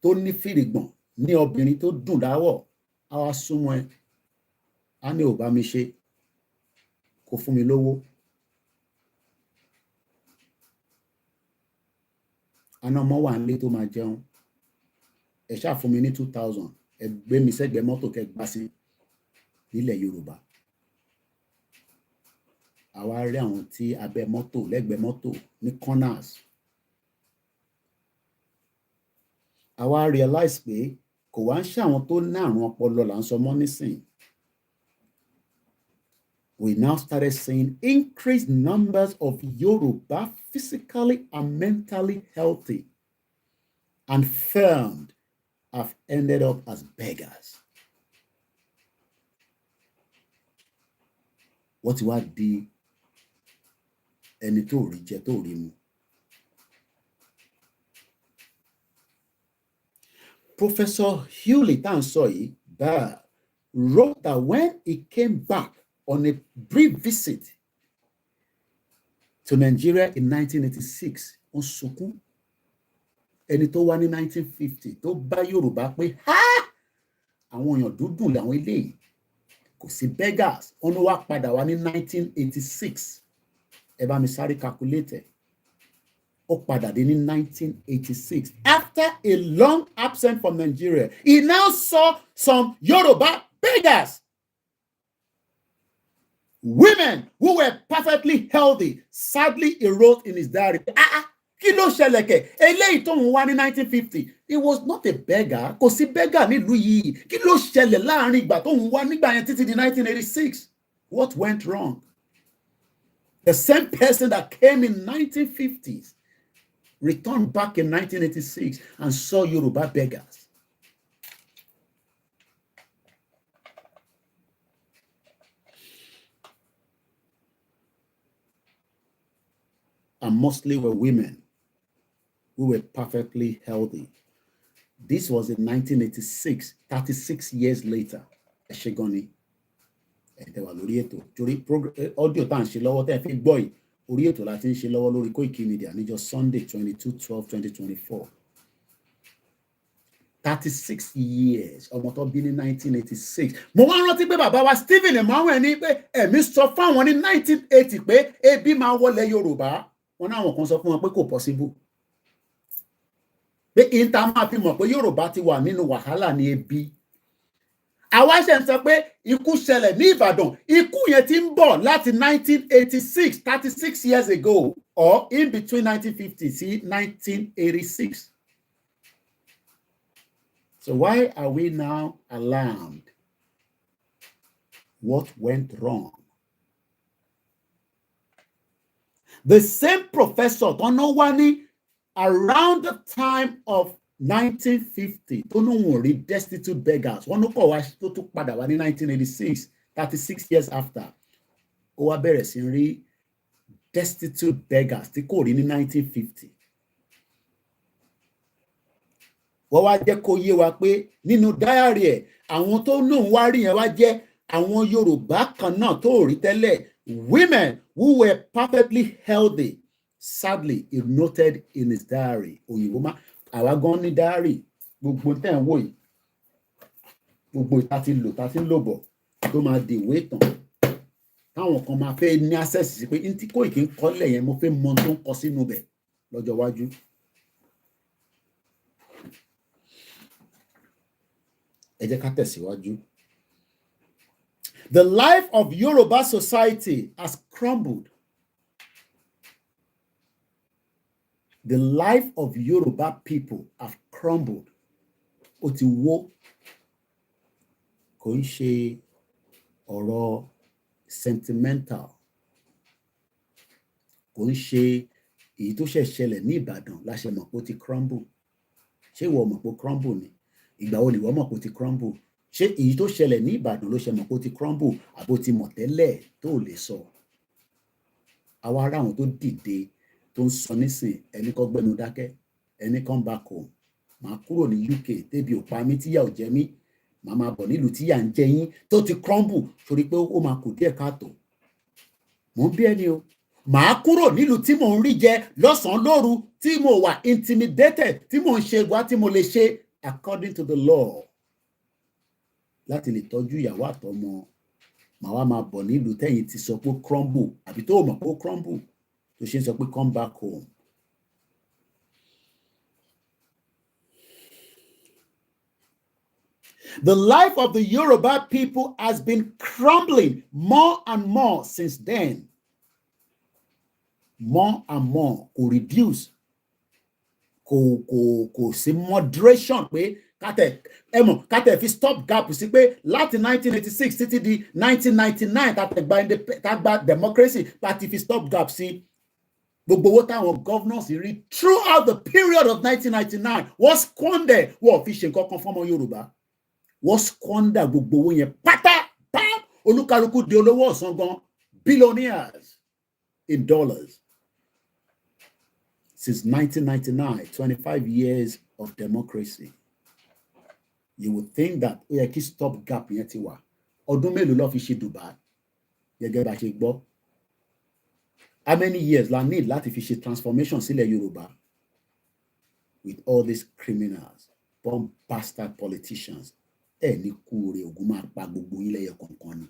tó ní fìrìgbọ̀n, ní obìnrin tó dùn dáwọ̀, á wá súnmọ́ ẹ, á ní ò bá mi ṣe, kò fún mi lówó. Àná ọmọ wà nílé tó máa jẹun, ẹ ṣáà fún mi ní 2,000, ẹ gbé mi sẹ́gbẹ̀ẹ́ mọ́tò kẹ́ gbá sí nílẹ̀ Yorùbá. Àwa rí àwọn tí abẹ́ mọ́tò lẹ́gbẹ̀ẹ́ mọ́tò ní corners. Àwa realize pé kò wá ń ṣe àwọn tó ní àrùn ọpọlọ là ń sọ mọ́ nísìn. We now started seeing increased numbers of Yoruba physically and mentally healthy and firm have ended up as beggars. Wọ́n ti wá di ẹni tó rí jẹ tó rí mu. Professor Hewley tá à ń sọ yìí, wrote that when he came back on a brief visit to Nigeria in 1986, on sunkún. Ẹni tó wá ní 1950 tó bá Yorùbá pé àwọn èèyàn dúdú làwọn eléyìí, kò sí beggars. Ọ̀nà wa padà wá ní 1986. Ẹ bá mi sáré calculate. Ó padà dé ní 1986. After a long absence from Nigeria, he now saw some Yoruba beggars. Women who were perfectly healthy. Sadly, he wrote in his diary, kí ló ṣẹlẹ̀ kẹ̀? Eléyìí tó ń wá ní 1950. He was not a beggar. Kò sí beggar nílùú yìí. Kí ló ṣẹlẹ̀ láàrin ìgbà tó ń wá nígbà yẹn títí di 1986? What went wrong? The same person that came in 1950s returned back in 1986 and saw Yoruba beggars. And mostly were women who were perfectly healthy. This was in 1986, 36 years later. Eshegoni. They were lórí ètò. Torí audio tá ń ṣe lọ́wọ́ tẹ́ fi gbọ́ yìí. Orí ètò láti ń ṣe lọ́wọ́ lórí Koikimedia níjọ́ Sunday 22/12/2024. 36 years. Ọmọ tó bí ní 1986. Mo wá rántí pé bàbá wa Stephen Emmanuel ní pé ẹ̀mí sọ fáwọn ní 1980 pé ebi máa wọlé Yorùbá. Wọ́n náà wọ́n kan sọ fún wọn pé kò possible. Pé ìta máa fi mọ̀ pé Yorùbá ti wà nínú wàhálà ní ebi. Àwa ṣe ń sọ pé ikú ṣẹlẹ̀ ní Ìbàdàn. Ikú yẹn ti ń bọ̀ láti 1986, 36 years ago, or in between 1950 sí 1986. So why are we now alarmed? What went wrong? The same professor, Tonowani, around the time of 1950, Tonowari, destitute beggars, one kọ̀ wá tó tún padà wá ní 1986, 36 years after, ó wá bẹ̀rẹ̀ sí rí destitute beggars tí kò rí ní 1950. Wọ́n wá jẹ́ kó yé wa pé nínú diary ẹ̀, àwọn tó náà wá rí yẹn wá jẹ́ àwọn Yorùbá kan náà tó rí tẹ́lẹ̀. Women who were perfectly healthy. Sadly, he noted in his diary. Òyìnbó má àwa gan ní diary. Gbogbo tẹ́ ń wò yìí. Gbogbo tá ti ń lò bọ̀ tó máa di ìwé ìtàn. Táwọn kan máa fẹ́ ní access sí pé ntí Koiki ń kọ́lẹ̀ yẹn mo fẹ́ mọ tó ń kọ sínú bẹ̀ lọ́jọ́ iwájú. Ẹ jẹ́ ká tẹ̀síwájú. The life of Yoruba society has crumbled. The life of Yoruba people have crumbled. Ó ti wó. Kò ń ṣe ọ̀rọ̀ sentimental. Kò ń ṣe èyí tó ṣẹ̀ ṣẹlẹ̀ ní Ìbàdàn la ṣe mọ̀ pé ó ti crumble. Ṣé ìwọ mọ̀ pé ó crumble ni? Ìgbà wo ni ìwọ mọ̀ pé ó ti crumble? Ṣé èyí tó ṣẹlẹ̀ ní Ìbàdàn ló ṣe mọ̀ pé ó ti crumble àbó ti mọ̀ tẹ́lẹ̀ tó lè sọ? Àwa ará àwọn tó dìde tó ń sọ nísìn ẹni kan gbẹnu dákẹ́, ẹni kan back home. Màá kúrò ní UK débi ò pa mí tíyà ò jẹ mí. Màá máa bọ̀ nílùú tíyà ń jẹ yín tó ti crumble torí pé ó máa kù díẹ̀ káàtó. Mò ń bí ẹni o. Màá kúrò nílùú tí mò ń rí jẹ lọ́sàn-án lóru tí mo wà intimidated tí mò ń ṣe wá tí mo lè ṣe according to the law. Láti lè tọ́jú ìyàwó àtọmọ. Màá wá máa bọ̀ nílùú tẹ́yìn ti sọ pé ó crumble àbí tó mọ̀ pé ó crumble tó ṣe ń sọ pé come back home. The life of the Yoruba people has been crumbling more and more since then. More and more. Kò reduce. Kò sí moderation pé kátẹ̀ fi stop gap sí pé láti 1986 títí di 1999 tá gba democracy láti fi stop gap sí gbogbo owó táwọn governors rí throughout the period of 1999 wọ́n squander wọ́n fi ṣe nǹkan kan fọ́mọ Yorùbá wọ́n squander gbogbo owó yẹn pátá pam olúkálukú di olówó ọ̀sán gan billionaires in dollars. Since 1999, 25 years of democracy. You would think that ó yẹ kí stop gap yẹn ti wà ọdún mélòó ló fi ṣe Dubai gẹ́gẹ́ bá ṣe gbọ́. How many years la need láti fi ṣe transformation sílẹ̀ Yorùbá with all these criminals, bomb bastard politicians? Ẹ ní kúure ogun máa pa gbogbo yín lẹ́yọ kọ̀ọ̀kan ni.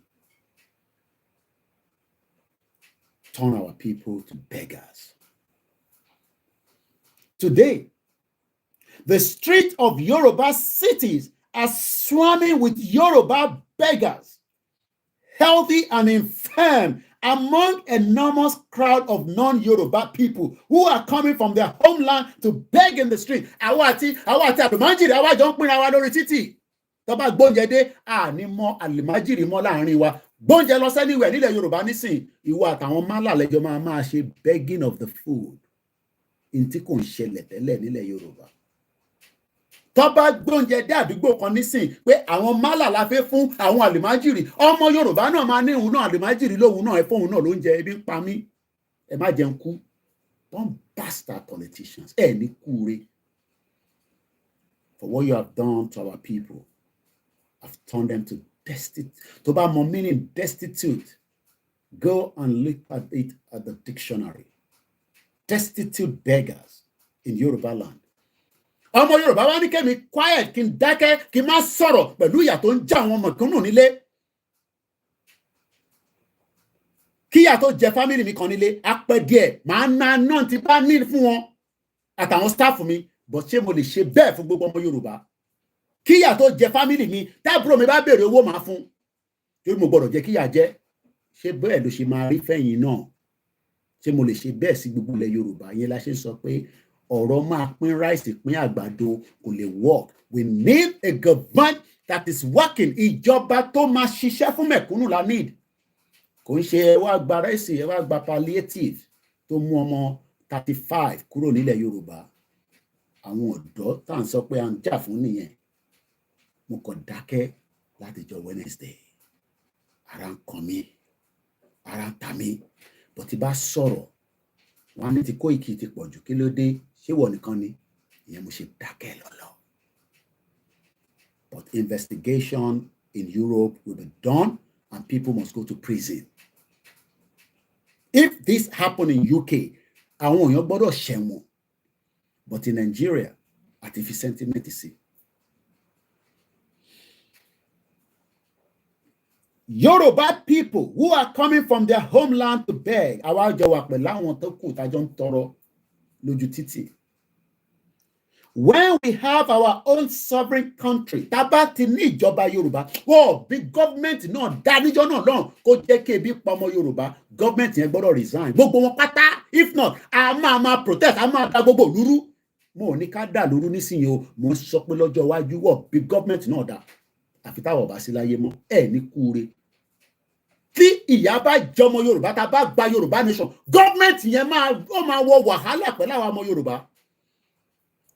Turn our people to beggars. Today, the streets of Yoruba cities are swarming with Yoruba beggars, healthy and infirm, among enormous crowd of non-Yoruba people who are coming from their homeland to beg in the street. Awati àlùmájìrì àwa jọ ń pínra wa lórí títì. Tó bá gbóúnjẹ dé, àní mọ àlùmájìrì mọ́ láàrin wa. Gbóúnjẹ lọ sẹ́niwẹ̀ nílẹ̀ Yorùbá nísìn, ìwọ àtàwọn málà lẹ́jọ́ máa ṣe begging of the food. Ntí kò ń ṣẹlẹ̀ tẹ́lẹ̀ nílẹ̀ Yorùbá. Tó bá gbóúnjẹ dé àdúgbò kan nísìn pé àwọn málà la fẹ́ fún àwọn àlùmájìrì, ọmọ Yorùbá náà máa ní òun náà àlùmájìrì lóhun náà ẹ fóun náà ló ń jẹ, ebi ń pa mí, ẹ má jẹun kú. Don't bastard politicians, ẹ ní kúure. For what you have done to our people, have turned them to destitute. Tó bá mọ meaning destitute, go and look at it at the dictionary. Destitute beggars in Yoruba land. Ọmọ Yorùbá wá ní kẹ́mi quiet kí n dákẹ́ kí n má sọ̀rọ̀ pẹ̀lú ìyà tó ń já àwọn mọ̀kúnnù nílé. Kí ìyà tó jẹ fámìlì mi kan nílé, apẹ́ díẹ̀, màá náà ti bá ní fún wọn àtàwọn staff mi, but ṣé mo lè ṣe bẹ́ẹ̀ fún gbogbo ọmọ Yorùbá? Kí ìyà tó jẹ fámìlì mi, tábúrò mi bá béèrè owó màá fún. Torí mo gbọ́dọ̀ jẹ́ kí ìyà jẹ. Ṣé bẹ́ẹ̀ ló ṣe máa rí fẹ́yìn náà? Ṣé mo lè ṣe bẹ́ẹ̀ sí gbogbo ilẹ̀ Yorùbá? Yẹn la ṣe ń sọ pé ọ̀rọ̀ máa pín ráìsì pín àgbàdo kò lè work. We need a government that is working. Ìjọba tó máa ṣiṣẹ́ fún mẹ̀kúnnù la need. Kò ń ṣe ẹ wá gba ráìsì, ẹ wá gba palliative tó mú ọmọ 35 kúrò nílẹ̀ Yorùbá. Àwọn ọ̀dọ́ tá à ń sọ pé à ń jà fún nìyẹn. Mo kàn dákẹ́ láti jọ Wednesday. Ara ń kan mí, ara ń ta mí. But tí bá sọ̀rọ̀, wọ́n á ní ti Koiki ti pọ̀ jù, kí ló dé? Ṣé wọ̀ nìkan ni? Ìyẹn mo ṣe dákẹ́ lọ́lọ́. But investigation in Europe will be done and people must go to prison. If this happened in UK, àwọn èèyàn gbọ́dọ̀ ṣẹ̀wọ̀n. But in Nigeria, àti fi sentiment sí. Yoruba people who are coming from their homeland to beg, àwa jọ wà pẹ̀lú àwọn tó kù tájọ́ ń tọrọ lójú títì. When we have our own sovereign country, tá bá ti ní ìjọba Yorùbá, bí government náà dá níjọ́ náà lọ́hùn kó jẹ́ kí ebi pa ọmọ Yorùbá, government yẹn gbọ́dọ̀ resign. Gbogbo wọn pátá, if not, a máa protest, a máa dá gbogbo lúrú. Mo ò ní ká dà lúrú nísìnyí o, mo ń sọ pé lọ́jọ́ iwájú bí government náà dá. Àfi táwọn ọba sí láyé mọ́, ẹ ní kúure. Tí ìyá bá jọmọ Yorùbá, tá bá gba Yorùbá nation, government yẹn máa wọ wàhálà pẹ̀lú àwọn ọmọ Yorùbá.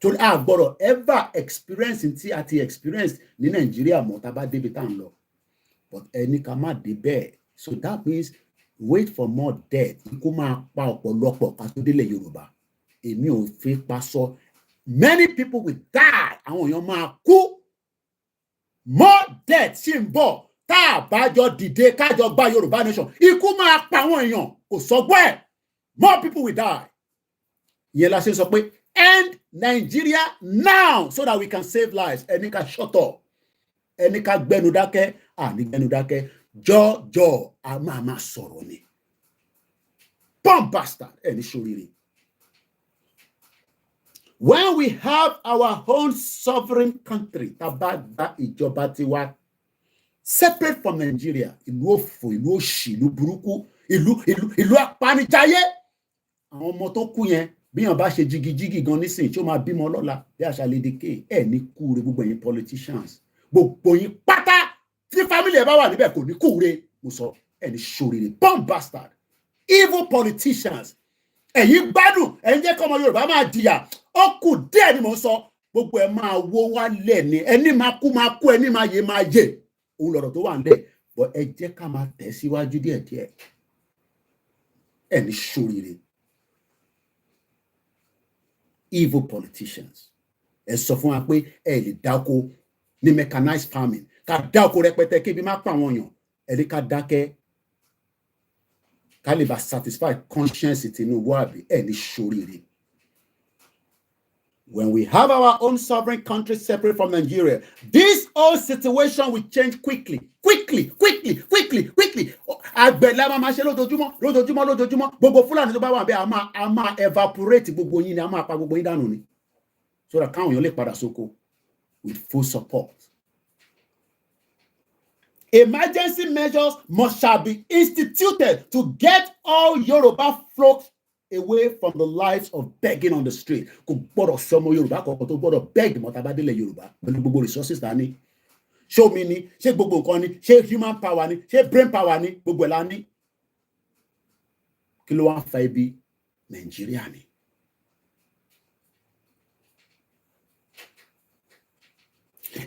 Torí a gbọ́dọ̀ ever experience tí a ti experience ní Nàìjíríà mọ́ tá bá débi tá ń lọ. But ẹni ká má dé bẹ́ẹ̀. So that means wait for more death. Ikú máa pa ọ̀pọ̀lọpọ̀ ká tó délẹ̀ Yorùbá. Èmi ò fi pa sọ. Many people will die. Àwọn èèyàn máa kú. More death sì ń bọ̀. Tá a bá jọ dìde kájọ gba Yorùbá nation. Ikú máa pa àwọn èèyàn. Kò sọgbọ́ ẹ̀. More people will die. Ìyẹn la ṣe sọ pé end Nigeria now so that we can save lives. Ẹni ká shut up. Ẹni ká gbẹnu dákẹ́. Ní gbẹnu dákẹ́. Jọ a máa sọ̀rọ̀ ni. Bomb bastard. Ẹni ṣoríire. When we have our own sovereign country, tá bá gba ìjọba tiwa separate from Nigeria, ìlú òfò, ìlú òṣì, ìlú burúkú, ìlú apanijayé. Àwọn ọmọ tó kú yẹn bí yàn bá ṣe jigijigi gan nísìn tí ó máa bímọ lọ́la bí àṣà lédè ké ní kúure gbogbo ẹ̀yin politicians gbogbo yín pátá tí family ẹ̀ bá wà níbẹ̀ kò ní kúure mo sọ ní ṣoríire bomb bastard evil politicians ẹ̀yin gbádùn ẹ̀yin jẹ́ kí ọmọ Yorùbá máa jìyà ó kù díẹ̀ ni mo sọ gbogbo ẹ̀ máa wó wálẹ̀ ni ẹni máa kú ẹni máa yè òun lọ̀rọ̀ tó wà nílẹ̀ bọ́ ẹ jẹ́ ká máa tẹ̀ síwájú díẹ̀díẹ̀ ní ṣoríire. Evil politicians. Ẹ sọ fún wa pé ẹ lè dáko ní mechanized farming. ká dá oko rẹpẹtẹ kébi má pa àwọn èèyàn ẹni ká dákẹ́ ká lè bá satisfy conscience Tinubu àbí ẹni ṣoríire. When we have our own sovereign country separate from Nigeria, this whole situation will change quickly. Àgbẹ̀ la máa ṣe lójoojúmọ́. Gbogbo Fúlàní tó bá wà bẹ́ẹ̀ a máa evaporate gbogbo yín ni a máa pa gbogbo yín dànù ni. So that káwọn èèyàn lè padà sóko with full support. Emergency measures shall be instituted to get all Yoruba folks away from the lives of begging on the street. Kò gbọ́dọ̀ sọmọ Yorùbá kọ̀ọ̀kan tó gbọ́dọ̀ beg mọ́tàbádélé Yorùbá pẹ̀lú gbogbo resources dání. Show me ni, ṣé gbogbo nǹkan ni, ṣé human power ni, ṣé brain power ni, gbogbo ẹ̀ la ní. Kí ló wá ń fa ibi Nàìjíríà ni?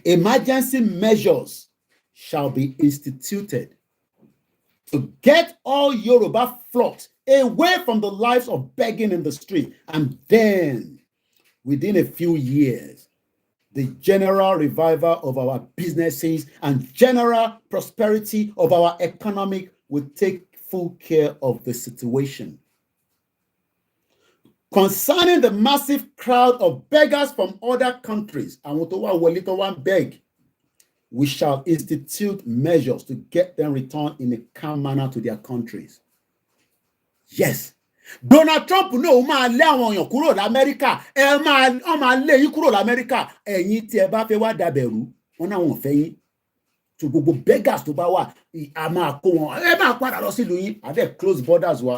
Emergency measures shall be instituted to get all Yoruba flocks away from the lives of begging in the street. And then, within a few years, the general revival of our businesses and general prosperity of our economy will take full care of the situation. Concerning the massive crowd of beggars from other countries, and beg, we shall institute measures to get them returned in a calm manner to their countries. Yes. Donald Trump no máa lé àwọn èèyàn kúrò l'Amẹ́ríkà. Ó máa lé yín kúrò l'Amẹ́ríkà. Ẹ̀yin tí ẹ bá fẹ́ wá dàbẹ̀rú, wọ́n náà wọ́n fẹ́ yín. So gbogbo beggars tó bá wà, a máa kó wọn. Ẹ máa padà lọ sílùú yín. A fẹ́ close borders wa.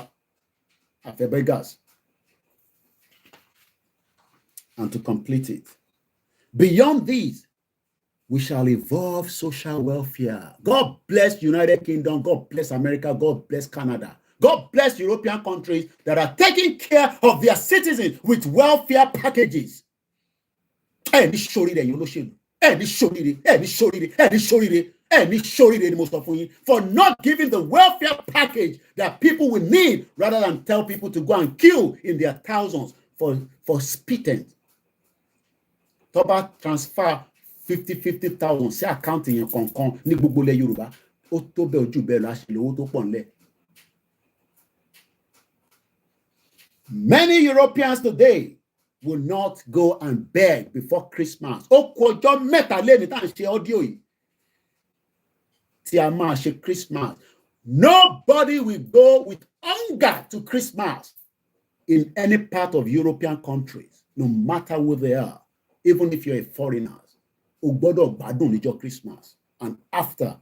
A fẹ́ beggars. And to complete it, beyond these, we shall evolve social welfare. God bless United Kingdom. God bless America. God bless Canada. God bless European countries that are taking care of their citizens with welfare packages. Ẹni ṣoríire ẹ̀yin olóṣèlú. Ẹni ṣoríire ni mo sọ fún yín for not giving the welfare package that people will need rather than tell people to go and queue in their thousands for spitting. Tó bá transfer 50,000 sí àkáǹtì yẹn kọ̀ọ̀kan ní gbogbo ilẹ̀ Yorùbá, ó tó bẹ́ẹ̀ ojú bẹ́ẹ̀ lọ àṣìlẹ̀ owó tó pọ̀ nílẹ̀. Many Europeans today will not go and beg before Christmas. Ó kù ọjọ́ mẹ́ta lẹ́ni tá à ń ṣe ọ́díò yìí tí a máa ṣe Christmas. Nobody will go with hunger to Christmas in any part of European countries, no matter who they are, even if you're a foreigner. O gbọ́dọ̀ gbádùn níjọ́ Christmas and after.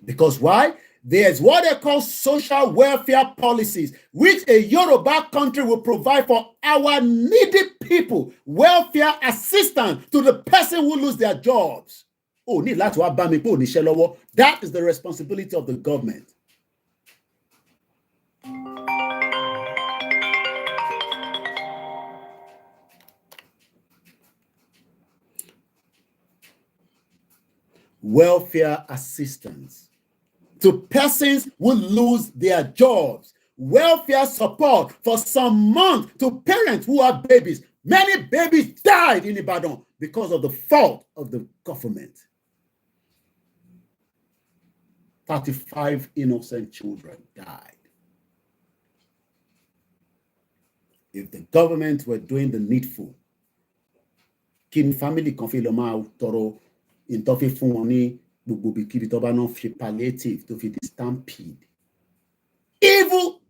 Because why? There's what they call social welfare policies, which a Yoruba country will provide for our needy people, welfare assistance to the person who lose their jobs. Oh, ní láti wá bá mi pé ò níṣẹ́ lọ́wọ́. That is the responsibility of the government. Welfare assistance to persons who lose their jobs. Welfare support for some months to parents who have babies. Many babies died in Ibadan because of the fault of the government. 35 innocent children died. If the government were doing the needful, kin family kan fi lọ máa tọrọ ìtọ́fí fún wọn ní gbogbo bíkíbi tó bá náà fi palliative tó fi di stampede. Evil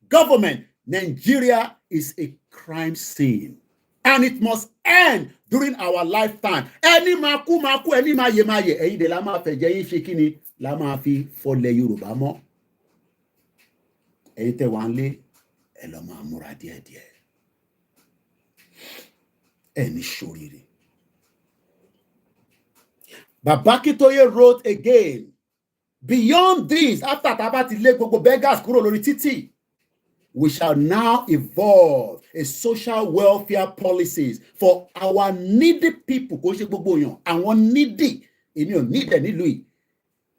government. Nigeria is a crime scene. And it must end during our lifetime. Ẹni máa kú, ẹni máa yè. Ẹ̀yin dẹ̀ la máa fẹ̀jẹ̀ yín ṣe kí ni la máa fi fọlẹ̀ Yorùbá mọ́. Ẹ̀yin tẹ́ wá ń lé, ẹ lọ máa múra díẹ̀díẹ̀. Ẹni ṣoríire. Babakitoye wrote again, beyond this, after tabati lé gbogbo beggars kúrò lórí títì, we shall now evolve a social welfare policies for our needy people. Kò ṣe gbogbo èèyàn, àwọn needy, èmi ò need ẹ̀ nílùú yìí,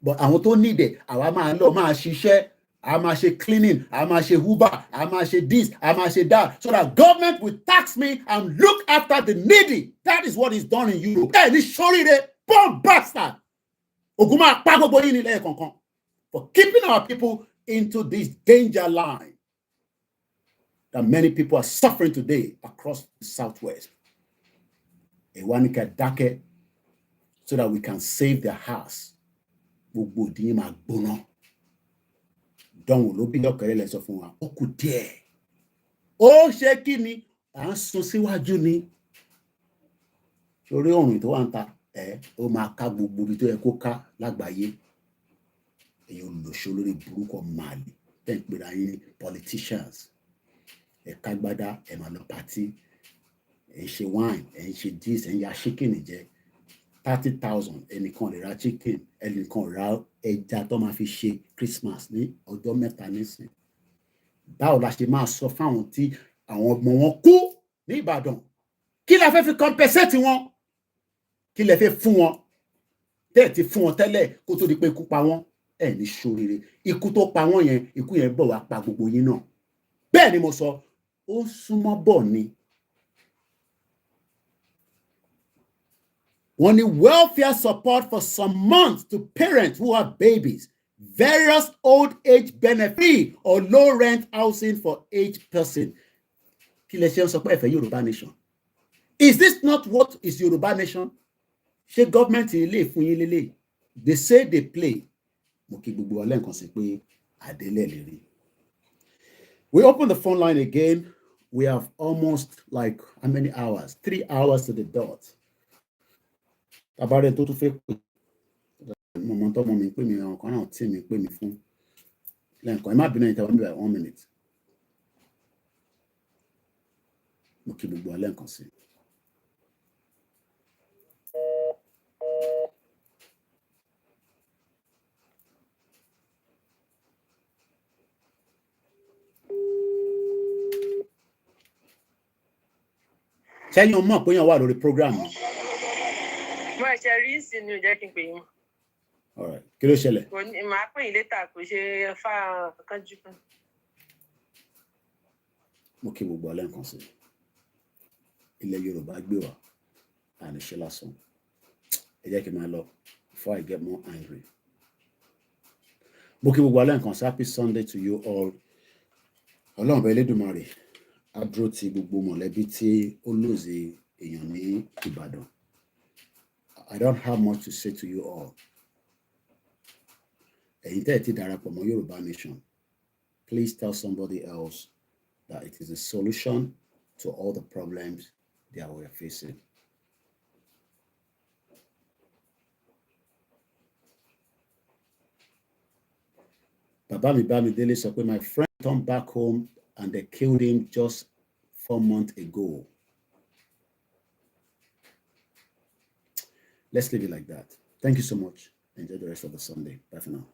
but àwọn tó need ẹ̀, àwa máa lọ máa ṣiṣẹ́, a máa ṣe cleaning, a máa ṣe Uber, a máa ṣe this, a máa ṣe that, so that government will tax me and look after the needy. That is what is done in Europe. Ní ṣoríire. Bomb bastard. Oguma pagobo yín nílẹ̀ kankan for keeping our people into this danger line that many people are suffering today across the Southwest. Ewanika dake so that we can save their house. Gbogbo ìdíyín máa gbóná. Dánwò ló bí lọ́kẹ̀rẹ́ lẹ sọ fún wa. Ó kù díẹ̀. Ó ṣe kí ni? À ń sún síwájú ni. Torí ọ̀run tó wà ń ta ó máa ká gbogbo ibi tó yẹ kó ká lágbàáyé. Èyí olùlọ́ṣọ́ lórí burúkú Mali. Tẹ́ ń pera yín politicians. Ẹ kágbádá, ẹ máa lọ pàtí. Ẹ ń ṣe wine, ẹ ń ṣe this, ẹ ń ya chicken jẹ. 30,000 ẹnìkan lè ra chicken, ẹnìkan ra ẹja tó máa fi ṣe Christmas ní ọjọ́ mẹ́ta nísìn. Báwo la ṣe máa sọ fáwọn tí àwọn ọmọ wọn kú ní Ìbàdàn? Kí la fẹ́ fi compensate wọn? Kí lẹ fẹ́ fún wọn? Tẹ́ ti fún wọn tẹ́lẹ̀ kó tó di pé ikú pa wọ́n. Ẹ ní ṣoríire. Ikú tó pa wọ́n yẹn, ikú yẹn bọ̀ wá pa gbogbo yín náà. Bẹ́ẹ̀ ni mo sọ, ó súnmọ́ bọ̀ ni. Wọ́n ní welfare support for some months to parents who have babies, various old age benefit or low rent housing for aged person. Kí lẹ ṣe ń sọ pé ẹ fẹ́ Yorùbá nation? Is this not what is Yoruba nation? Ṣé government ilé fún yín lélẹ̀? They say they play. Mo kí gbogbo wa lẹ́ǹkan sí pé àdélẹ̀ lè rí. We open the phone line again. We have almost like how many hours? 3 hours to the dot. Tabarẹ tó tún fẹ́ pè. Mo tó mọ̀ mi pè mí àwọn kan náà tí mi pè mí fún. Lẹ́ǹkan ẹ má bínú ìta wọn bí like 1 minute. Mo kí gbogbo wa lẹ́ǹkan sí. Ṣẹ́yìn ọmọ pé yàn wà lórí program. Mo ẹ̀ṣẹ̀ rí sínú jẹ́ kí n pè yín. All right. Kí ló ṣẹlẹ̀? Kò ní màá pè yín létà kò ṣe fá kánjú kan. Mo kí gbogbo alẹ́ nǹkan sí. Ilẹ̀ Yorùbá gbé wa. And ṣe lásán. Ẹ jẹ́ kí n máa lọ before I get more angry. Mo kí gbogbo alẹ́ nǹkan sí. Happy Sunday to you all. Ọlọ́run bẹ Elédùmarè. A dúró ti gbogbo mọ̀lẹ́bí tí ó lòzì èèyàn ní Ìbàdàn. I don't have much to say to you all. Ẹ̀yin tẹ́ ẹ ti darapọ̀ mọ́ Yorùbá nation. Please tell somebody else that it is a solution to all the problems that we are facing. Bàbá mi Bámidélé sọ pé my friend turned back home and they killed him just 4 months ago. Let's leave it like that. Thank you so much. Enjoy the rest of the Sunday. Bye for now.